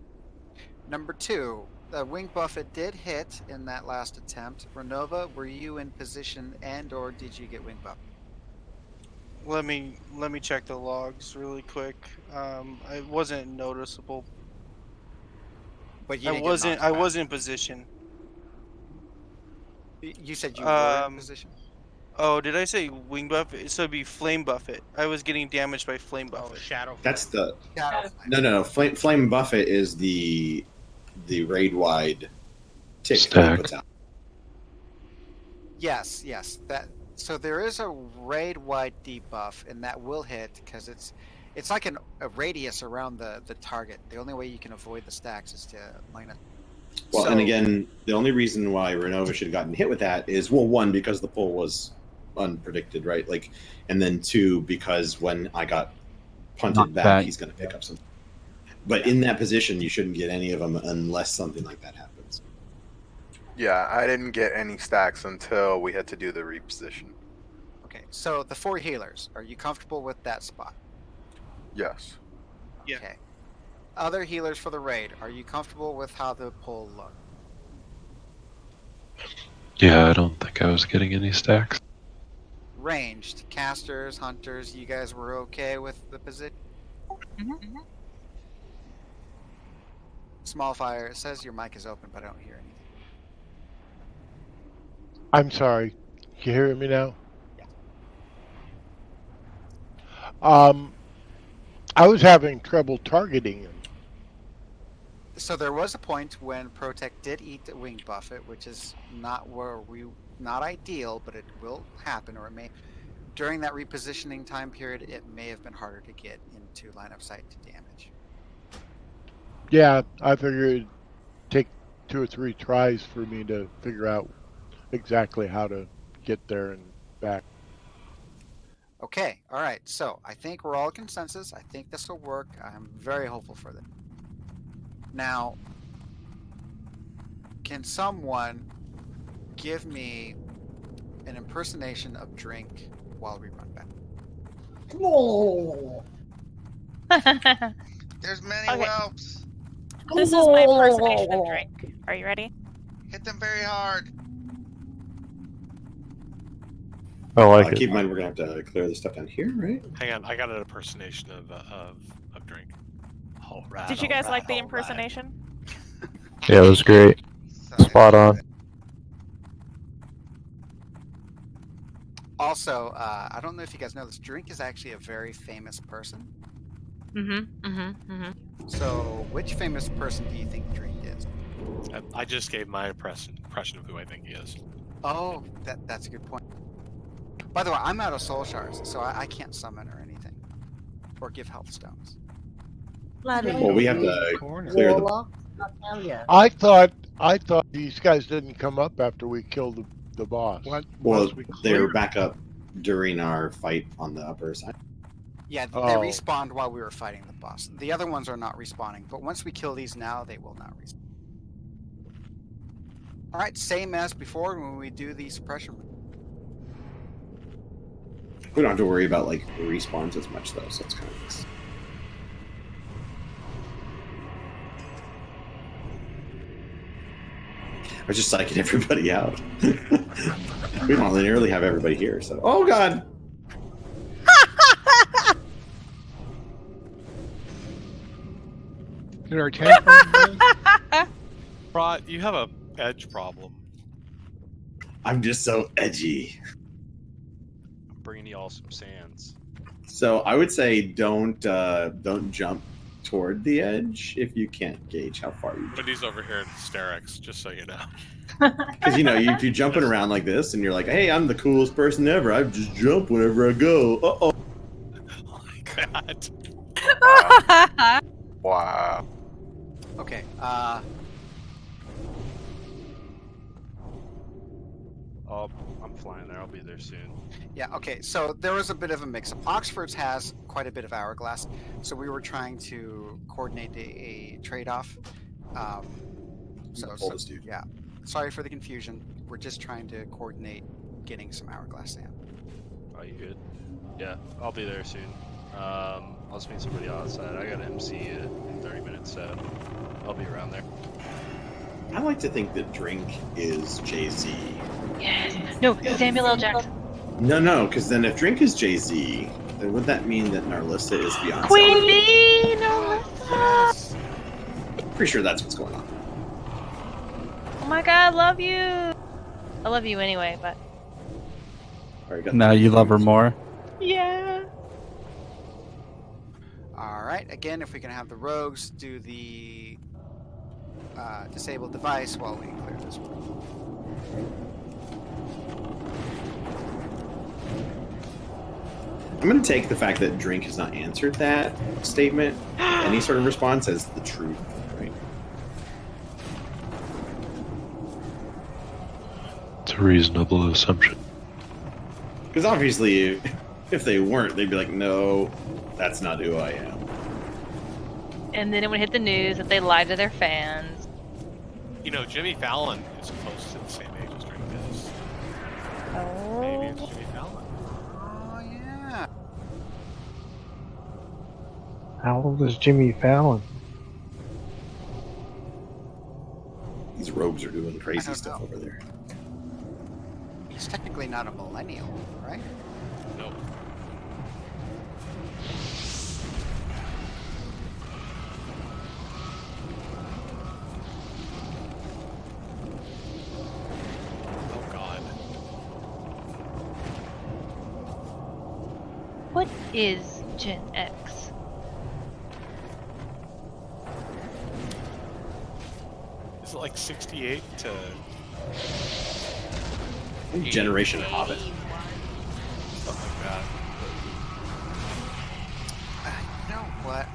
[SPEAKER 1] Number two, the wing buffet did hit in that last attempt. Renova, were you in position and or did you get wing buffet?
[SPEAKER 22] Let me check the logs really quick. It wasn't noticeable.
[SPEAKER 1] But you
[SPEAKER 22] I
[SPEAKER 1] didn't get
[SPEAKER 22] wasn't.
[SPEAKER 1] knocked
[SPEAKER 22] I
[SPEAKER 1] back.
[SPEAKER 22] was in position.
[SPEAKER 1] You said you were in position?
[SPEAKER 22] Oh, did I say wing buffet? So it'd be flame buffet. I was getting damaged by flame buffet.
[SPEAKER 11] Oh, shadow.
[SPEAKER 8] That's the...
[SPEAKER 1] Shadow
[SPEAKER 8] No. Flame Buffet is the raid-wide tick that he
[SPEAKER 14] Stack.
[SPEAKER 8] puts out.
[SPEAKER 1] Yes. That so there is a raid-wide debuff, and that will hit because it's like a radius around the target. The only way you can avoid the stacks is to line it.
[SPEAKER 8] Well,
[SPEAKER 1] So-
[SPEAKER 8] and again, the only reason why Renova should have gotten hit with that is, well, one, because the pull was unpredicted, right? Like, and then two, because when I got punted
[SPEAKER 2] Knocked
[SPEAKER 8] back,
[SPEAKER 2] back.
[SPEAKER 8] he's going to pick up some. But in that position, you shouldn't get any of them unless something like that happens.
[SPEAKER 10] Yeah, I didn't get any stacks until we had to do the reposition.
[SPEAKER 1] Okay, so the 4 healers, are you comfortable with that spot?
[SPEAKER 10] Yes.
[SPEAKER 22] Yeah.
[SPEAKER 1] Okay. Other healers for the raid, are you comfortable with how the pull looked?
[SPEAKER 14] Yeah, I don't think I was getting any stacks.
[SPEAKER 1] Ranged, casters, hunters, you guys were okay with the position? Small fire, it says your mic is open, but I don't hear anything.
[SPEAKER 19] I'm sorry. You hearing me now?
[SPEAKER 1] Yeah.
[SPEAKER 19] I was having trouble targeting him.
[SPEAKER 1] So there was a point when Protect did eat the wing buffet, which is not ideal, but it will happen, or it may. during that repositioning time period, it may have been harder to get into line of sight to damage.
[SPEAKER 19] Yeah, I figured it'd take 2 or 3 tries for me to figure out exactly how to get there and back.
[SPEAKER 1] Okay, all right. So I think we're all consensus. I think this will work. I'm very hopeful for this. Now, can someone give me an impersonation of Drink while we run back?
[SPEAKER 18] Oh.
[SPEAKER 16] There's many
[SPEAKER 5] Okay.
[SPEAKER 16] whelps.
[SPEAKER 5] This is my impersonation of Drink. Are you ready?
[SPEAKER 16] Hit them very hard.
[SPEAKER 21] I like it.
[SPEAKER 8] Keep in mind, we're gonna have to clear this stuff down here, right?
[SPEAKER 4] Hang on, I got an impersonation of Drink. All right.
[SPEAKER 5] Did you guys like the impersonation?
[SPEAKER 21] Yeah, it was great. Spot on.
[SPEAKER 1] Also, I don't know if you guys know this. Drink is actually a very famous person. So, which famous person do you think Drink is?
[SPEAKER 4] I just gave my impression of who I think he is.
[SPEAKER 1] Oh, that's a good point. By the way, I'm out of soul shards, so I can't summon or anything, or give health stones.
[SPEAKER 8] Well, we have to clear the.
[SPEAKER 19] I thought these guys didn't come up after we killed the boss.
[SPEAKER 8] Well, they were back up during our fight on the upper side.
[SPEAKER 1] Yeah, they respawned while we were fighting the boss. The other ones are not respawning, but once we kill these now, they will not respawn. All right, same as before when we do the suppression.
[SPEAKER 8] We don't have to worry about like respawns as much though, so it's kind of nice. I was just psyching everybody out. We don't linearly have everybody here, so oh god.
[SPEAKER 9] Did our tank
[SPEAKER 4] Rot, you have a edge problem.
[SPEAKER 8] I'm just so edgy.
[SPEAKER 17] I'm bringing you all some sands.
[SPEAKER 8] So I would say don't jump toward the edge if you can't gauge how far you.
[SPEAKER 4] But he's over here in hysterics, just so you know.
[SPEAKER 8] Because if you're jumping around like this and you're like, "Hey, I'm the coolest person ever. I just jump whenever I go." Oh
[SPEAKER 4] my god.
[SPEAKER 10] Wow.
[SPEAKER 1] Okay.
[SPEAKER 17] I'm flying there. I'll be there soon.
[SPEAKER 1] Yeah, okay, so there was a bit of a mix-up. Oxford's has quite a bit of hourglass, so we were trying to coordinate a trade-off. Yeah, sorry for the confusion. We're just trying to coordinate getting some hourglass sand.
[SPEAKER 17] Oh, you good? Yeah, I'll be there soon. I'll just meet somebody outside. I got an MC in 30 minutes, so I'll be around there.
[SPEAKER 8] I like to think that Drink is Jay-Z.
[SPEAKER 7] Yes. No, Samuel L. Jackson.
[SPEAKER 8] No, because then if Drink is Jay-Z, then would that mean that Narlissa is Beyonce?
[SPEAKER 7] Queen Bee, Narlissa.
[SPEAKER 8] Pretty sure that's what's going on.
[SPEAKER 7] Oh my god, love you. I love you anyway, but
[SPEAKER 2] Now you love her more.
[SPEAKER 7] yeah.
[SPEAKER 1] All right, again, if we can have the rogues do the disable device while we clear this room.
[SPEAKER 8] I'm going to take the fact that Drink has not answered that statement, any sort of response, as the truth, right?
[SPEAKER 14] It's a reasonable assumption.
[SPEAKER 8] Because obviously, if they weren't, they'd be like, no, that's not who I am.
[SPEAKER 7] And then it would hit the news that they lied to their fans.
[SPEAKER 4] You know, Jimmy Fallon is close to the same age as Drink is.
[SPEAKER 7] Oh.
[SPEAKER 4] Maybe it's Jimmy Fallon.
[SPEAKER 1] Oh, yeah.
[SPEAKER 3] How old is Jimmy Fallon?
[SPEAKER 8] These rogues are doing crazy stuff over there.
[SPEAKER 1] He's technically not a millennial, right?
[SPEAKER 4] Nope. Oh god.
[SPEAKER 7] What is Gen X?
[SPEAKER 4] Is it like 68 to...
[SPEAKER 8] Generation Hobbit.
[SPEAKER 4] something like that.
[SPEAKER 1] You know what?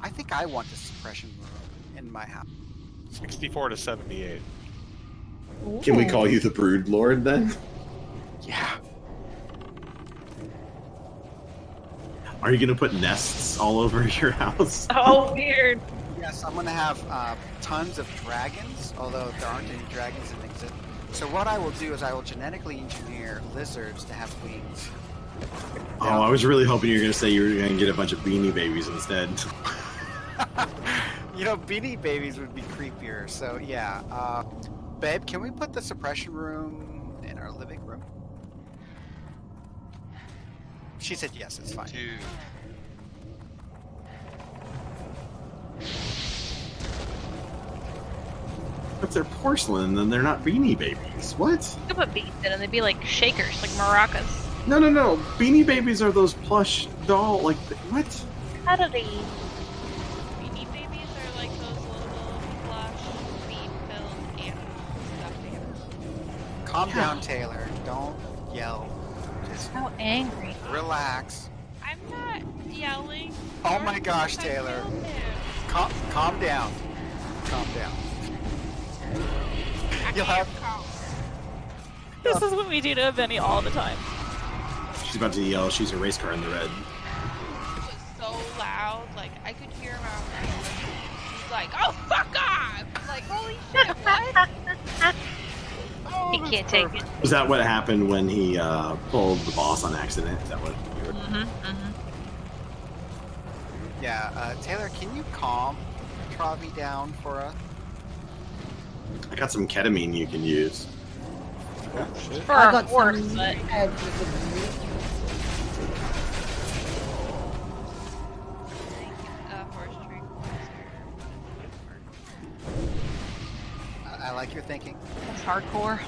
[SPEAKER 1] I think I want the suppression room in my house.
[SPEAKER 4] 64 to 78.
[SPEAKER 8] Can we call you the Brood Lord then?
[SPEAKER 1] Yeah.
[SPEAKER 8] Are you gonna put nests all over your house?
[SPEAKER 7] Oh, weird.
[SPEAKER 1] Yes, I'm gonna have tons of dragons, although there aren't any dragons in existence. So what I will do is I will genetically engineer lizards to have wings.
[SPEAKER 8] Oh, I was really hoping you were gonna say you were gonna get a bunch of beanie babies instead.
[SPEAKER 1] You know, beanie babies would be creepier. So yeah, babe, can we put the suppression room in our living room? She said yes, it's fine.
[SPEAKER 16] Dude.
[SPEAKER 8] If they're porcelain, then they're not beanie babies. What?
[SPEAKER 7] You could put beads in and they'd be like shakers, like maracas.
[SPEAKER 8] No. Beanie babies are those plush doll, like, what?
[SPEAKER 7] Cuddly.
[SPEAKER 5] Beanie Babies are like those little plush bead-filled animals, stuffed animals.
[SPEAKER 1] Calm down, Taylor. Don't yell. Just
[SPEAKER 7] So angry.
[SPEAKER 1] relax.
[SPEAKER 5] I'm not yelling.
[SPEAKER 1] Oh my gosh,
[SPEAKER 5] I
[SPEAKER 1] Taylor.
[SPEAKER 5] killed him.
[SPEAKER 1] Calm down. Calm down. You'll have.
[SPEAKER 5] This is what we do to Benny all the time.
[SPEAKER 8] She's about to yell, she's a race car in the red.
[SPEAKER 5] It was so loud, like I could hear him out there. He's like, "Oh, fuck off!" I'm like, holy shit, what?
[SPEAKER 7] He can't take it.
[SPEAKER 8] Was that what happened when he pulled the boss on accident? Is that what you were...
[SPEAKER 1] Yeah, Taylor, can you calm Travi down for us?
[SPEAKER 8] I got some ketamine you can use.
[SPEAKER 7] For
[SPEAKER 18] I
[SPEAKER 7] a
[SPEAKER 18] got
[SPEAKER 7] horse,
[SPEAKER 18] some
[SPEAKER 7] but
[SPEAKER 18] ads you can use.
[SPEAKER 5] Horse tree.
[SPEAKER 1] I like your thinking.
[SPEAKER 7] that's hardcore.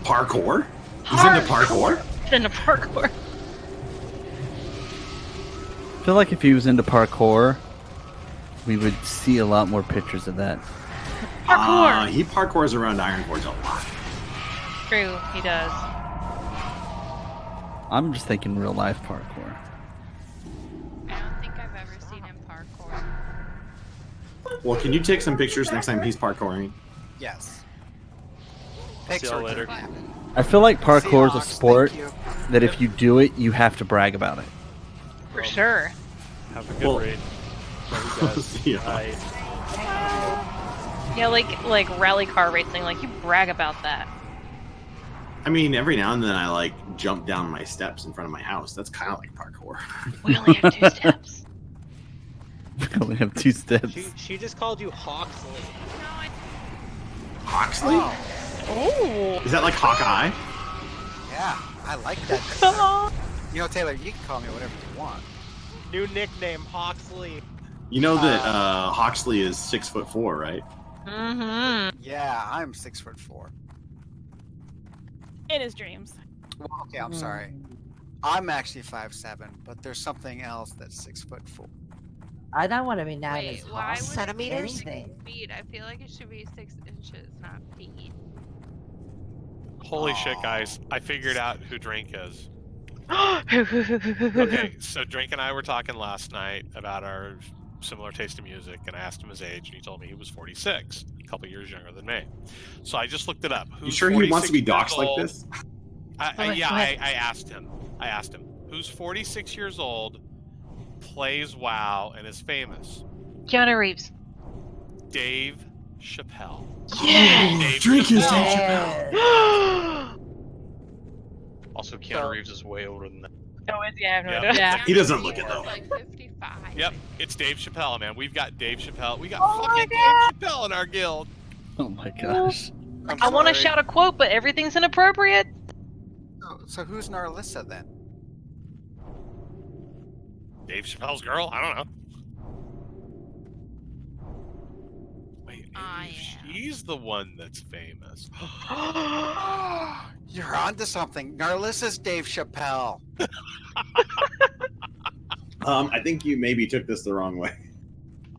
[SPEAKER 8] Parkour? He's into parkour?
[SPEAKER 7] He's into parkour.
[SPEAKER 2] I feel like if he was into parkour, we would see a lot more pictures of that.
[SPEAKER 7] Parkour.
[SPEAKER 8] He parkours around Iron Forge a lot.
[SPEAKER 7] True, he does.
[SPEAKER 2] I'm just thinking real life parkour.
[SPEAKER 5] I don't think I've ever seen him parkour.
[SPEAKER 8] Well, can you take some pictures next time he's parkouring?
[SPEAKER 1] Yes.
[SPEAKER 17] See y'all later.
[SPEAKER 2] I feel like parkour is a
[SPEAKER 1] Seahawks,
[SPEAKER 2] sport
[SPEAKER 1] thank you.
[SPEAKER 2] that if you do it, you have to brag about it.
[SPEAKER 7] For sure.
[SPEAKER 17] Have a good raid. Love you guys.
[SPEAKER 8] Seahawks.
[SPEAKER 17] Bye.
[SPEAKER 7] Yeah, like rally car racing, like you brag about that.
[SPEAKER 8] I mean, every now and then I like jump down my steps in front of my house. That's kind of like parkour.
[SPEAKER 7] We only have 2 steps.
[SPEAKER 2] We only have 2 steps.
[SPEAKER 11] She just called you Hawksley.
[SPEAKER 8] Hawksley?
[SPEAKER 7] Oh.
[SPEAKER 8] Is that like Hawkeye?
[SPEAKER 1] Yeah, I like that. You know, Taylor, you can call me whatever you want.
[SPEAKER 11] New nickname, Hawksley.
[SPEAKER 8] You know that Hawksley is 6'4", right?
[SPEAKER 7] Mm-hmm.
[SPEAKER 1] Yeah, I'm 6'4".
[SPEAKER 5] In his dreams.
[SPEAKER 1] Well, okay, I'm sorry. I'm actually 5'7", but there's something else that's 6'4".
[SPEAKER 18] I don't want to be known
[SPEAKER 5] Wait,
[SPEAKER 18] as
[SPEAKER 5] why would
[SPEAKER 18] centimeters.
[SPEAKER 5] it be 6
[SPEAKER 18] Anything.
[SPEAKER 5] feet? I feel like it should be 6 inches, not feet.
[SPEAKER 4] Holy shit, guys. I figured out who Drink is. Okay, so Drink and I were talking last night about our similar taste in music, and I asked him his age, and he told me he was 46, a couple years younger than me. So I just looked it up.
[SPEAKER 8] You sure he wants to be
[SPEAKER 4] 46
[SPEAKER 8] doxxed
[SPEAKER 4] years
[SPEAKER 8] like
[SPEAKER 4] old?
[SPEAKER 8] this?
[SPEAKER 4] I asked him. Who's 46 years old, plays WoW, and is famous?
[SPEAKER 7] Keanu Reeves.
[SPEAKER 4] Dave Chappelle.
[SPEAKER 7] Yes!
[SPEAKER 8] Drink is Dave Chappelle.
[SPEAKER 12] Also, Keanu Reeves is way older than that.
[SPEAKER 7] Oh, is he? I have no
[SPEAKER 4] Yep.
[SPEAKER 7] idea.
[SPEAKER 5] Yeah.
[SPEAKER 8] He doesn't look it though.
[SPEAKER 5] Like 55.
[SPEAKER 4] Yep, it's Dave Chappelle, man. We've got Dave Chappelle. We got
[SPEAKER 7] Oh my
[SPEAKER 4] fucking Dave Chappelle in our guild.
[SPEAKER 2] Oh my gosh.
[SPEAKER 7] I want to shout a quote, but everything's inappropriate.
[SPEAKER 1] So who's Narlissa then?
[SPEAKER 4] Dave Chappelle's girl? I don't know. Wait, she's the one that's famous.
[SPEAKER 1] You're onto something. Narlissa's Dave Chappelle.
[SPEAKER 8] I think you maybe took this the wrong way.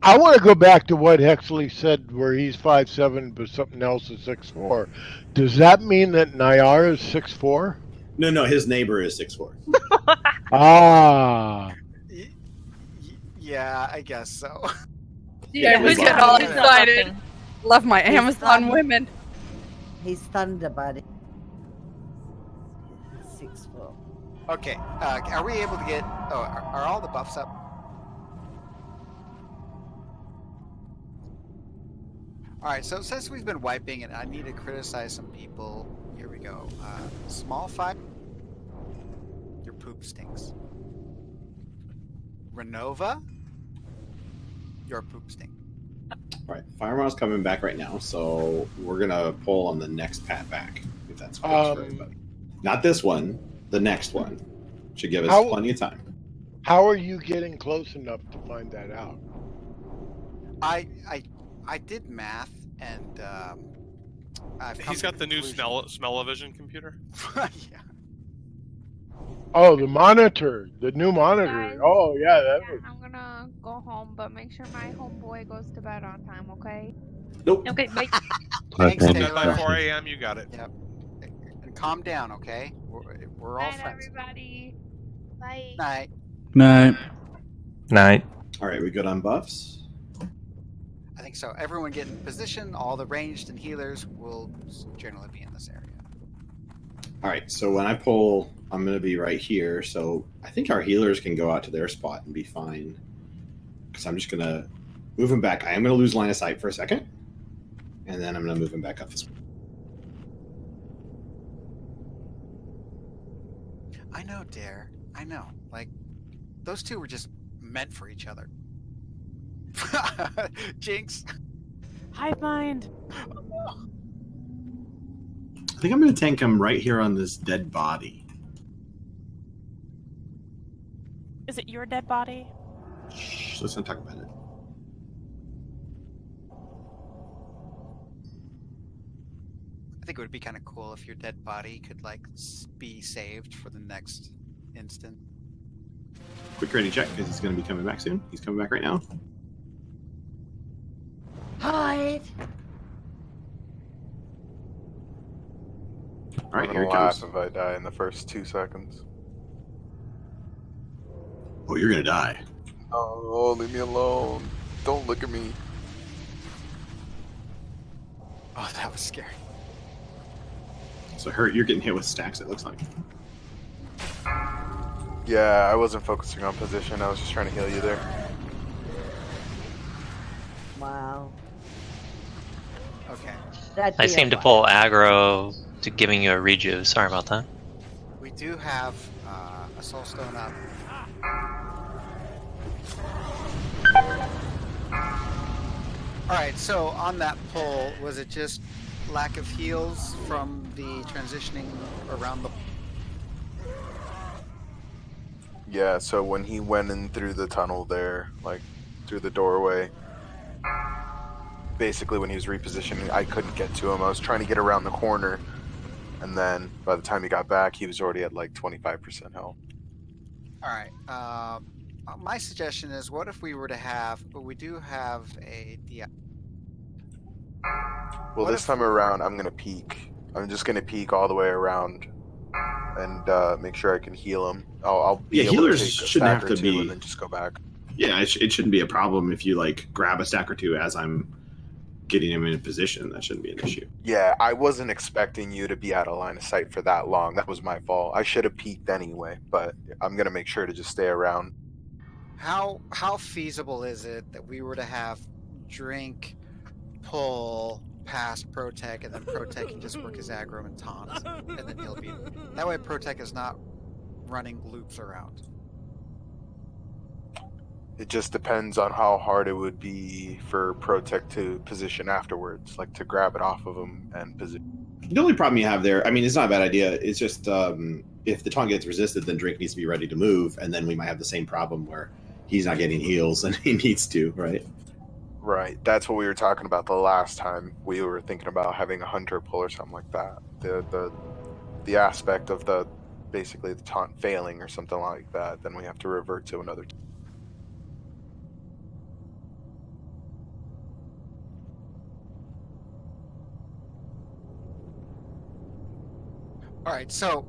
[SPEAKER 19] I want to go back to what Hexley said, where he's 5'7", but something else is 6'4". Does that mean that Nayar is 6'4"?
[SPEAKER 8] No, his neighbor is 6'4".
[SPEAKER 19] Ah.
[SPEAKER 1] Yeah, I guess so.
[SPEAKER 6] Yeah,
[SPEAKER 8] who's
[SPEAKER 6] who's getting
[SPEAKER 8] laughing?
[SPEAKER 6] all
[SPEAKER 8] Who's not
[SPEAKER 6] excited?
[SPEAKER 7] laughing?
[SPEAKER 6] Love my
[SPEAKER 18] He's
[SPEAKER 6] Amazon
[SPEAKER 18] thunder-
[SPEAKER 6] women.
[SPEAKER 18] He's Thunder Buddy. 6'4".
[SPEAKER 1] Okay, are we able to get? Oh, are all the buffs up? All right, so since we've been wiping it, I need to criticize some people. Here we go. Small fire. Your poop stinks. Renova. Your poop stinks.
[SPEAKER 8] All right, Firemouse coming back right now, so we're gonna pull on the next pat back if that's works for everybody. Not this one, the next one should give us plenty of time.
[SPEAKER 19] How are you getting close enough to find that out?
[SPEAKER 1] I did math and I've come
[SPEAKER 4] He's
[SPEAKER 1] to
[SPEAKER 4] got the new
[SPEAKER 1] conclusion-
[SPEAKER 4] smell-o-vision computer.
[SPEAKER 1] Yeah.
[SPEAKER 19] Oh, the monitor, the new monitor.
[SPEAKER 15] Guys,
[SPEAKER 19] Oh, yeah, that was.
[SPEAKER 15] I'm gonna go home, but make sure my homeboy goes to bed on time, okay?
[SPEAKER 8] Nope.
[SPEAKER 15] Okay, bye.
[SPEAKER 1] Thanks,
[SPEAKER 14] Bye,
[SPEAKER 1] Taylor.
[SPEAKER 4] By 4 a.m., you got it.
[SPEAKER 1] Yep. And calm down, okay? We're all
[SPEAKER 15] Night,
[SPEAKER 1] friends.
[SPEAKER 15] everybody. Bye.
[SPEAKER 1] Night.
[SPEAKER 2] No.
[SPEAKER 21] Night.
[SPEAKER 8] All right, we good on buffs?
[SPEAKER 1] I think so. Everyone get in position. All the ranged and healers will generally be in this area.
[SPEAKER 8] All right, so when I pull, I'm going to be right here. So I think our healers can go out to their spot and be fine. Because I'm just going to move them back. I am going to lose line of sight for a second. And then I'm going to move them back up this way.
[SPEAKER 1] I know, Dare. I know. Like, those two were just meant for each other. Jinx.
[SPEAKER 5] Hive mind.
[SPEAKER 8] I think I'm going to tank him right here on this dead body.
[SPEAKER 5] Is it your dead body?
[SPEAKER 8] Shh, let's not talk about it.
[SPEAKER 1] I think it would be kind of cool if your dead body could, like, be saved for the next instant.
[SPEAKER 8] Quick ready check because he's going to be coming back soon. He's coming back right now.
[SPEAKER 18] Hide.
[SPEAKER 8] All right,
[SPEAKER 10] I'm
[SPEAKER 8] here
[SPEAKER 10] gonna
[SPEAKER 8] he
[SPEAKER 10] laugh
[SPEAKER 8] comes.
[SPEAKER 10] if I die in the first 2 seconds.
[SPEAKER 8] Oh, you're going to die.
[SPEAKER 10] Oh, leave me alone. Don't look at me.
[SPEAKER 1] Oh, that was scary.
[SPEAKER 8] So hurt, you're getting hit with stacks, it looks like.
[SPEAKER 10] Yeah, I wasn't focusing on position. I was just trying to heal you there.
[SPEAKER 18] Wow.
[SPEAKER 1] Okay.
[SPEAKER 18] That'd
[SPEAKER 20] I
[SPEAKER 18] be
[SPEAKER 20] seem to
[SPEAKER 18] alright.
[SPEAKER 20] pull aggro to giving you a rejuve. Sorry about that.
[SPEAKER 1] We do have a soul stone up. Alright, so on that pull, was it just lack of heals from the transitioning around the...
[SPEAKER 10] Yeah, so when he went in through the tunnel there, like through the doorway, basically when he was repositioning, I couldn't get to him. I was trying to get around the corner, and then by the time he got back, he was already at like 25% health.
[SPEAKER 1] Alright, my suggestion is, what if we were to have... But we do have a...
[SPEAKER 10] Well, this time around, I'm gonna peek. I'm just gonna peek all the way around and make sure I can heal him. I'll be able
[SPEAKER 8] healers
[SPEAKER 10] to take a
[SPEAKER 8] shouldn't
[SPEAKER 10] stack
[SPEAKER 8] have
[SPEAKER 10] or
[SPEAKER 8] to
[SPEAKER 10] two
[SPEAKER 8] be...
[SPEAKER 10] and then just go back.
[SPEAKER 8] Yeah, it shouldn't be a problem if you, like, grab a stack or two as I'm getting him in a position. That shouldn't be an issue.
[SPEAKER 10] Yeah, I wasn't expecting you to be out of line of sight for that long. That was my fault. I should have peeked anyway, but I'm gonna make sure to just stay around.
[SPEAKER 1] How feasible is it that we were to have Drink pull past Protec, and then Protec can just work his aggro and taunt, and then he'll be... That way Protec is not running loops around.
[SPEAKER 10] It just depends on how hard it would be for Protec to position afterwards, like to grab it off of him and position.
[SPEAKER 8] The only problem you have there, I mean, it's not a bad idea. It's just if the taunt gets resisted, then Drink needs to be ready to move, and then we might have the same problem where he's not getting heals and he needs to, right?
[SPEAKER 10] Right. That's what we were talking about the last time. We were thinking about having a hunter pull or something like that. The aspect of the basically the taunt failing or something like that, then we have to revert to another.
[SPEAKER 1] Alright, so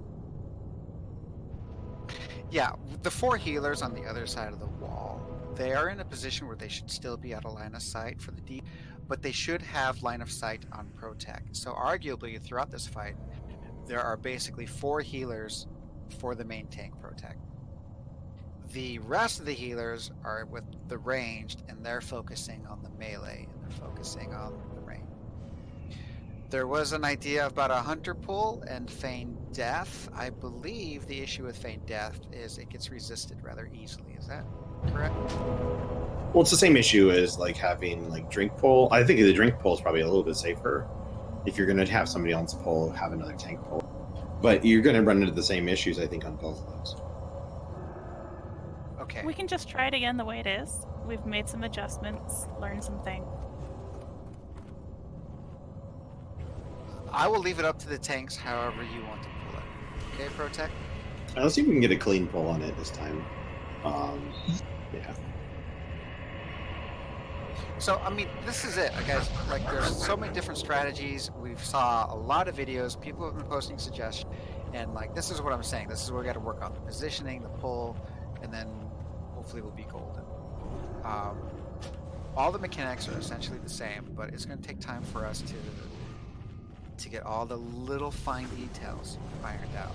[SPEAKER 1] Yeah, the 4 healers on the other side of the wall, they are in a position where they should still be out of line of sight for the deep, but they should have line of sight on Protect. So arguably, throughout this fight, there are basically 4 healers for the main tank Protect. The rest of the healers are with the ranged, and they're focusing on the melee, and they're focusing on the range. There was an idea about a hunter pull and feign death. I believe the issue with feign death is it gets resisted rather easily. Is that correct?
[SPEAKER 8] Well, it's the same issue as like having like drink pull. I think the drink pull is probably a little bit safer. If you're going to have somebody else's pull, have another tank pull. But you're going to run into the same issues, I think, on both of those.
[SPEAKER 1] Okay.
[SPEAKER 5] We can just try it again the way it is. We've made some adjustments, learned some things.
[SPEAKER 1] I will leave it up to the tanks however you want to pull it. Okay, Protect?
[SPEAKER 8] Let's see if we can get a clean pull on it this time. Yeah.
[SPEAKER 1] So, I mean, this is it, guys. Like, there's so many different strategies. We've saw a lot of videos. People have been posting suggestions. And, like, this is what I'm saying. This is what we got to work on. The positioning, the pull, and then hopefully we'll be golden. All the mechanics are essentially the same, but it's going to take time for us to get all the little fine details ironed out.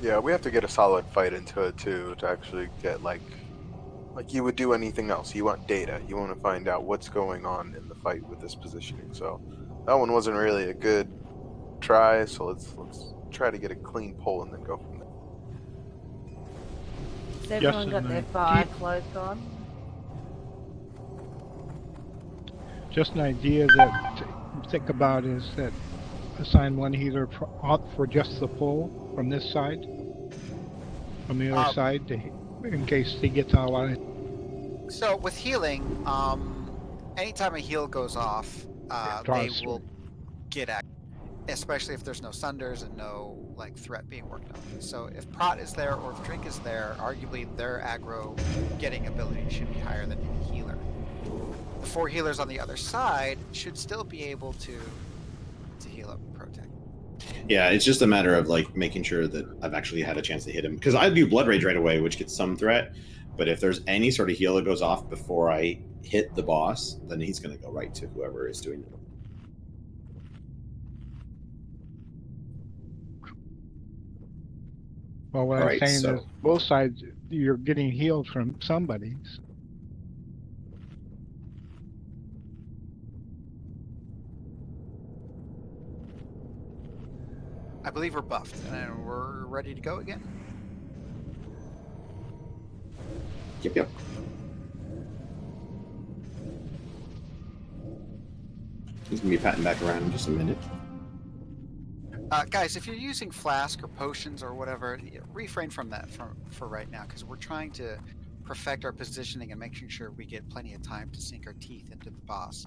[SPEAKER 10] Yeah, we have to get a solid fight into it too to actually get like you would do anything else. You want data. You want to find out what's going on in the fight with this positioning. So that one wasn't really a good try. So let's try to get a clean pull and then go from there.
[SPEAKER 18] Has everyone got their fire cloak on?
[SPEAKER 3] Just an idea that to think about is that assign one healer for just the pull from this side, from the other side, in case he gets out of line.
[SPEAKER 1] So with healing, anytime a heal goes off, they will get act, especially if there's no sunders and no like threat being worked on. So if Prot is there or if Drink is there, arguably their aggro getting ability should be higher than any healer. The 4 healers on the other side should still be able to heal up and Protect.
[SPEAKER 8] Yeah, it's just a matter of like making sure that I've actually had a chance to hit him. Because I do Blood Rage right away, which gets some threat. But if there's any sort of heal that goes off before I hit the boss, then he's going to go right to whoever is doing it.
[SPEAKER 3] Well, what I'm saying is both sides, you're getting healed from somebody.
[SPEAKER 1] I believe we're buffed and we're ready to go again.
[SPEAKER 8] Yep. He's going to be patting back around in just a minute.
[SPEAKER 1] Guys, if you're using flask or potions or whatever, refrain from that for right now, because we're trying to perfect our positioning and making sure we get plenty of time to sink our teeth into the boss.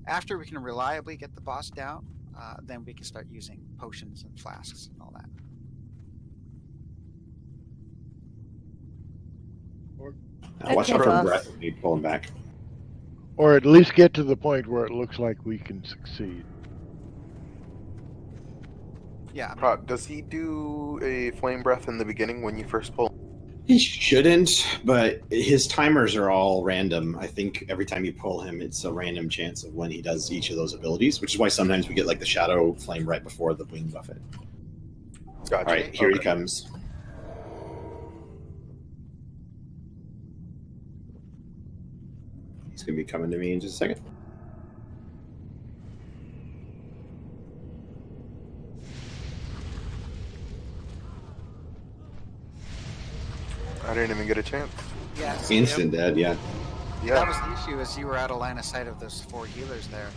[SPEAKER 1] After we can reliably get the boss down, then we can start using potions and flasks and all that.
[SPEAKER 8] Watch out for breath when you pull him back.
[SPEAKER 19] Or at least get to the point where it looks like we can succeed.
[SPEAKER 1] Yeah.
[SPEAKER 10] Does he do a flame breath in the beginning when you first pull?
[SPEAKER 8] He shouldn't, but his timers are all random. I think every time you pull him, it's a random chance of when he does each of those abilities, which is why sometimes we get like the shadow flame right before the wing buffet.
[SPEAKER 10] Gotcha.
[SPEAKER 8] All right, here he comes. He's going to be coming to me in just a second.
[SPEAKER 10] I didn't even get a chance.
[SPEAKER 1] Yeah.
[SPEAKER 8] Instant dead, yeah.
[SPEAKER 1] That was the issue, is you were out of line of sight of those 4 healers there.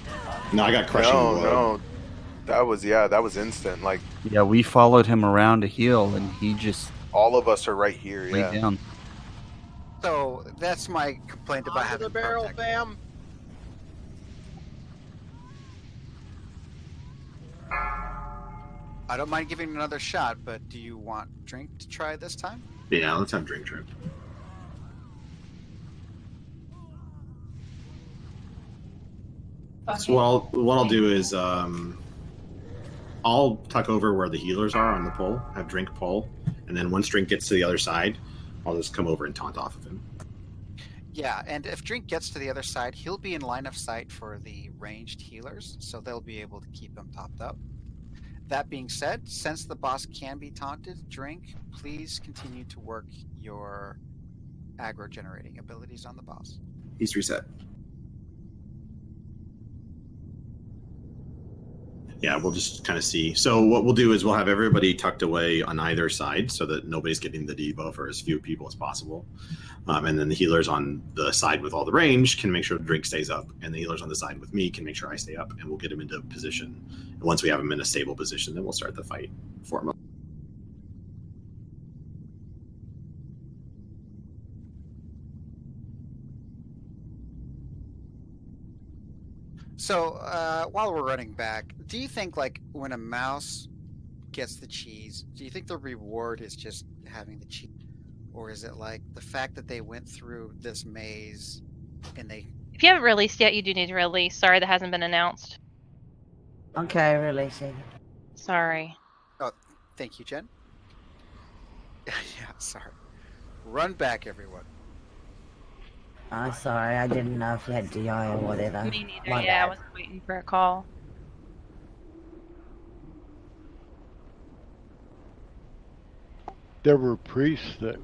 [SPEAKER 8] No, I got crushing blow.
[SPEAKER 10] No. That was instant. Like,
[SPEAKER 2] yeah, we followed him around to heal, and he just
[SPEAKER 10] all of us are right here.
[SPEAKER 2] laid down.
[SPEAKER 1] So that's my complaint about having
[SPEAKER 11] the barrel,
[SPEAKER 1] Protect.
[SPEAKER 11] fam.
[SPEAKER 1] I don't mind giving another shot, but do you want Drink to try this time?
[SPEAKER 8] Yeah, let's have Drink try. So what I'll do is I'll tuck over where the healers are on the pole, have Drink pull, And then once Drink gets to the other side, I'll just come over and taunt off of him.
[SPEAKER 1] Yeah, and if Drink gets to the other side, he'll be in line of sight for the ranged healers, so they'll be able to keep him topped up. That being said, since the boss can be taunted, Drink, please continue to work your aggro generating abilities on the boss.
[SPEAKER 8] He's reset. Yeah, we'll just kind of see. So what we'll do is we'll have everybody tucked away on either side so that nobody's getting the debuff or as few people as possible. And then the healers on the side with all the range can make sure the Drink stays up, and the healers on the side with me can make sure I stay up, and we'll get him into position. And once we have him in a stable position, then we'll start the fight for him.
[SPEAKER 1] So while we're running back, do you think like when a mouse gets the cheese, do you think the reward is just having the cheese, or is it like the fact that they went through this maze and they?
[SPEAKER 7] If you haven't released yet, you do need to release. Sorry, that hasn't been announced.
[SPEAKER 18] Okay, releasing.
[SPEAKER 7] Sorry.
[SPEAKER 1] Oh, thank you, Jen. Yeah, sorry. Run back, everyone.
[SPEAKER 18] I'm sorry, I didn't know if you had DI or whatever.
[SPEAKER 7] Me neither.
[SPEAKER 18] My
[SPEAKER 7] Yeah, I
[SPEAKER 18] bad.
[SPEAKER 7] was waiting for a call.
[SPEAKER 19] There were priests that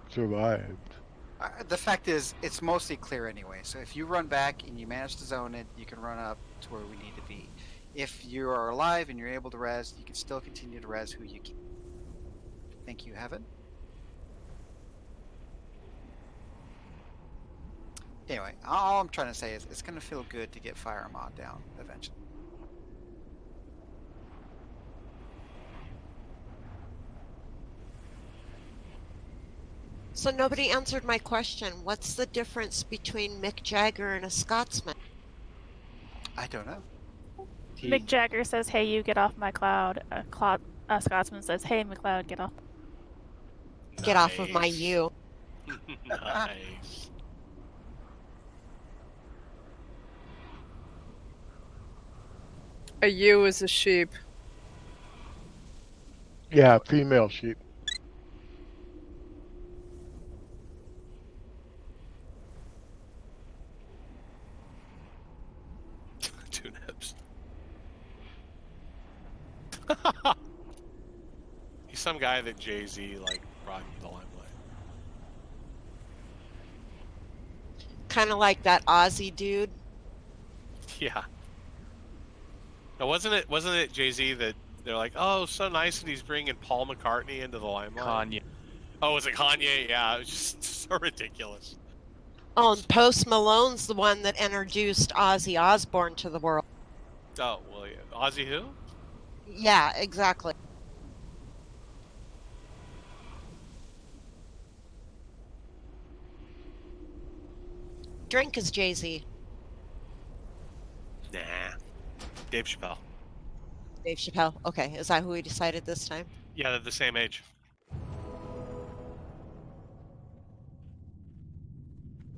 [SPEAKER 19] survived.
[SPEAKER 1] The fact is, it's mostly clear anyway. So if you run back and you manage to zone it, you can run up to where we need to be. If you are alive and you're able to res, you can still continue to res who you can. Thank you, Heaven. Anyway, all I'm trying to say is it's going to feel good to get Fire Mod down eventually.
[SPEAKER 13] So nobody answered my question. What's the difference between Mick Jagger and a Scotsman?
[SPEAKER 1] I don't know.
[SPEAKER 5] Mick Jagger says, "Hey, you get off my cloud." A Scotsman says, "Hey, McLeod, get off."
[SPEAKER 13] Get off of my you.
[SPEAKER 4] Nice.
[SPEAKER 6] A ewe is a sheep.
[SPEAKER 19] Yeah, female sheep.
[SPEAKER 4] Two nips. He's some guy that Jay-Z like brought into the limelight.
[SPEAKER 13] Kind of like that Aussie dude.
[SPEAKER 4] Yeah. Now, wasn't it Jay-Z that they're like, oh, so nice that he's bringing Paul McCartney into the limelight?
[SPEAKER 17] Kanye.
[SPEAKER 4] Oh, was it Kanye? Yeah, it was just so ridiculous.
[SPEAKER 13] Oh, and Post Malone's the one that introduced Ozzy Osbourne to the world.
[SPEAKER 4] Oh, well, yeah. Ozzy who?
[SPEAKER 13] Yeah, exactly. Drink is Jay-Z.
[SPEAKER 4] Nah. Dave Chappelle.
[SPEAKER 13] Dave Chappelle. Okay, is that who we decided this time?
[SPEAKER 4] Yeah, they're the same age.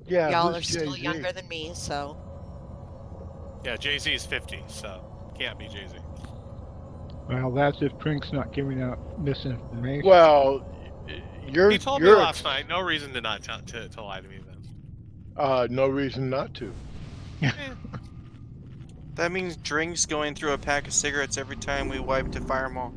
[SPEAKER 19] Yeah,
[SPEAKER 13] Y'all
[SPEAKER 19] who's
[SPEAKER 13] are still
[SPEAKER 19] Jay-Z?
[SPEAKER 13] younger than me, so.
[SPEAKER 4] Yeah, Jay-Z is 50, so can't be Jay-Z.
[SPEAKER 3] Well, that's if Drink's not giving out misinformation.
[SPEAKER 19] Well,
[SPEAKER 4] He told me last night. No reason to not to lie to me then.
[SPEAKER 19] No reason not to.
[SPEAKER 22] That means Drink's going through a pack of cigarettes every time we wipe to fire them all.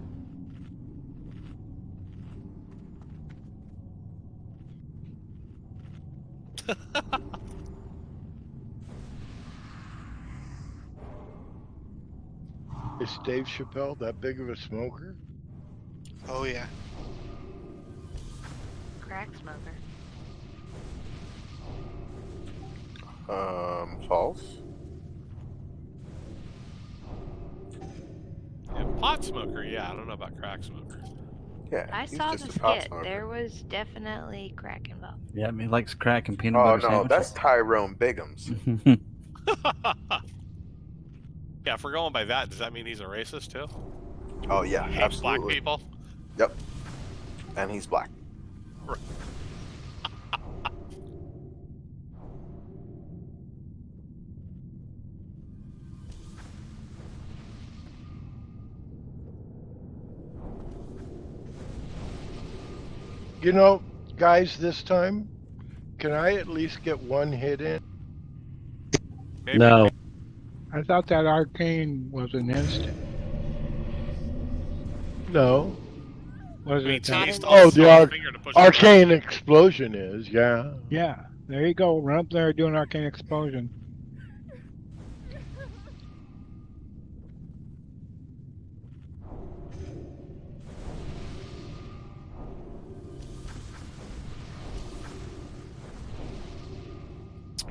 [SPEAKER 19] Is Dave Chappelle that big of a smoker?
[SPEAKER 22] Oh yeah.
[SPEAKER 15] Crack smoker.
[SPEAKER 10] False.
[SPEAKER 4] Yeah, pot smoker, yeah. I don't know about crack smoker.
[SPEAKER 10] Yeah,
[SPEAKER 15] I
[SPEAKER 10] he's
[SPEAKER 15] saw
[SPEAKER 10] just
[SPEAKER 15] the
[SPEAKER 10] a pot
[SPEAKER 15] skit.
[SPEAKER 10] smoker.
[SPEAKER 15] There was definitely crack involved.
[SPEAKER 2] Yeah, he likes crack and peanut
[SPEAKER 10] Oh
[SPEAKER 2] butter
[SPEAKER 10] no,
[SPEAKER 2] sandwiches.
[SPEAKER 10] that's Tyrone Biggums.
[SPEAKER 4] Yeah, if we're going by that, does that mean he's a racist too?
[SPEAKER 10] Oh yeah,
[SPEAKER 4] He hates black
[SPEAKER 10] absolutely.
[SPEAKER 4] people?
[SPEAKER 10] Yep. And he's black.
[SPEAKER 19] You know, guys, this time, can I at least get one hit in?
[SPEAKER 3] No. I thought that arcane was an instant.
[SPEAKER 19] No.
[SPEAKER 3] Was
[SPEAKER 4] I mean,
[SPEAKER 3] it?
[SPEAKER 4] so he's
[SPEAKER 3] that?
[SPEAKER 4] still
[SPEAKER 19] The
[SPEAKER 4] finger to push the
[SPEAKER 19] arcane
[SPEAKER 4] button.
[SPEAKER 19] explosion is, yeah.
[SPEAKER 3] Yeah. There you go. Run up there, do an arcane explosion.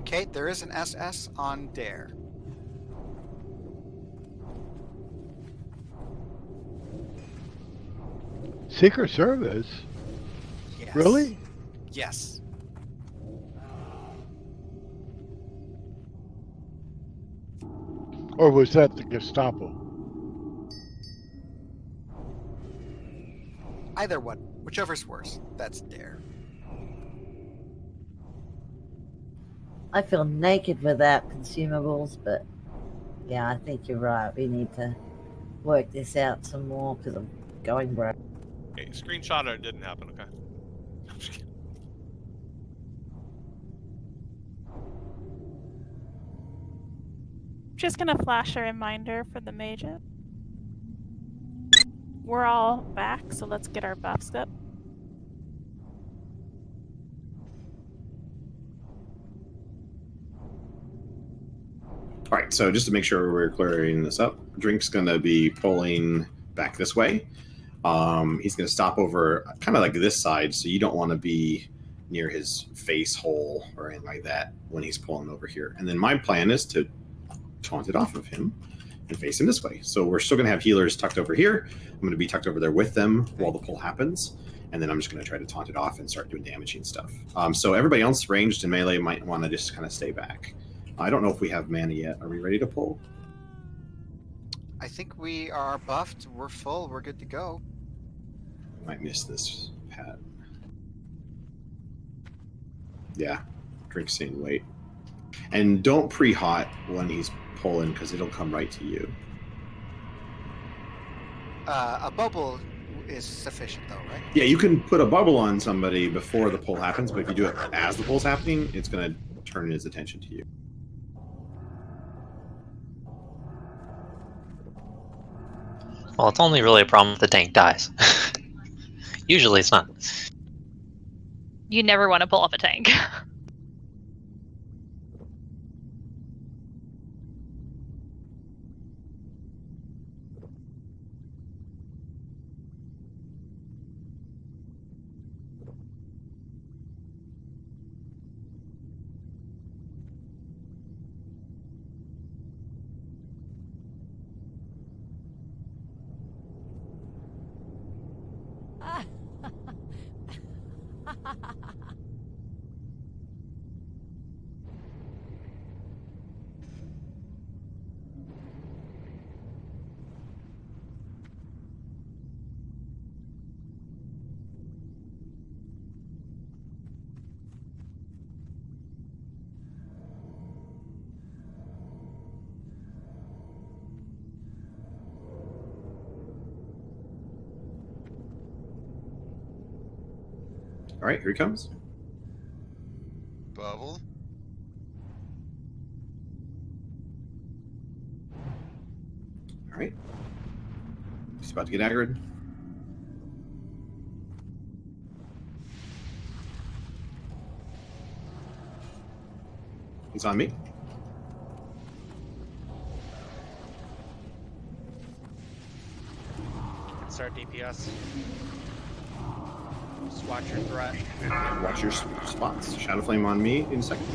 [SPEAKER 1] Okay, there is an SS on Dare.
[SPEAKER 19] Secret Service?
[SPEAKER 1] Yes.
[SPEAKER 19] Really?
[SPEAKER 1] Yes.
[SPEAKER 19] Or was that the Gestapo?
[SPEAKER 1] Either one. Whichever's worse. That's Dare.
[SPEAKER 18] I feel naked without consumables, but yeah, I think you're right. We need to work this out some more because I'm going broke.
[SPEAKER 4] Okay, screenshot it didn't happen, okay? I'm just kidding.
[SPEAKER 5] Just gonna flash a reminder for the mages. We're all back, so let's get our buffs up.
[SPEAKER 8] All right, so just to make sure we're clearing this up, Drink's going to be pulling back this way. He's going to stop over kind of like this side, so you don't want to be near his face hole or anything like that when he's pulling over here. And then my plan is to taunt it off of him and face him this way. So we're still going to have healers tucked over here. I'm going to be tucked over there with them while the pull happens. And then I'm just going to try to taunt it off and start doing damaging stuff. So everybody else ranged and melee might want to just kind of stay back. I don't know if we have mana yet. Are we ready to pull?
[SPEAKER 1] I think we are buffed. We're full. We're good to go.
[SPEAKER 8] Might miss this pad. Yeah, Drink's saying wait. And don't pre-hot when he's pulling because it'll come right to you.
[SPEAKER 1] A bubble is sufficient though, right?
[SPEAKER 8] Yeah, you can put a bubble on somebody before the pull happens, but if you do it as the pull's happening, it's going to turn his attention to you.
[SPEAKER 20] Well, it's only really a problem if the tank dies. Usually it's not.
[SPEAKER 7] You never want to pull off a tank.
[SPEAKER 8] All right, here he comes.
[SPEAKER 22] Bubble.
[SPEAKER 8] All right. He's about to get aggroed. He's on me.
[SPEAKER 11] Start DPS. Just watch your threat.
[SPEAKER 8] Watch your spots. Shadow Flame on me in a second.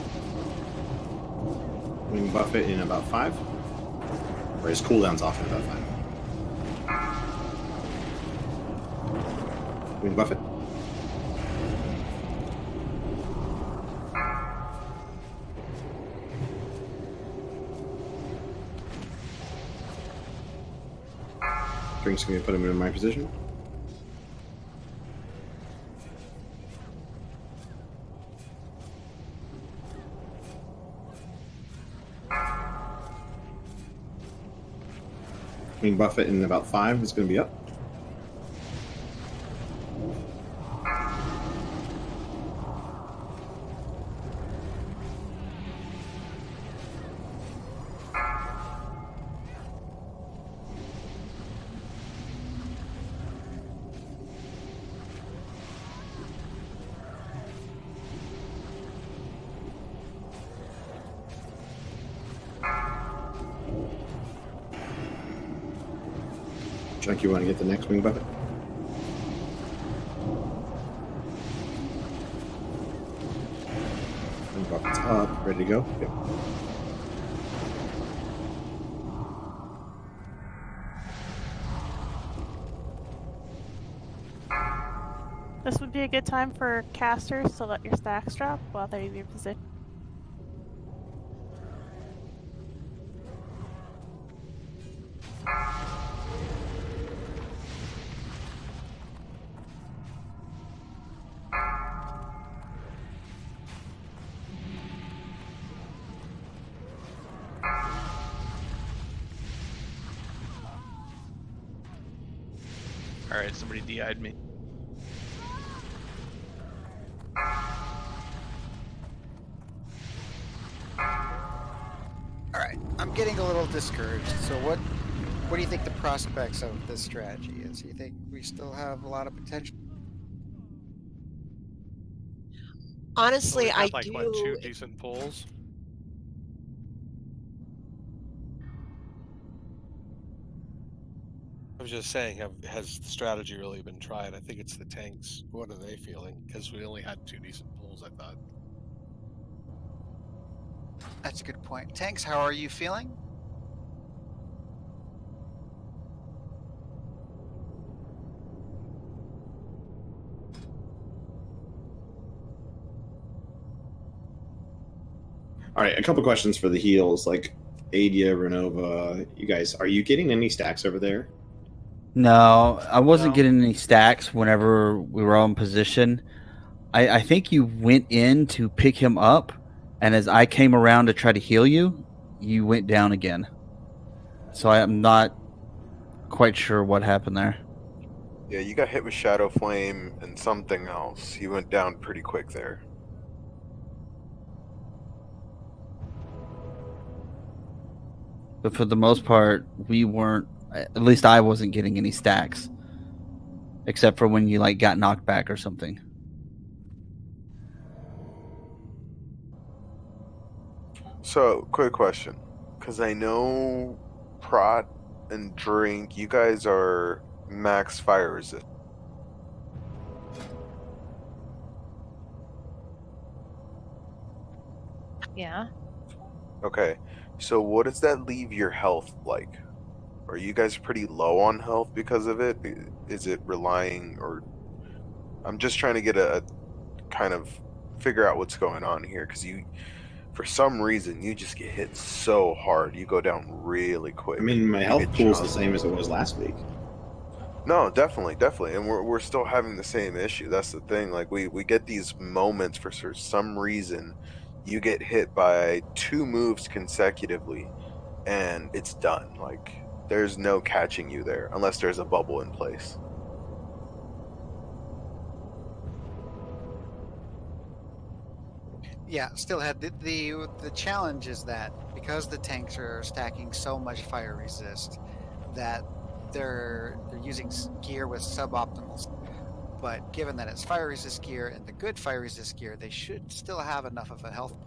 [SPEAKER 8] We can buff it in about 5. Or his cooldown's off in about 5. We can buff it. Drink's gonna put him in my position. We can buff it in about 5. It's going to be up. Chuck, you want to get the next wing bucket? Wing bucket's up, ready to go? Yep.
[SPEAKER 5] This would be a good time for casters to let your stacks drop while they're in your position.
[SPEAKER 12] Alright, somebody DI'd me.
[SPEAKER 1] Alright, I'm getting a little discouraged. So what do you think the prospects of this strategy is? Do you think we still have a lot of potential?
[SPEAKER 13] Honestly,
[SPEAKER 4] We've
[SPEAKER 13] I
[SPEAKER 4] had, like,
[SPEAKER 13] do.
[SPEAKER 4] what, 2 decent pulls? I was just saying, has the strategy really been tried? I think it's the tanks. What are they feeling? Because we only had 2 decent pulls, I thought.
[SPEAKER 1] That's a good point. Tanks, how are you feeling?
[SPEAKER 8] All right, a couple questions for the heals. Like Adia, Renova, you guys, are you getting any stacks over there?
[SPEAKER 2] No, I wasn't getting any stacks whenever we were on position. I think you went in to pick him up, and as I came around to try to heal you, you went down again. So I am not quite sure what happened there.
[SPEAKER 10] Yeah, you got hit with Shadow Flame and something else. You went down pretty quick there.
[SPEAKER 2] But for the most part, we weren't. At least I wasn't getting any stacks, except for when you like got knocked back or something.
[SPEAKER 10] So, quick question. Because I know Prot and Drink, you guys are max fire resist.
[SPEAKER 7] Yeah.
[SPEAKER 10] Okay, so what does that leave your health like? Are you guys pretty low on health because of it? Is it relying, or I'm just trying to get a kind of figure out what's going on here, because you, for some reason, you just get hit so hard. You go down really quick.
[SPEAKER 8] I mean, my
[SPEAKER 10] You
[SPEAKER 8] health
[SPEAKER 10] get
[SPEAKER 8] pool's the
[SPEAKER 10] jumped.
[SPEAKER 8] same as it was last week.
[SPEAKER 10] No, definitely, and we're still having the same issue. That's the thing. Like we get these moments for some reason, you get hit by 2 moves consecutively, and it's done. Like there's no catching you there unless there's a bubble in place.
[SPEAKER 1] Yeah, still had the challenge is that because the tanks are stacking so much fire resist, that they're using gear with suboptimals. But given that it's fire resist gear and the good fire resist gear, they should still have enough of a health pool.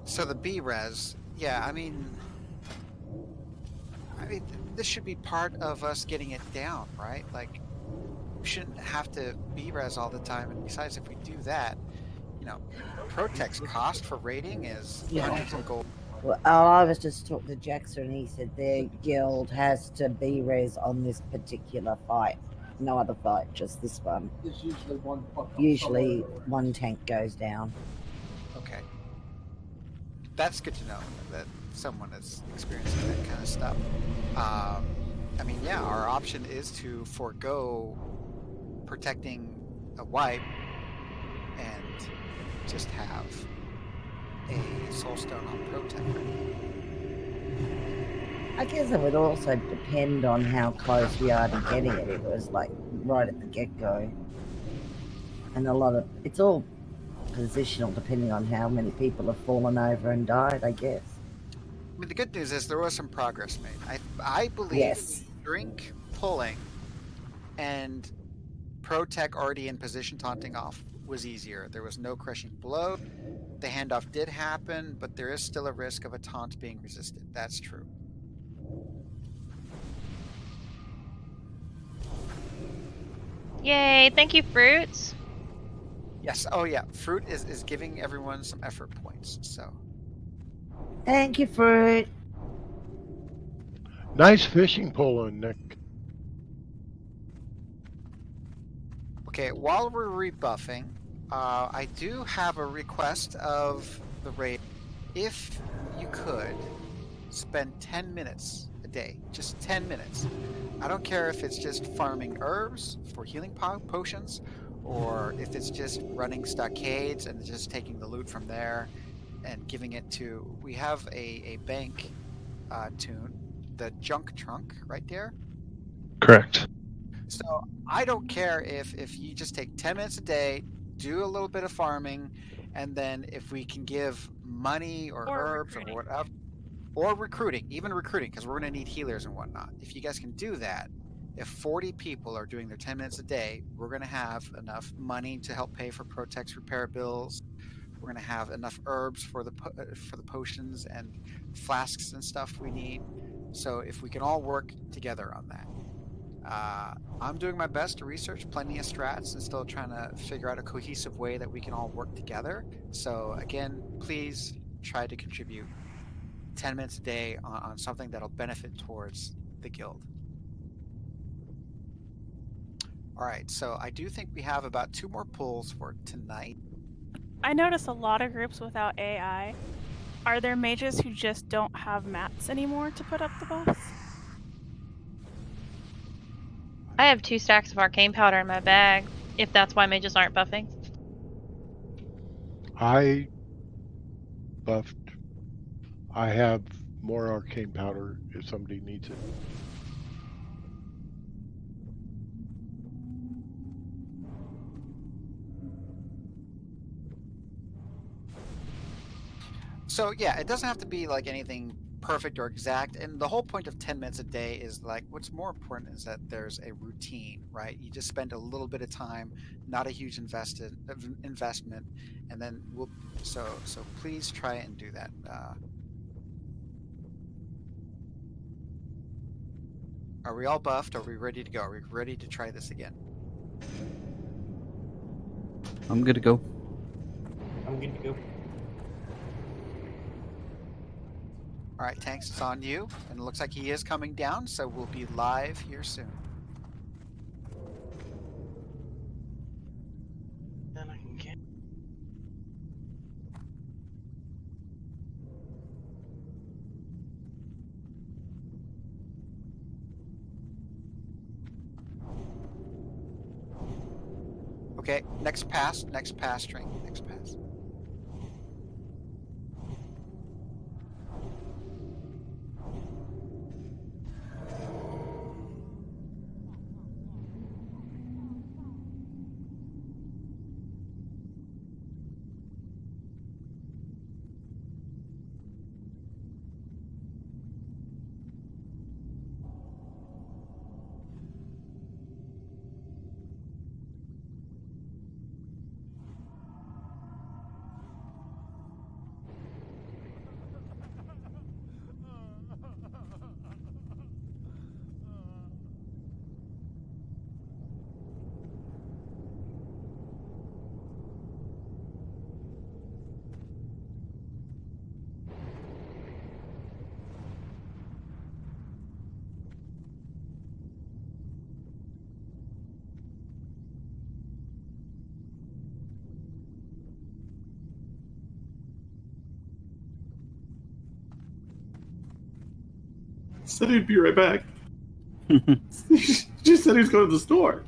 [SPEAKER 1] So the B-res, yeah, I mean, this should be part of us getting it down, right? Like, we shouldn't have to B-res all the time. And besides, if we do that, you know, Protect's cost for raiding is hundreds of gold.
[SPEAKER 18] Well, I was just talking to Jackson, and he said their guild has to be res on this particular fight. No other fight, just this one.
[SPEAKER 9] There's usually one.
[SPEAKER 18] Usually one tank goes down.
[SPEAKER 1] Okay. That's good to know that someone is experiencing that kind of stuff. I mean, yeah, our option is to forego protecting a wipe and just have a soulstone on Protect.
[SPEAKER 18] I guess it would also depend on how close we are to getting it. It was like right at the get-go. And a lot of, it's all positional depending on how many people have fallen over and died, I guess.
[SPEAKER 1] I mean, the good news is there was some progress made. I believe
[SPEAKER 18] Yes.
[SPEAKER 1] Drink pulling and ProTech already in position taunting off was easier. There was no crushing blow. The handoff did happen, but there is still a risk of a taunt being resisted. That's true.
[SPEAKER 7] Yay! Thank you, fruits.
[SPEAKER 1] Yes. Oh yeah. Fruit is giving everyone some effort points. So
[SPEAKER 18] Thank you, Fruit.
[SPEAKER 19] Nice fishing pole, Nick.
[SPEAKER 1] okay, while we're rebuffing, I do have a request of the raid. If you could spend 10 minutes a day, just 10 minutes. I don't care if it's just farming herbs for healing potions, or if it's just running stockades and just taking the loot from there and giving it to. We have a bank tune, the junk trunk, right there.
[SPEAKER 14] Correct.
[SPEAKER 1] So I don't care if you just take 10 minutes a day, do a little bit of farming, and then if we can give money or herbs
[SPEAKER 5] recruiting.
[SPEAKER 1] or whatever, or recruiting, even recruiting, because we're going to need healers and whatnot. If you guys can do that, if 40 people are doing their 10 minutes a day, we're going to have enough money to help pay for Protec's repair bills. We're going to have enough herbs for the potions and flasks and stuff we need. So if we can all work together on that. I'm doing my best to research plenty of strats and still trying to figure out a cohesive way that we can all work together. So again, please try to contribute 10 minutes a day on something that'll benefit towards the guild. All right, so I do think we have about 2 more pulls for tonight.
[SPEAKER 5] I notice a lot of groups without AI. Are there mages who just don't have mats anymore to put up the buffs?
[SPEAKER 7] I have 2 stacks of arcane powder in my bag, if that's why mages aren't buffing.
[SPEAKER 19] I buffed. I have more arcane powder if somebody needs it.
[SPEAKER 1] So yeah, it doesn't have to be like anything perfect or exact. And the whole point of 10 minutes a day is like, what's more important is that there's a routine, right? You just spend a little bit of time, not a huge investment, and then so please try and do that. Are we all buffed? Are we ready to go? Are we ready to try this again?
[SPEAKER 2] I'm good to go.
[SPEAKER 9] I'm good to go.
[SPEAKER 1] All right, Tanks, it's on you. And it looks like he is coming down, so we'll be live here soon.
[SPEAKER 22] Then I can get.
[SPEAKER 1] Okay, next pass string, next pass.
[SPEAKER 8] Said he'd be right back. Just said he was going to the store.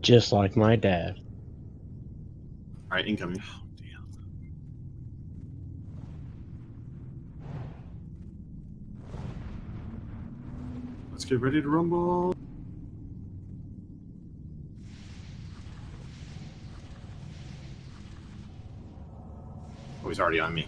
[SPEAKER 9] Just like my dad.
[SPEAKER 8] All right, incoming. Let's get ready to rumble. Oh, he's already on me.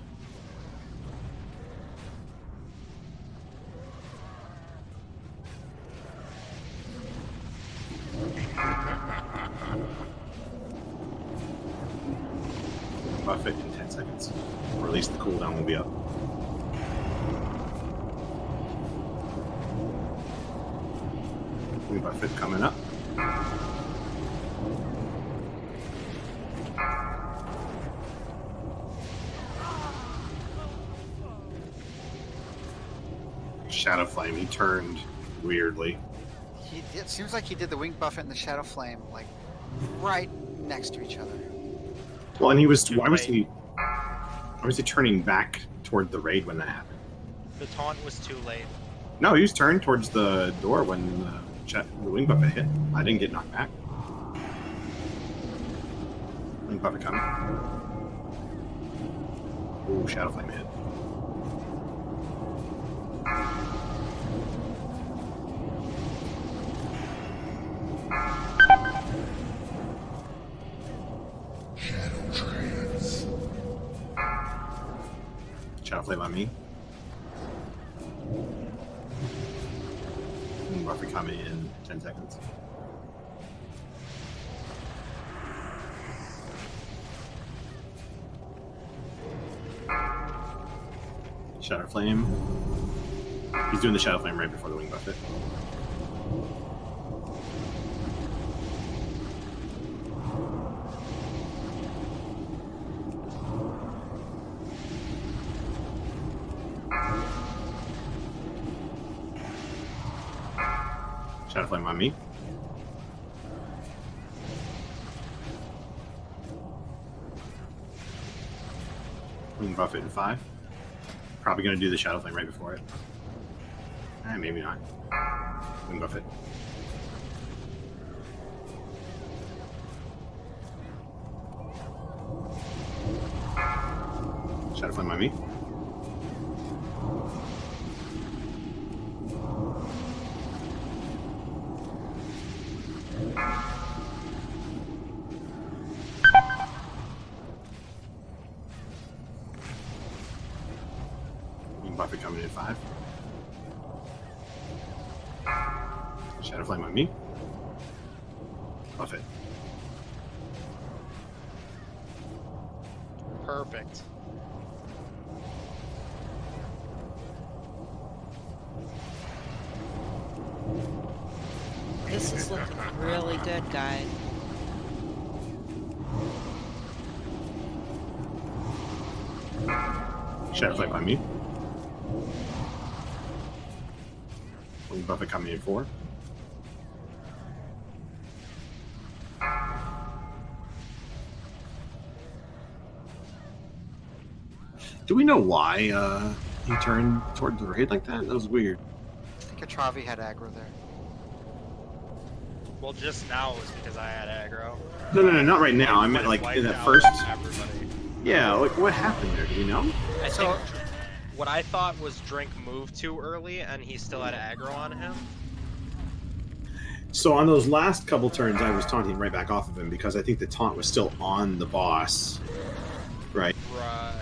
[SPEAKER 8] buffet in 10 seconds. Or at least the cooldown will be up. Wing buffet coming up. Shadow Flame, he turned weirdly.
[SPEAKER 1] It seems like he did the wing buffet and the shadow flame like right next to each other.
[SPEAKER 8] Well, and he was. Why was he turning back toward the raid when that happened?
[SPEAKER 11] The taunt was too late.
[SPEAKER 8] No, he was turned towards the door when the wing buffet hit. I didn't get knocked back. Wing buffet coming. Ooh, Shadow Flame hit. Shadow Flame on me. Wing buffet coming in 10 seconds. Shadow Flame. He's doing the Shadow Flame right before the wing buffet. Shadow Flame on me. Wing buffet in 5. Probably going to do the Shadow Flame right before it. Maybe not. Wing buffet. Shadow Flame on me. Buffet coming in 5. Shadow Flame on me. Buffet.
[SPEAKER 11] Perfect.
[SPEAKER 13] This is looking really good, guys.
[SPEAKER 8] Shadow Flame on me. Wing buffet coming in 4. Do we know why he turned toward the raid like that? That was weird.
[SPEAKER 1] I think Atravi had aggro there.
[SPEAKER 11] Well, just now was because I had aggro.
[SPEAKER 8] No, not right now. I meant like in that first.
[SPEAKER 11] Everybody.
[SPEAKER 8] Yeah, like what happened there? Do you know?
[SPEAKER 11] I think what I thought was Drink moved too early and he still had aggro on him.
[SPEAKER 8] So on those last couple turns, I was taunting right back off of him because I think the taunt was still on the boss, right?
[SPEAKER 11] Right.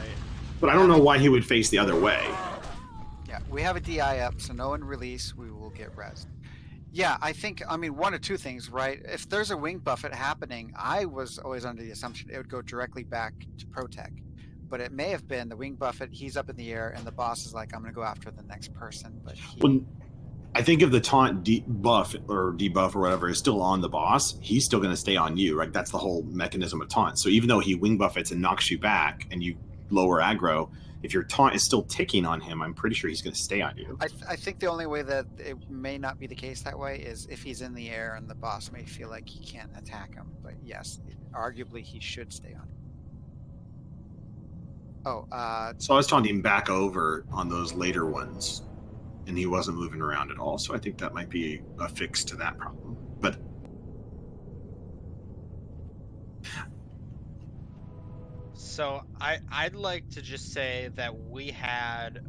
[SPEAKER 8] But I don't know why he would face the other way.
[SPEAKER 1] Yeah, we have a DI up, so no one release, we will get res. Yeah, I think, I mean, one of two things, right? If there's a wing buffet happening, I was always under the assumption it would go directly back to Protec. But it may have been the wing buffet, he's up in the air, and the boss is like, I'm going to go after the next person. But
[SPEAKER 8] Well, I think if the taunt buff or debuff or whatever is still on the boss, he's still going to stay on you, right? That's the whole mechanism of taunt. So even though he wing buffets and knocks you back and you lower aggro, if your taunt is still ticking on him, I'm pretty sure he's going to stay on you.
[SPEAKER 1] I think the only way that it may not be the case that way is if he's in the air and the boss may feel like he can't attack him. But yes, arguably he should stay on.
[SPEAKER 8] So I was taunting back over on those later ones, and he wasn't moving around at all. So I think that might be a fix to that problem. But
[SPEAKER 11] So I'd like to just say that we had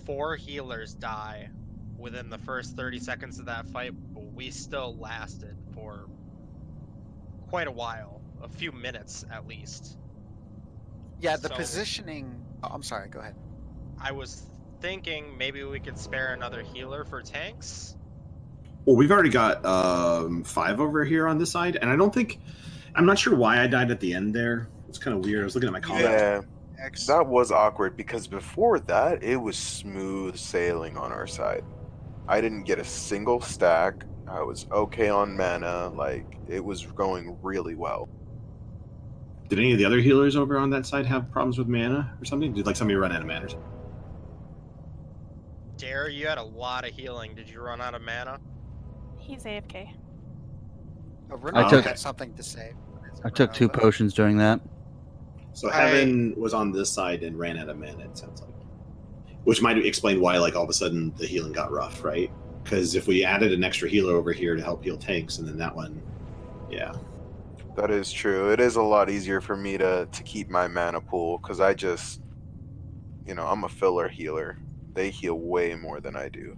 [SPEAKER 11] 4 healers die within the first 30 seconds of that fight, but we still lasted for quite a while, a few minutes at least.
[SPEAKER 1] Yeah, the
[SPEAKER 11] So-
[SPEAKER 1] positioning. Oh, I'm sorry. Go ahead.
[SPEAKER 11] I was thinking maybe we could spare another healer for tanks.
[SPEAKER 8] well, we've already got 5 over here on this side, and I'm not sure why I died at the end there It's kind of weird. I was looking at my comment.
[SPEAKER 10] Yeah, that was awkward because before that, it was smooth sailing on our side. I didn't get a single stack. I was okay on mana. Like, it was going really well.
[SPEAKER 8] Did any of the other healers over on that side have problems with mana or something? Did like somebody run out of mana or something?
[SPEAKER 11] Dare, you had a lot of healing. Did you run out of mana?
[SPEAKER 5] He's AFK.
[SPEAKER 2] I took-
[SPEAKER 1] had something to say.
[SPEAKER 2] I took 2 potions during that.
[SPEAKER 8] So Heaven was on this side and ran out of mana, it sounds like. Which might explain why, like, all of a sudden the healing got rough, right? Because if we added an extra healer over here to help heal tanks, and then that one, yeah.
[SPEAKER 10] That is true. It is a lot easier for me to keep my mana pool because I just, I'm a filler healer. They heal way more than I do.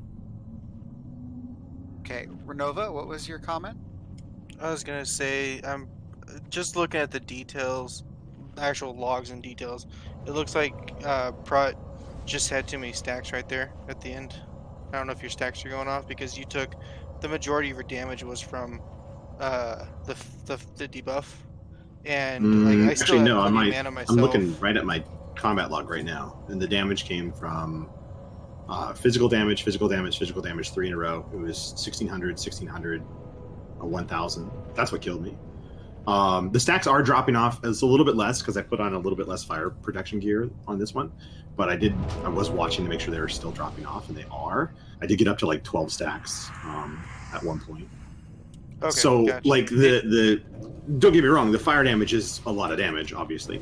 [SPEAKER 1] Okay, Renova, what was your comment?
[SPEAKER 22] I was gonna say, I'm just looking at the details, actual logs and details. It looks like Prot just had too many stacks right there at the end. I don't know if your stacks are going off because you took the majority of your damage was from the debuff, and like I still
[SPEAKER 8] Actually,
[SPEAKER 22] have
[SPEAKER 8] no.
[SPEAKER 22] plenty of mana myself.
[SPEAKER 8] I'm looking right at my combat log right now, and the damage came from physical damage, 3 in a row. It was 1600, 1000. That's what killed me. The stacks are dropping off. It's a little bit less because I put on a little bit less fire protection gear on this one, but I was watching to make sure they were still dropping off, and they are. I did get up to like 12 stacks at one point.
[SPEAKER 22] Okay,
[SPEAKER 8] so
[SPEAKER 22] gotcha.
[SPEAKER 8] like the don't get me wrong, the fire damage is a lot of damage, obviously.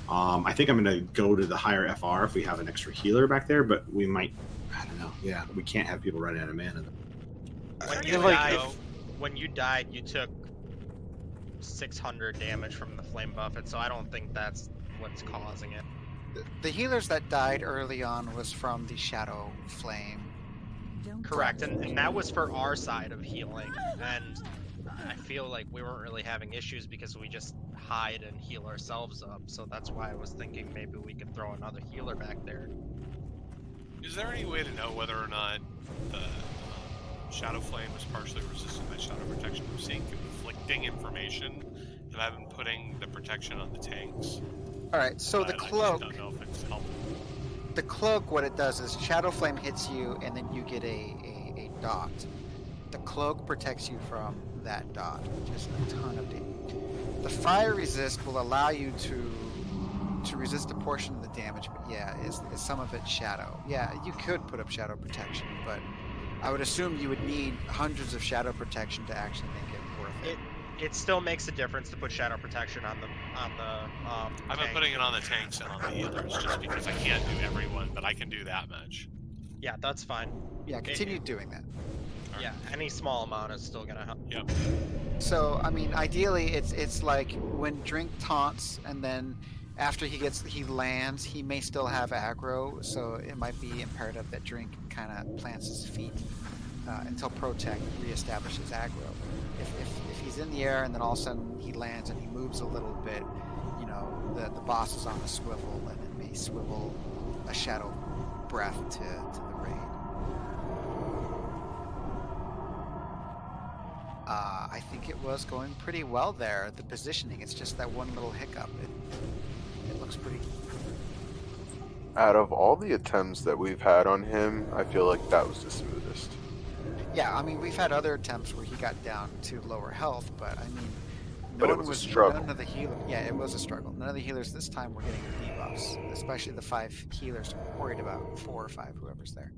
[SPEAKER 8] I think I'm gonna go to the higher FR if we have an extra healer back there, but we might, I don't know. Yeah, we can't have people running out of mana.
[SPEAKER 11] When you died, you took 600 damage from the flame buff, and so I don't think that's what's causing it.
[SPEAKER 1] The healers that died early on was from the Shadow Flame.
[SPEAKER 11] Correct, and that was for our side of healing, and I feel like we weren't really having issues because we just hide and heal ourselves up, so that's why I was thinking maybe we could throw another healer back there.
[SPEAKER 4] Is there any way to know whether or not the Shadow Flame is partially resistant by Shadow Protection? I'm seeing conflicting information, and I've been putting the protection on the tanks.
[SPEAKER 1] Alright, so the cloak.
[SPEAKER 4] I just don't know if it's helping.
[SPEAKER 1] The cloak, what it does is Shadow Flame hits you, and then you get a dot. The cloak protects you from that dot, which is a ton of damage. The fire resist will allow you to resist a portion of the damage, but yeah, is some of it shadow. Yeah, you could put up shadow protection, but I would assume you would need hundreds of shadow protection to actually make it worth it.
[SPEAKER 11] It still makes a difference to put shadow protection on the
[SPEAKER 4] I've been putting it on the tanks and on the healers just because I can't do everyone, but I can do that much.
[SPEAKER 11] Yeah, that's fine.
[SPEAKER 1] Yeah, continue doing that.
[SPEAKER 11] Yeah, any small amount is still gonna help.
[SPEAKER 4] Yep.
[SPEAKER 1] So, I mean, ideally, it's like when Drink taunts, and then after he lands, he may still have aggro, so it might be imperative that Drink kind of plants his feet until Protect reestablishes aggro. If he's in the air and then all of a sudden he lands and he moves a little bit, the boss is on a swivel, and it may swivel a shadow breath to the raid. I think it was going pretty well there, the positioning. It's just that one little hiccup. It looks pretty...
[SPEAKER 10] Out of all the attempts that we've had on him, I feel like that was the smoothest.
[SPEAKER 1] Yeah, I mean, we've had other attempts where he got down to lower health, but I mean...
[SPEAKER 10] But it was a struggle.
[SPEAKER 1] None of the healers... Yeah, it was a struggle. None of the healers this time were getting the debuffs, especially the 5 healers worried about 4 or 5, whoever's there.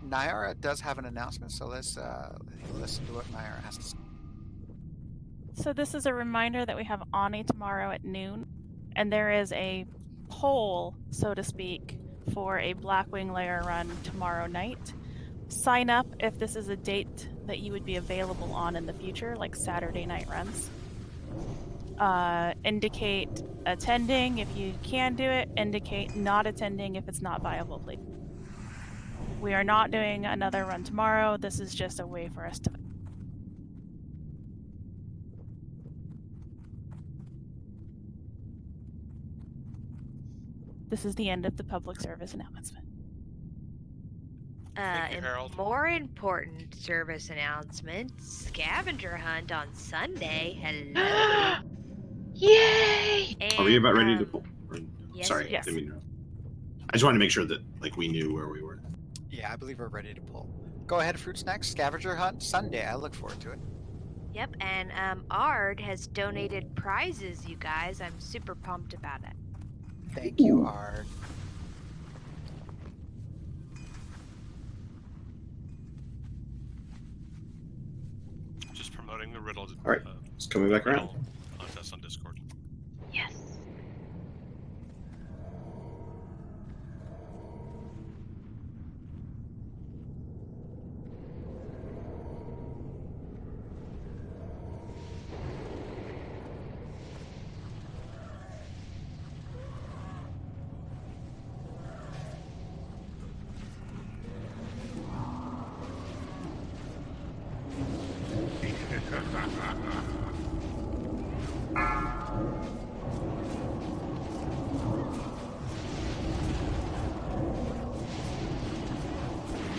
[SPEAKER 1] Nyara does have an announcement, so let's listen to what Nyara has to say.
[SPEAKER 5] So this is a reminder that we have Ani tomorrow at noon, and there is a poll, so to speak, for a Blackwing Lair run tomorrow night. Sign up if this is a date that you would be available on in the future, like Saturday night runs. Indicate attending if you can do it, indicate not attending if it's not viable, please. We are not doing another run tomorrow. This is just a way for us to... This is the end of the public service announcement.
[SPEAKER 4] Thank you, Harold.
[SPEAKER 16] More important service announcement, scavenger hunt on Sunday. Hello.
[SPEAKER 7] Yay!
[SPEAKER 8] Are we
[SPEAKER 7] And,
[SPEAKER 8] about ready to pull?
[SPEAKER 7] yes,
[SPEAKER 8] Sorry,
[SPEAKER 5] yes.
[SPEAKER 8] didn't mean to. I just wanted to make sure that like we knew where we were.
[SPEAKER 1] Yeah, I believe we're ready to pull. Go ahead, Fruit Snacks. Scavenger Hunt Sunday. I look forward to it.
[SPEAKER 7] Yep, and Ard has donated prizes, you guys. I'm super pumped about it.
[SPEAKER 1] Thank you, Ard.
[SPEAKER 4] Just promoting the riddle.
[SPEAKER 8] All right, it's coming back around.
[SPEAKER 4] riddle contest on Discord.
[SPEAKER 7] Yes.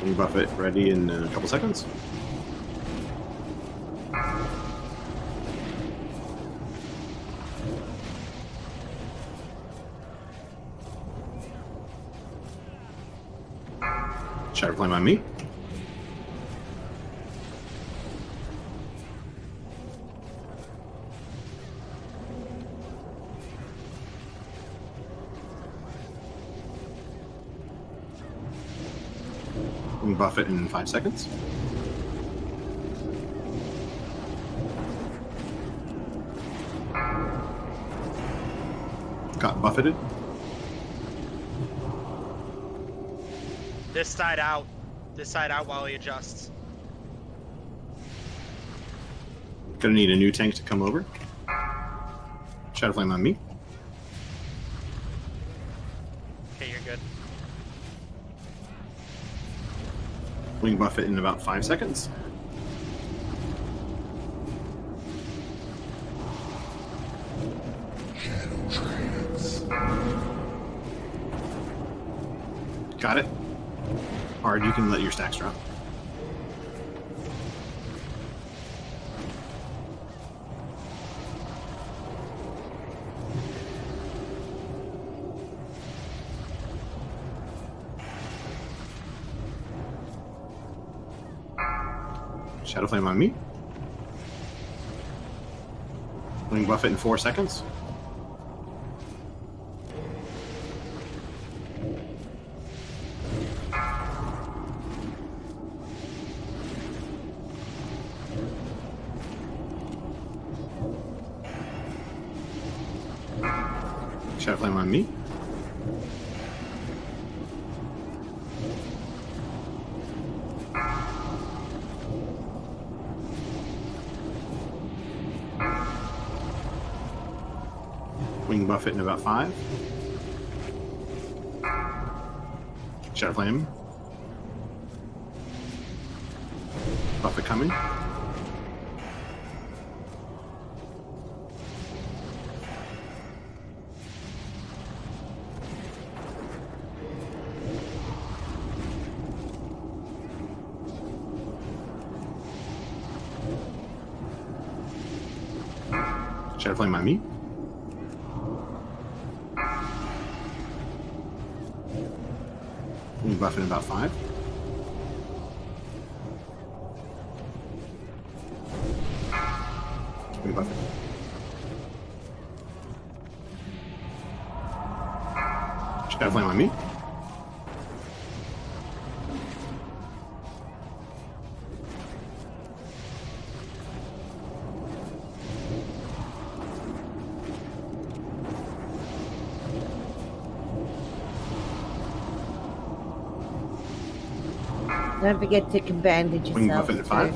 [SPEAKER 8] Wing Buffet ready in a couple seconds. Shadow Flame on me. Wing Buffet in 5 seconds. Got buffeted.
[SPEAKER 11] This side out. This side out while he adjusts.
[SPEAKER 8] Gonna need a new tank to come over. Shadow Flame on me.
[SPEAKER 11] Okay, you're good.
[SPEAKER 8] Wing Buffet in about 5 seconds. Got it. Hard, you can let your stacks drop. Shadow Flame on me. Wing Buffet in 4 seconds. Shadow Flame on me. Wing Buffet in about 5. Shadow Flame. Buffet coming. Shadow Flame on me. Wing Buffet in about 5. Wing Buffet. Shadow Flame on me.
[SPEAKER 18] Don't forget to bandage
[SPEAKER 8] Wing
[SPEAKER 18] yourself.
[SPEAKER 8] Buffet at 5.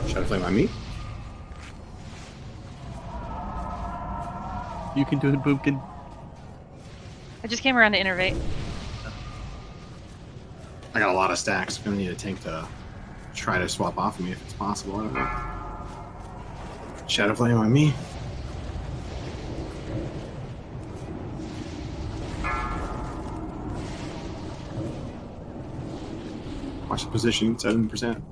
[SPEAKER 8] Shadow Flame on me.
[SPEAKER 2] You can do it, Boomkin.
[SPEAKER 16] I just came around to innervate.
[SPEAKER 8] I got a lot of stacks. Gonna need a tank to try to swap off of me if it's possible. I don't know. Shadow Flame on me. Watch the position, 7%.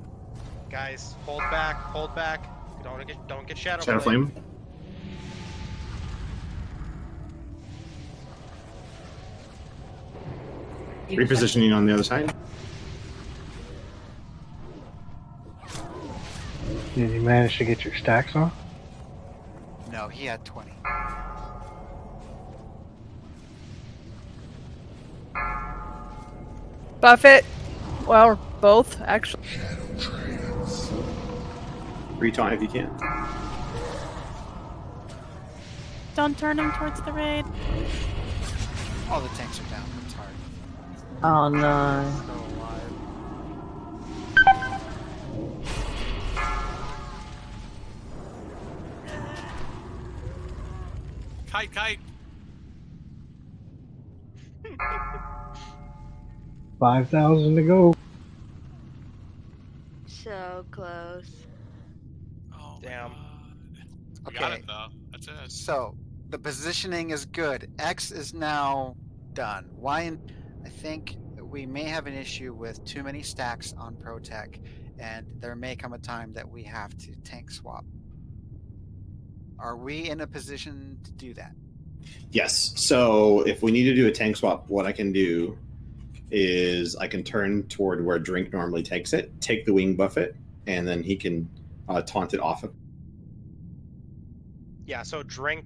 [SPEAKER 11] Guys, hold back, hold back. Don't get Shadow
[SPEAKER 8] Shadow Flame. Repositioning on the other side.
[SPEAKER 3] Did you manage to get your stacks off?
[SPEAKER 1] No, he had 20.
[SPEAKER 6] Buffett. Well, or both, actually.
[SPEAKER 8] Retaunt if you can.
[SPEAKER 5] Don't turn him towards the raid.
[SPEAKER 1] All the tanks are down. It's hard.
[SPEAKER 18] Oh no.
[SPEAKER 1] Still alive.
[SPEAKER 4] Kite.
[SPEAKER 3] 5,000 to go.
[SPEAKER 7] So close.
[SPEAKER 4] Oh,
[SPEAKER 11] damn.
[SPEAKER 4] We got it though. That's it.
[SPEAKER 1] So the positioning is good. X is now done. Y, I think we may have an issue with too many stacks on ProTech, and there may come a time that we have to tank swap. Are we in a position to do that?
[SPEAKER 8] Yes. So if we need to do a tank swap, what I can do is I can turn toward where Drink normally takes it, take the wing buffet, and then he can taunt it off of.
[SPEAKER 11] Yeah, so drink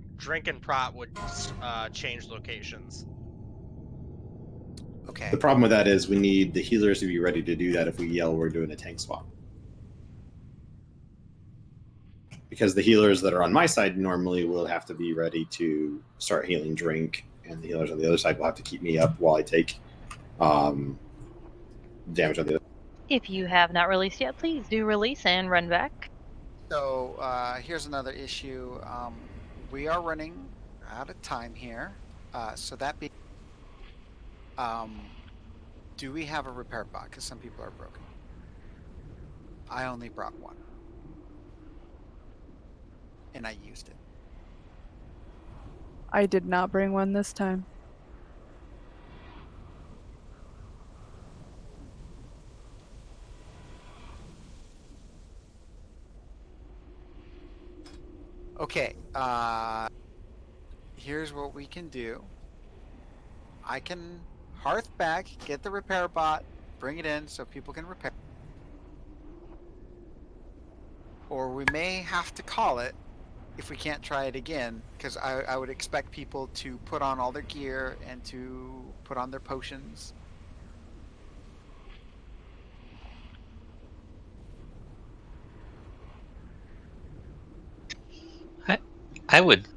[SPEAKER 11] and Prot would change locations.
[SPEAKER 1] Okay.
[SPEAKER 8] The problem with that is we need the healers to be ready to do that if we yell we're doing a tank swap. Because the healers that are on my side normally will have to be ready to start healing Drink, and the healers on the other side will have to keep me up while I take damage on the other.
[SPEAKER 16] If you have not released yet, please do release and run back.
[SPEAKER 1] So here's another issue. We are running out of time here. So that being, do we have a repair bot? Because some people are broken. I only brought one, and I used it.
[SPEAKER 6] I did not bring one this time.
[SPEAKER 1] Okay, here's what we can do. I can hearth back, get the repair bot, bring it in so people can repair. Or we may have to call it if we can't try it again, because I would expect people to put on all their gear and to put on their potions.
[SPEAKER 20] I would.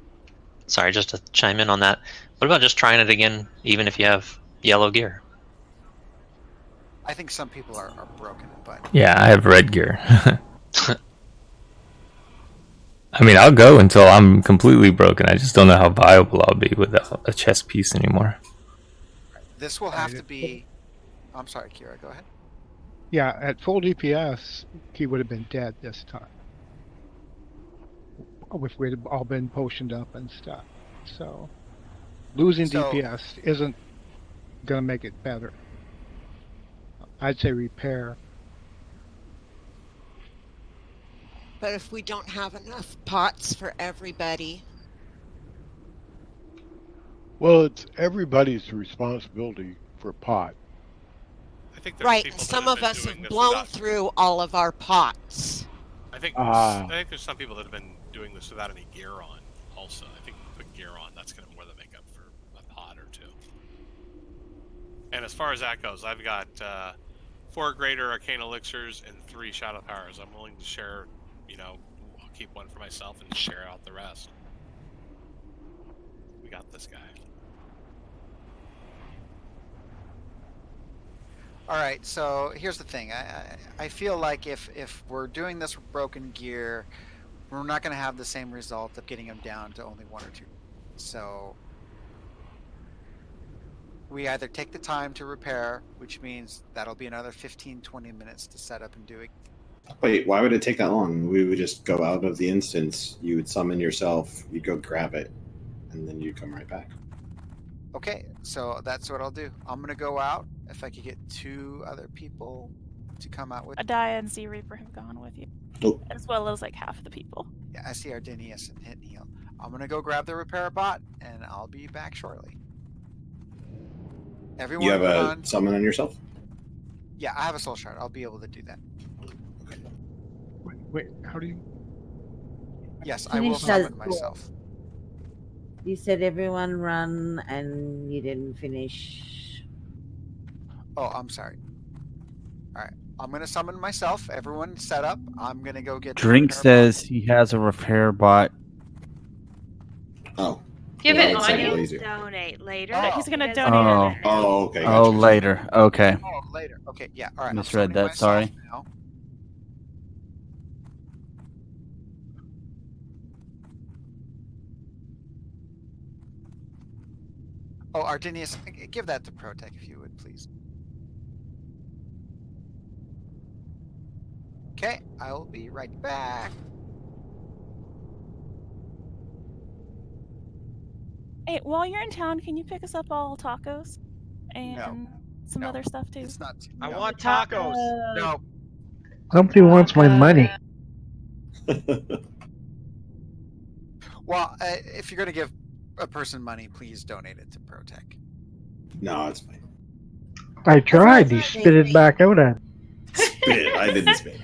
[SPEAKER 20] Sorry, just to chime in on that. What about just trying it again, even if you have yellow gear?
[SPEAKER 1] I think some people are broken, but
[SPEAKER 21] Yeah, I have red gear. I mean, I'll go until I'm completely broken. I just don't know how viable I'll be without a chess piece anymore.
[SPEAKER 1] this will have to be. I'm sorry, Kira. Go ahead.
[SPEAKER 3] Yeah, at full DPS, he would have been dead this time. If we'd all been potioned up and stuff. So, losing DPS isn't going to make it better. I'd say repair.
[SPEAKER 13] But if we don't have enough pots for everybody,
[SPEAKER 19] Well, it's everybody's responsibility for pot.
[SPEAKER 4] I think there's
[SPEAKER 13] right?
[SPEAKER 4] people
[SPEAKER 13] And
[SPEAKER 4] that
[SPEAKER 13] some
[SPEAKER 4] have
[SPEAKER 13] of
[SPEAKER 4] been
[SPEAKER 13] us
[SPEAKER 4] doing
[SPEAKER 13] have
[SPEAKER 4] this
[SPEAKER 13] blown
[SPEAKER 4] without-
[SPEAKER 13] through all of our pots.
[SPEAKER 4] I think there's some people that have been doing this without any gear on. Also, I think put gear on. That's going to more than make up for a pot or two. And as far as that goes, I've got 4 greater arcane elixirs and 3 shadow powers. I'm willing to share. I'll keep one for myself and share out the rest. We got this guy.
[SPEAKER 1] All right, so here's the thing. I feel like if we're doing this with broken gear, we're not going to have the same result of getting them down to only 1 or 2. So we either take the time to repair, which means that'll be another 15-20 minutes to set up and do it.
[SPEAKER 8] Wait, why would it take that long? We would just go out of the instance. You would summon yourself. You go grab it, and then you come right back.
[SPEAKER 1] Okay, so that's what I'll do. I'm gonna go out. If I could get 2 other people to come out with.
[SPEAKER 5] Adaya and Sea Reaper have gone with you, as well as like half the people.
[SPEAKER 1] Yeah, I see Ardinius and Hit and Heal. I'm gonna go grab the repair bot, and I'll be back shortly. Everyone,
[SPEAKER 8] You have a
[SPEAKER 1] run.
[SPEAKER 8] summon on yourself?
[SPEAKER 1] Yeah, I have a soul shard. I'll be able to do that.
[SPEAKER 3] Wait, how do you?
[SPEAKER 1] Yes, I will
[SPEAKER 18] Finish those
[SPEAKER 1] summon myself.
[SPEAKER 18] You said everyone run and you didn't finish.
[SPEAKER 1] Oh, I'm sorry. All right, I'm gonna summon myself. Everyone set up. I'm gonna go get.
[SPEAKER 2] Drink
[SPEAKER 1] the repair
[SPEAKER 2] says he has a repair bot.
[SPEAKER 8] Oh.
[SPEAKER 16] Give
[SPEAKER 8] Yeah,
[SPEAKER 16] it
[SPEAKER 8] that's
[SPEAKER 16] on
[SPEAKER 8] a little
[SPEAKER 16] you.
[SPEAKER 8] easier.
[SPEAKER 7] Donate later.
[SPEAKER 1] Oh.
[SPEAKER 5] He's gonna
[SPEAKER 7] He
[SPEAKER 5] donate
[SPEAKER 7] doesn't
[SPEAKER 5] it.
[SPEAKER 8] Oh, okay.
[SPEAKER 2] Oh,
[SPEAKER 8] Gotcha.
[SPEAKER 2] later. Okay.
[SPEAKER 1] Oh, later. Okay, yeah. All right. I'm
[SPEAKER 2] Misread
[SPEAKER 1] summoning
[SPEAKER 2] that.
[SPEAKER 1] myself
[SPEAKER 2] Sorry.
[SPEAKER 1] now. Oh, Ardinius, give that to Protec if you would, please. Okay, I will be right back.
[SPEAKER 5] Hey, while you're in town, can you pick us up all tacos and some other stuff too?
[SPEAKER 1] It's not.
[SPEAKER 11] I want tacos.
[SPEAKER 1] No.
[SPEAKER 3] Somebody wants my money.
[SPEAKER 1] Well, if you're gonna give a person money, please donate it to Protec.
[SPEAKER 8] No, it's fine.
[SPEAKER 3] I tried. He spit it back out at me.
[SPEAKER 8] Spit. I didn't spit.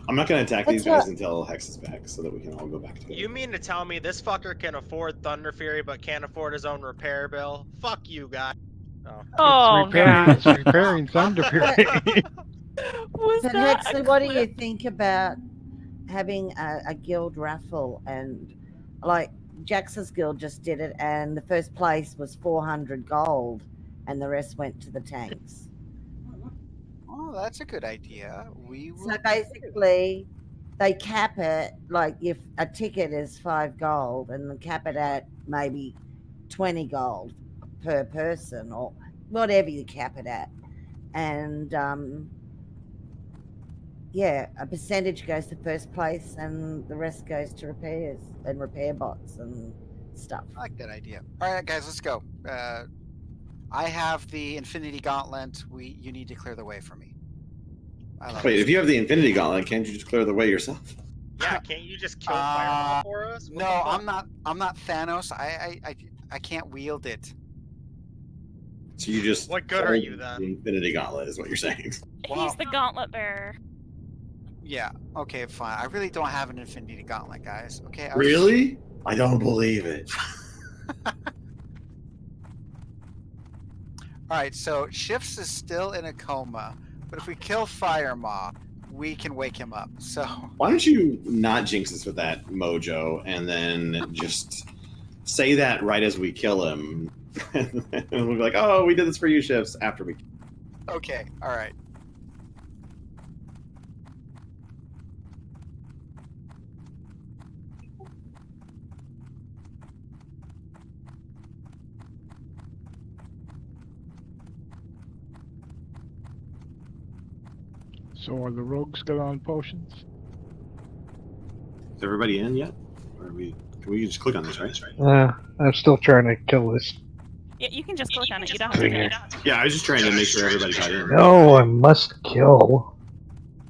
[SPEAKER 8] I'm not going to attack these
[SPEAKER 18] That's
[SPEAKER 8] guys until Hex is back, so that we can all go back together.
[SPEAKER 11] You mean to tell me this fucker can afford Thunder Fury but can't afford his own repair bill? Fuck you, guy.
[SPEAKER 16] Oh, God.
[SPEAKER 3] It's repairing Thunder Fury.
[SPEAKER 18] But Hexley, what do you think about having a guild raffle? And like Jax's guild just did it, and the first place was 400 gold, and the rest went to the tanks.
[SPEAKER 1] Oh, that's a good idea. We will.
[SPEAKER 18] So basically, they cap it like if a ticket is 5 gold, and they cap it at maybe 20 gold per person, or whatever you cap it at, and yeah, a percentage goes to first place, and the rest goes to repairs and repair bots and stuff.
[SPEAKER 1] I like that idea. All right, guys, let's go. I have the Infinity Gauntlet. You need to clear the way for me.
[SPEAKER 8] Wait, if you have the Infinity Gauntlet, can't you just clear the way yourself?
[SPEAKER 11] Yeah, can't you just kill Fireball for us? What
[SPEAKER 1] No,
[SPEAKER 11] the fuck?
[SPEAKER 1] I'm not Thanos. I can't wield it.
[SPEAKER 8] So you just.
[SPEAKER 11] What good are you then?
[SPEAKER 8] The Infinity Gauntlet is what you're saying.
[SPEAKER 5] He's the gauntlet bearer.
[SPEAKER 1] Yeah. Okay. Fine. I really don't have an Infinity Gauntlet, guys. Okay.
[SPEAKER 8] Really? I don't believe it.
[SPEAKER 1] All right. So Shifts is still in a coma, but if we kill Firemaw, we can wake him up. So
[SPEAKER 8] Why don't you not jinx us with that, Mojo, and then just say that right as we kill him, and we'll be like, "Oh, we did this for you, Shifts." After we.
[SPEAKER 1] Okay. All right.
[SPEAKER 3] So are the rogues still on potions?
[SPEAKER 8] Is everybody in yet? Or we just click on this, right?
[SPEAKER 3] I'm still trying to kill this.
[SPEAKER 5] Yeah, you can just click on it. You don't have to do it.
[SPEAKER 8] Yeah, I was just trying to make sure everybody got in.
[SPEAKER 3] No, I must kill.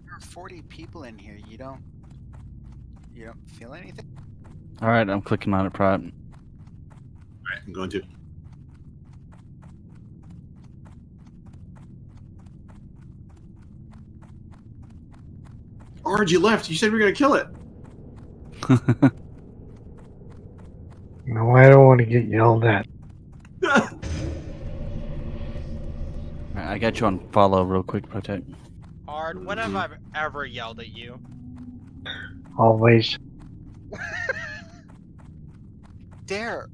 [SPEAKER 1] There are 40 people in here. You don't feel anything?
[SPEAKER 2] All right, I'm clicking on it, Prot.
[SPEAKER 8] Alright, I'm going to. Orange, you left. You said we were going to kill it.
[SPEAKER 3] No, I don't want to get yelled at.
[SPEAKER 2] I got you on follow real quick, Protect.
[SPEAKER 11] Hard. When have I ever yelled at you?
[SPEAKER 3] Always.
[SPEAKER 1] Dare,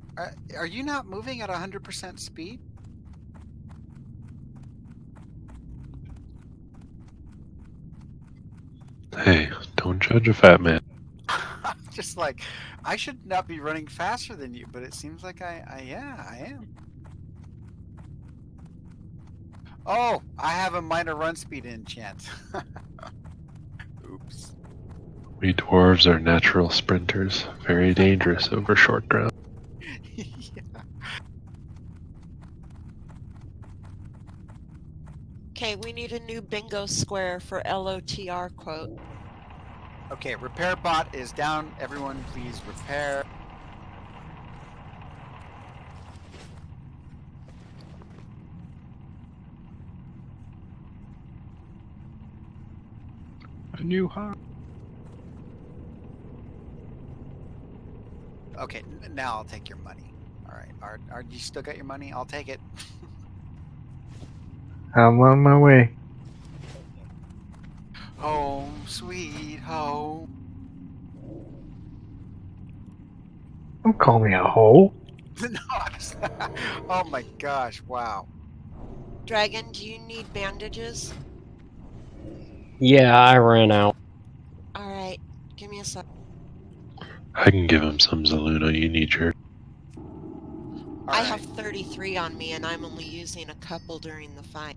[SPEAKER 1] are you not moving at 100% speed?
[SPEAKER 14] Hey, don't judge a fat man.
[SPEAKER 1] Just like, I should not be running faster than you, but it seems like I am. Oh, I have a minor run speed enchant. Oops.
[SPEAKER 14] We dwarves are natural sprinters, very dangerous over short ground.
[SPEAKER 1] Yeah.
[SPEAKER 13] Okay, we need a new bingo square for LOTR quote.
[SPEAKER 1] Okay, repair bot is down. Everyone, please repair.
[SPEAKER 3] A new high.
[SPEAKER 1] Okay, now I'll take your money. All right, Art, you still got your money? I'll take it.
[SPEAKER 15] I'm on my way.
[SPEAKER 1] Home, sweet home.
[SPEAKER 15] Don't call me a hoe.
[SPEAKER 1] No, oh my gosh! Wow.
[SPEAKER 13] Dragon, do you need bandages?
[SPEAKER 9] Yeah, I ran out.
[SPEAKER 13] Alright, give me a sec.
[SPEAKER 14] I can give him some Zaluna. You need your.
[SPEAKER 13] I have 33 on me and I'm only using a couple during the fight.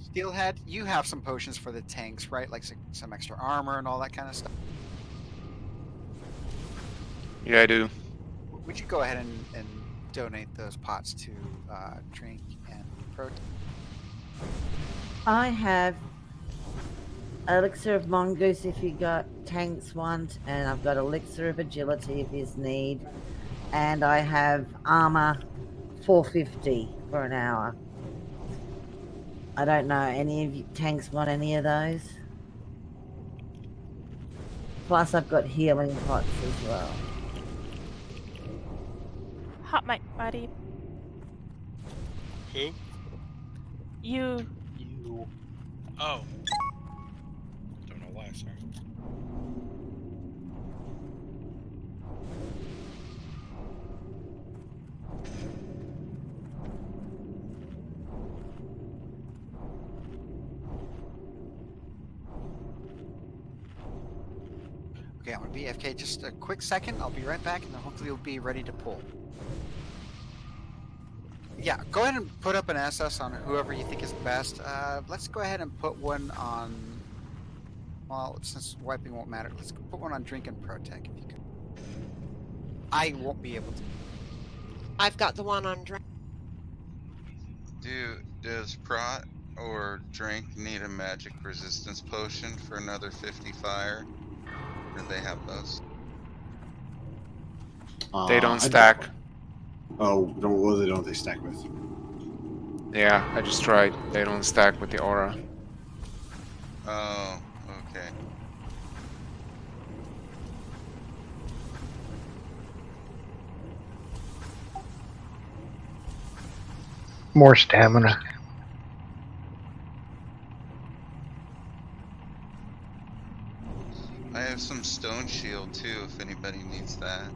[SPEAKER 1] Steelhead, you have some potions for the tanks, right? Like some extra armor and all that kind of stuff.
[SPEAKER 17] Yeah, I do.
[SPEAKER 1] Would you go ahead and donate those pots to Drink and Protein?
[SPEAKER 18] I have Elixir of Mongoose if you got tanks want, and I've got Elixir of Agility if you need, and I have Armor 450 for an hour. I don't know, any of you tanks want any of those? Plus I've got healing pots as well.
[SPEAKER 5] Hot mic, buddy.
[SPEAKER 4] Who?
[SPEAKER 5] You.
[SPEAKER 4] You. Oh. Don't know why, sorry.
[SPEAKER 1] Okay, I'm gonna be AFK just a quick second. I'll be right back, and then hopefully you'll be ready to pull. Yeah, go ahead and put up an SS on whoever you think is best. Let's go ahead and put one on. Well, since wiping won't matter, let's put one on Drink and Protect if you could. I won't be able to.
[SPEAKER 13] I've got the one on drink.
[SPEAKER 23] Does Prot or Drink need a magic resistance potion for another 50 fire? Or do they have those?
[SPEAKER 17] They don't stack.
[SPEAKER 8] Don't they stack with?
[SPEAKER 17] Yeah, I just tried. They don't stack with the aura.
[SPEAKER 23] Oh, okay.
[SPEAKER 15] More stamina.
[SPEAKER 23] I have some stone shield too if anybody needs that.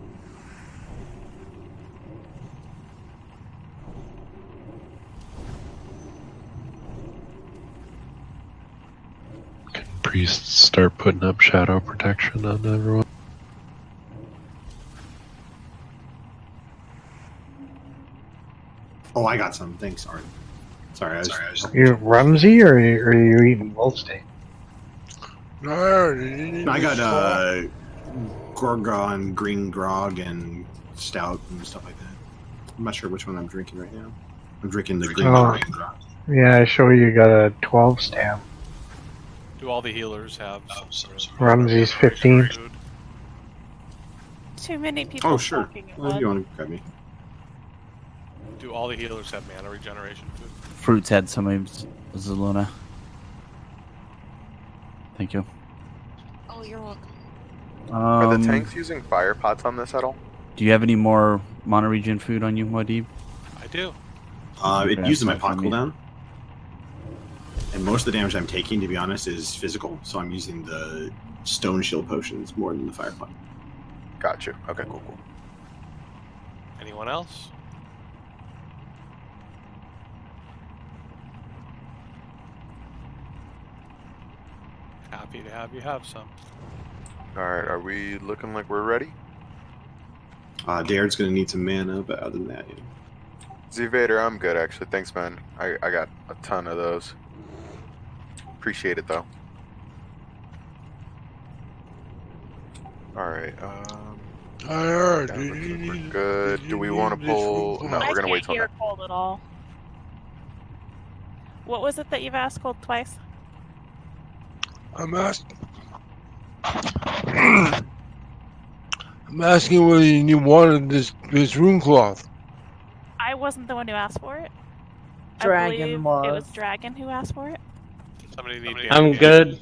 [SPEAKER 14] Priests start putting up shadow protection on everyone.
[SPEAKER 8] Oh, I got some. Thanks, Art. Sorry, I was.
[SPEAKER 15] You Rumsey or are you eating Wolfstein?
[SPEAKER 8] No, I got Gorgon, Green Grog, and Stout and stuff like that. I'm not sure which one I'm drinking right now. I'm drinking the Green Grog.
[SPEAKER 15] Yeah, I show you got a 12 stam.
[SPEAKER 4] Do all the healers have some
[SPEAKER 15] Rumsey's 15.
[SPEAKER 5] Too many people
[SPEAKER 8] Oh, sure.
[SPEAKER 5] talking at
[SPEAKER 8] Well, if
[SPEAKER 5] once.
[SPEAKER 8] you want to grab me.
[SPEAKER 4] Do all the healers have mana regeneration food?
[SPEAKER 2] Fruits had some of Zaluna. Thank you.
[SPEAKER 13] Oh, you're welcome.
[SPEAKER 10] Are the tanks using fire pots on this at all?
[SPEAKER 2] Do you have any more mana regen food on you, Wadib?
[SPEAKER 4] I do.
[SPEAKER 8] It uses my pot
[SPEAKER 2] for me.
[SPEAKER 8] cooldown. And most of the damage I'm taking, to be honest, is physical. So I'm using the stone shield potions more than the fire pot.
[SPEAKER 10] Got you. Okay, cool.
[SPEAKER 4] Anyone else? Happy to have you have some.
[SPEAKER 10] Alright, are we looking like we're ready?
[SPEAKER 8] Daird's going to need some mana, but other than that, yeah.
[SPEAKER 10] Z-Vader, I'm good actually. Thanks, man. I got a ton of those. Appreciate it though. Alright, we're good. Do we want to pull? No,
[SPEAKER 5] I
[SPEAKER 10] we're gonna wait
[SPEAKER 5] can't
[SPEAKER 10] till
[SPEAKER 5] hear
[SPEAKER 10] next.
[SPEAKER 5] cold at all. What was it that you've asked cold twice?
[SPEAKER 6] I'm asking whether you wanted this rune cloth.
[SPEAKER 5] I wasn't the one who asked for it.
[SPEAKER 18] Dragon
[SPEAKER 5] I believe it was
[SPEAKER 18] was.
[SPEAKER 5] Dragon who asked for it.
[SPEAKER 4] Somebody need
[SPEAKER 9] I'm good.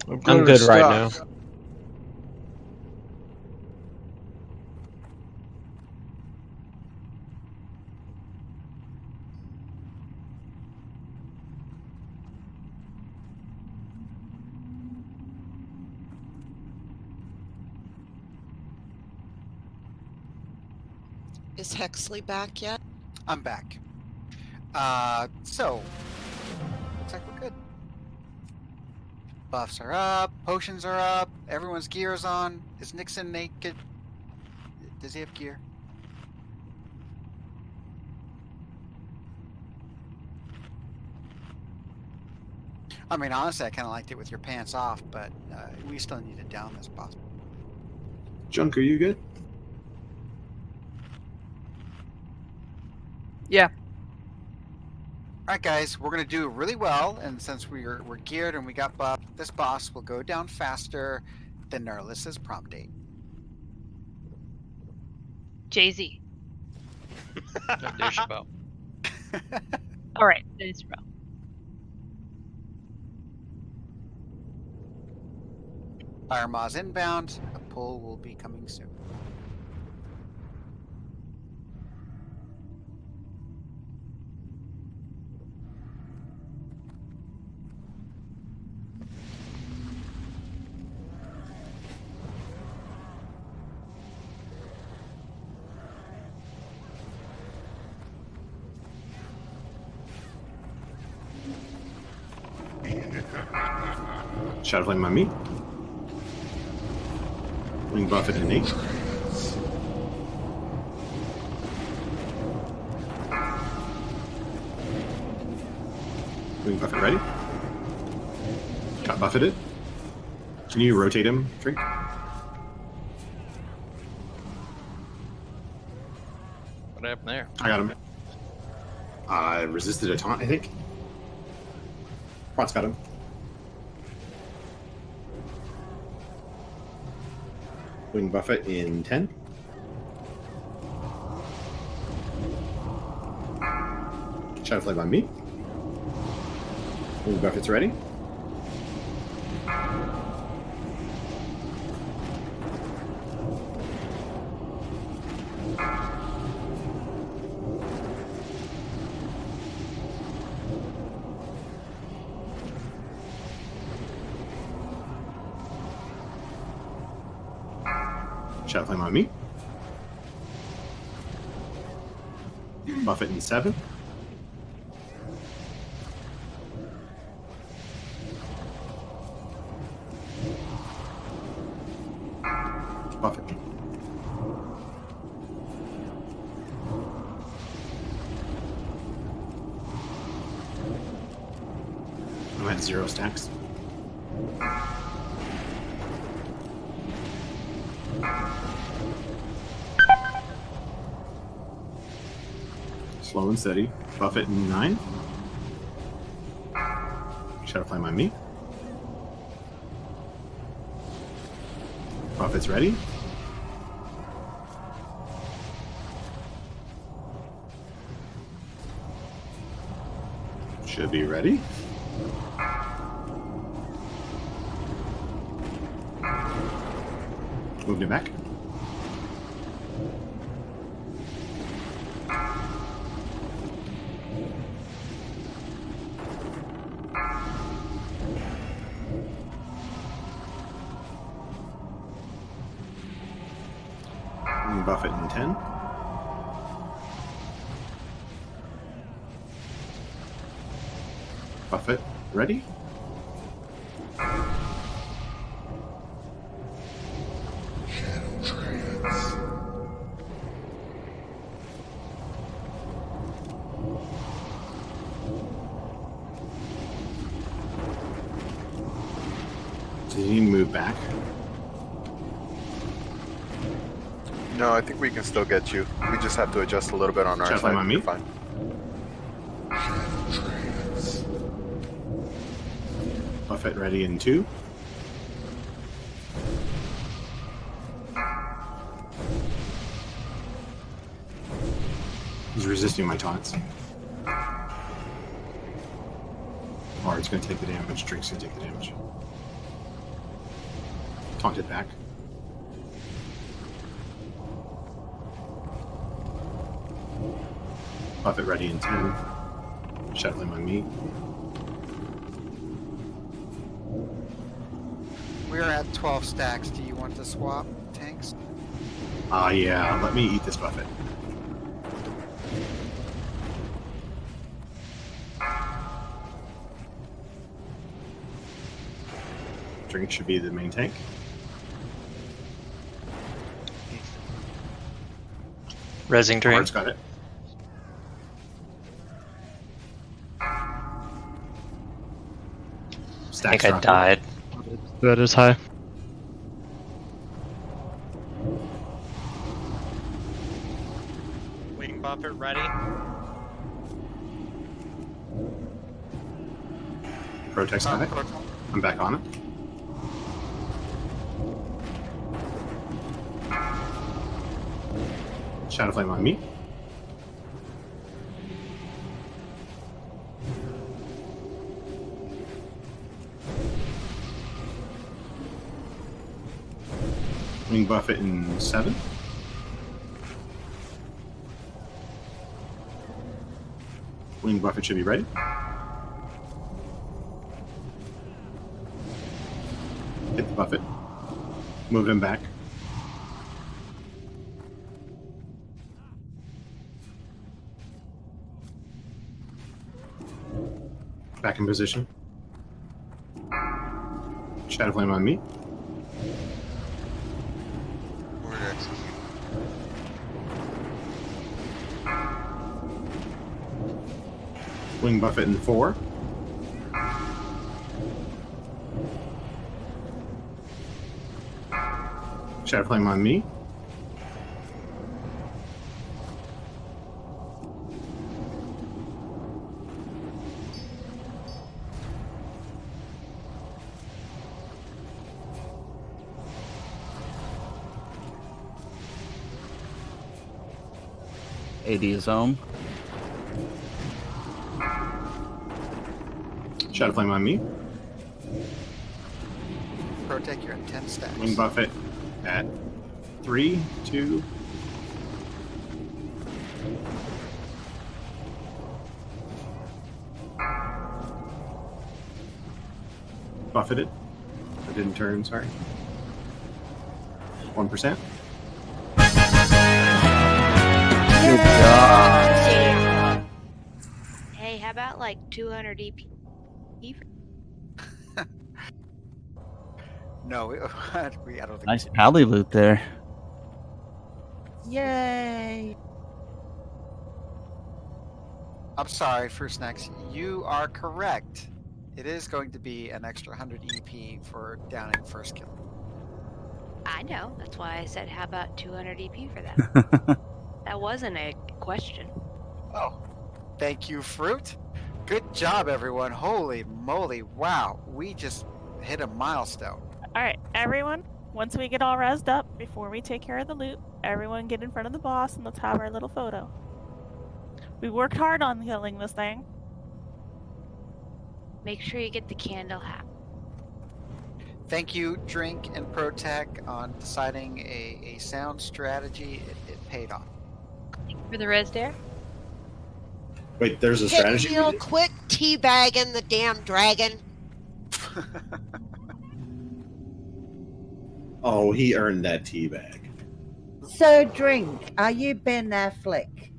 [SPEAKER 9] I'm good right now.
[SPEAKER 13] Is Hexley back yet?
[SPEAKER 1] I'm back. So looks like we're good. Buffs are up, potions are up, everyone's gear is on. Is Nixon naked? Does he have gear? I mean, honestly, I kind of liked it with your pants off, but we still need it down as possible.
[SPEAKER 8] Junk, are you good?
[SPEAKER 12] Yeah.
[SPEAKER 1] All right, guys, we're gonna do really well, and since we're geared and we got buffed, this boss will go down faster than Nerlis's prom date.
[SPEAKER 16] Jay-Z.
[SPEAKER 20] Dave Chappelle.
[SPEAKER 16] All right, Dave Chappelle.
[SPEAKER 1] Fire Maws inbound. A pull will be coming soon.
[SPEAKER 8] Shadow Flame on me. Wing Buffet and Nate. Wing Buffet ready. Got buffeted. Can you rotate him, Drink?
[SPEAKER 20] What happened there?
[SPEAKER 8] I got him. I resisted a taunt, I think. Quat's got him. Wing Buffet in 10. Shadow Flame on me. Wing Buffet's ready. Shadow Flame on me. Buffet in 7. Buffet. I'm at 0 stacks. Slow and steady. Buffet in 9. Shadow Flame on me. Buffet's ready. Should be ready. Moved it back. Buffet in 10. Buffet ready. Does he need to move back?
[SPEAKER 10] No, I think we can still get you. We just have to adjust a little bit on our
[SPEAKER 8] Shadow
[SPEAKER 10] side.
[SPEAKER 8] Flame on me?
[SPEAKER 10] You're fine.
[SPEAKER 8] Buffet ready in 2. He's resisting my taunts. Bard's gonna take the damage, Drink's gonna take the damage. Taunted back. Buffet ready in 10. Shadow Flame on me.
[SPEAKER 1] We're at 12 stacks. Do you want to swap tanks?
[SPEAKER 8] Yeah, let me eat this Buffet. Drink should be the main tank.
[SPEAKER 20] Resing Drink.
[SPEAKER 8] Bard's got it.
[SPEAKER 20] I think I died.
[SPEAKER 9] That is high.
[SPEAKER 11] Wing Buffet ready.
[SPEAKER 8] Protect's got it. I'm back on it. Shadow Flame on me. Wing Buffet in 7. Wing Buffet should be ready. Hit the Buffet. Move him back. Back in position. Shadow Flame on me.
[SPEAKER 23] Word execute.
[SPEAKER 8] Wing Buffet in 4. Shadow Flame on me.
[SPEAKER 2] AD is home.
[SPEAKER 8] Shadow Flame on me.
[SPEAKER 1] Protect, you're at 10 stacks.
[SPEAKER 8] Wing Buffet at 3, 2. Buffeted. I didn't turn, sorry. 1%.
[SPEAKER 2] Good job.
[SPEAKER 7] Hey, how about like 200 EP?
[SPEAKER 1] No, I don't think.
[SPEAKER 2] Nice pally loot there.
[SPEAKER 18] Yay!
[SPEAKER 1] I'm sorry, First Next. You are correct. It is going to be an extra 100 EP for downing first kill.
[SPEAKER 7] I know. That's why I said, how about 200 EP for that? That wasn't a question.
[SPEAKER 1] Oh, thank you, Fruit. Good job, everyone. Holy moly. Wow. We just hit a milestone.
[SPEAKER 5] All right, everyone. Once we get all rezzed up, before we take care of the loot, everyone get in front of the boss and let's have our little photo. We worked hard on killing this thing.
[SPEAKER 7] Make sure you get the candle hat.
[SPEAKER 1] Thank you, Drink and Protec, on deciding a sound strategy. It paid off.
[SPEAKER 16] For the res there.
[SPEAKER 8] Wait, there's a
[SPEAKER 13] Hit
[SPEAKER 8] strategy?
[SPEAKER 13] real quick, teabagging the damn dragon.
[SPEAKER 8] Oh, he earned that tea bag.
[SPEAKER 18] So, Drink, are you Ben Affleck?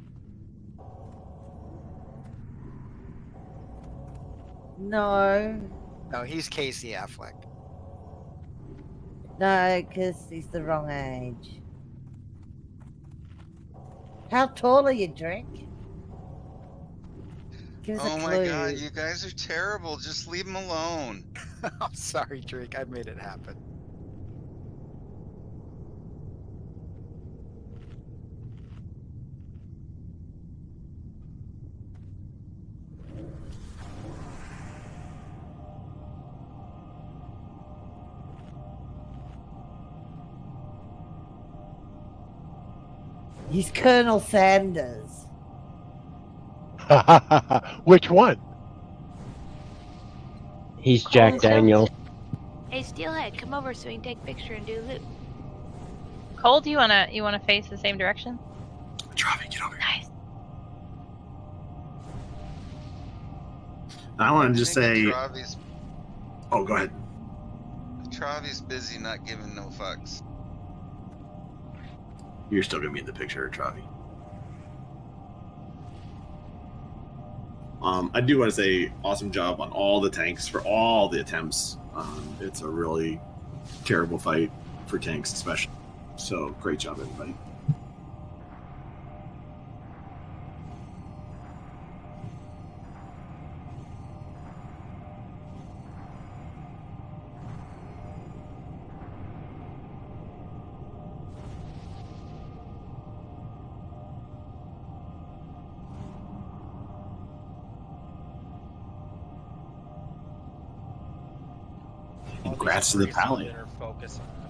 [SPEAKER 18] No.
[SPEAKER 1] No, he's Casey Affleck.
[SPEAKER 18] No, because he's the wrong age. How tall are you, Drink? Give us
[SPEAKER 23] Oh
[SPEAKER 18] a
[SPEAKER 23] my
[SPEAKER 18] clue.
[SPEAKER 23] god, you guys are terrible. Just leave him alone.
[SPEAKER 1] I'm sorry, Drake. I made it happen.
[SPEAKER 18] He's Colonel Sanders.
[SPEAKER 19] Which one?
[SPEAKER 9] He's Jack Daniels.
[SPEAKER 7] Hey, Steelhead, come over so we can take a picture and do loot.
[SPEAKER 16] Cole, do you wanna face the same direction?
[SPEAKER 8] Travi, get over here.
[SPEAKER 7] Nice.
[SPEAKER 8] I want to just say.
[SPEAKER 23] Travi's,
[SPEAKER 8] Oh, go ahead.
[SPEAKER 23] Travi's busy not giving no fucks.
[SPEAKER 8] You're still gonna be in the picture, Travi. I do want to say awesome job on all the tanks for all the attempts. It's a really terrible fight for tanks, especially. So great job, everybody. Congrats to the pally.
[SPEAKER 11] Focus on.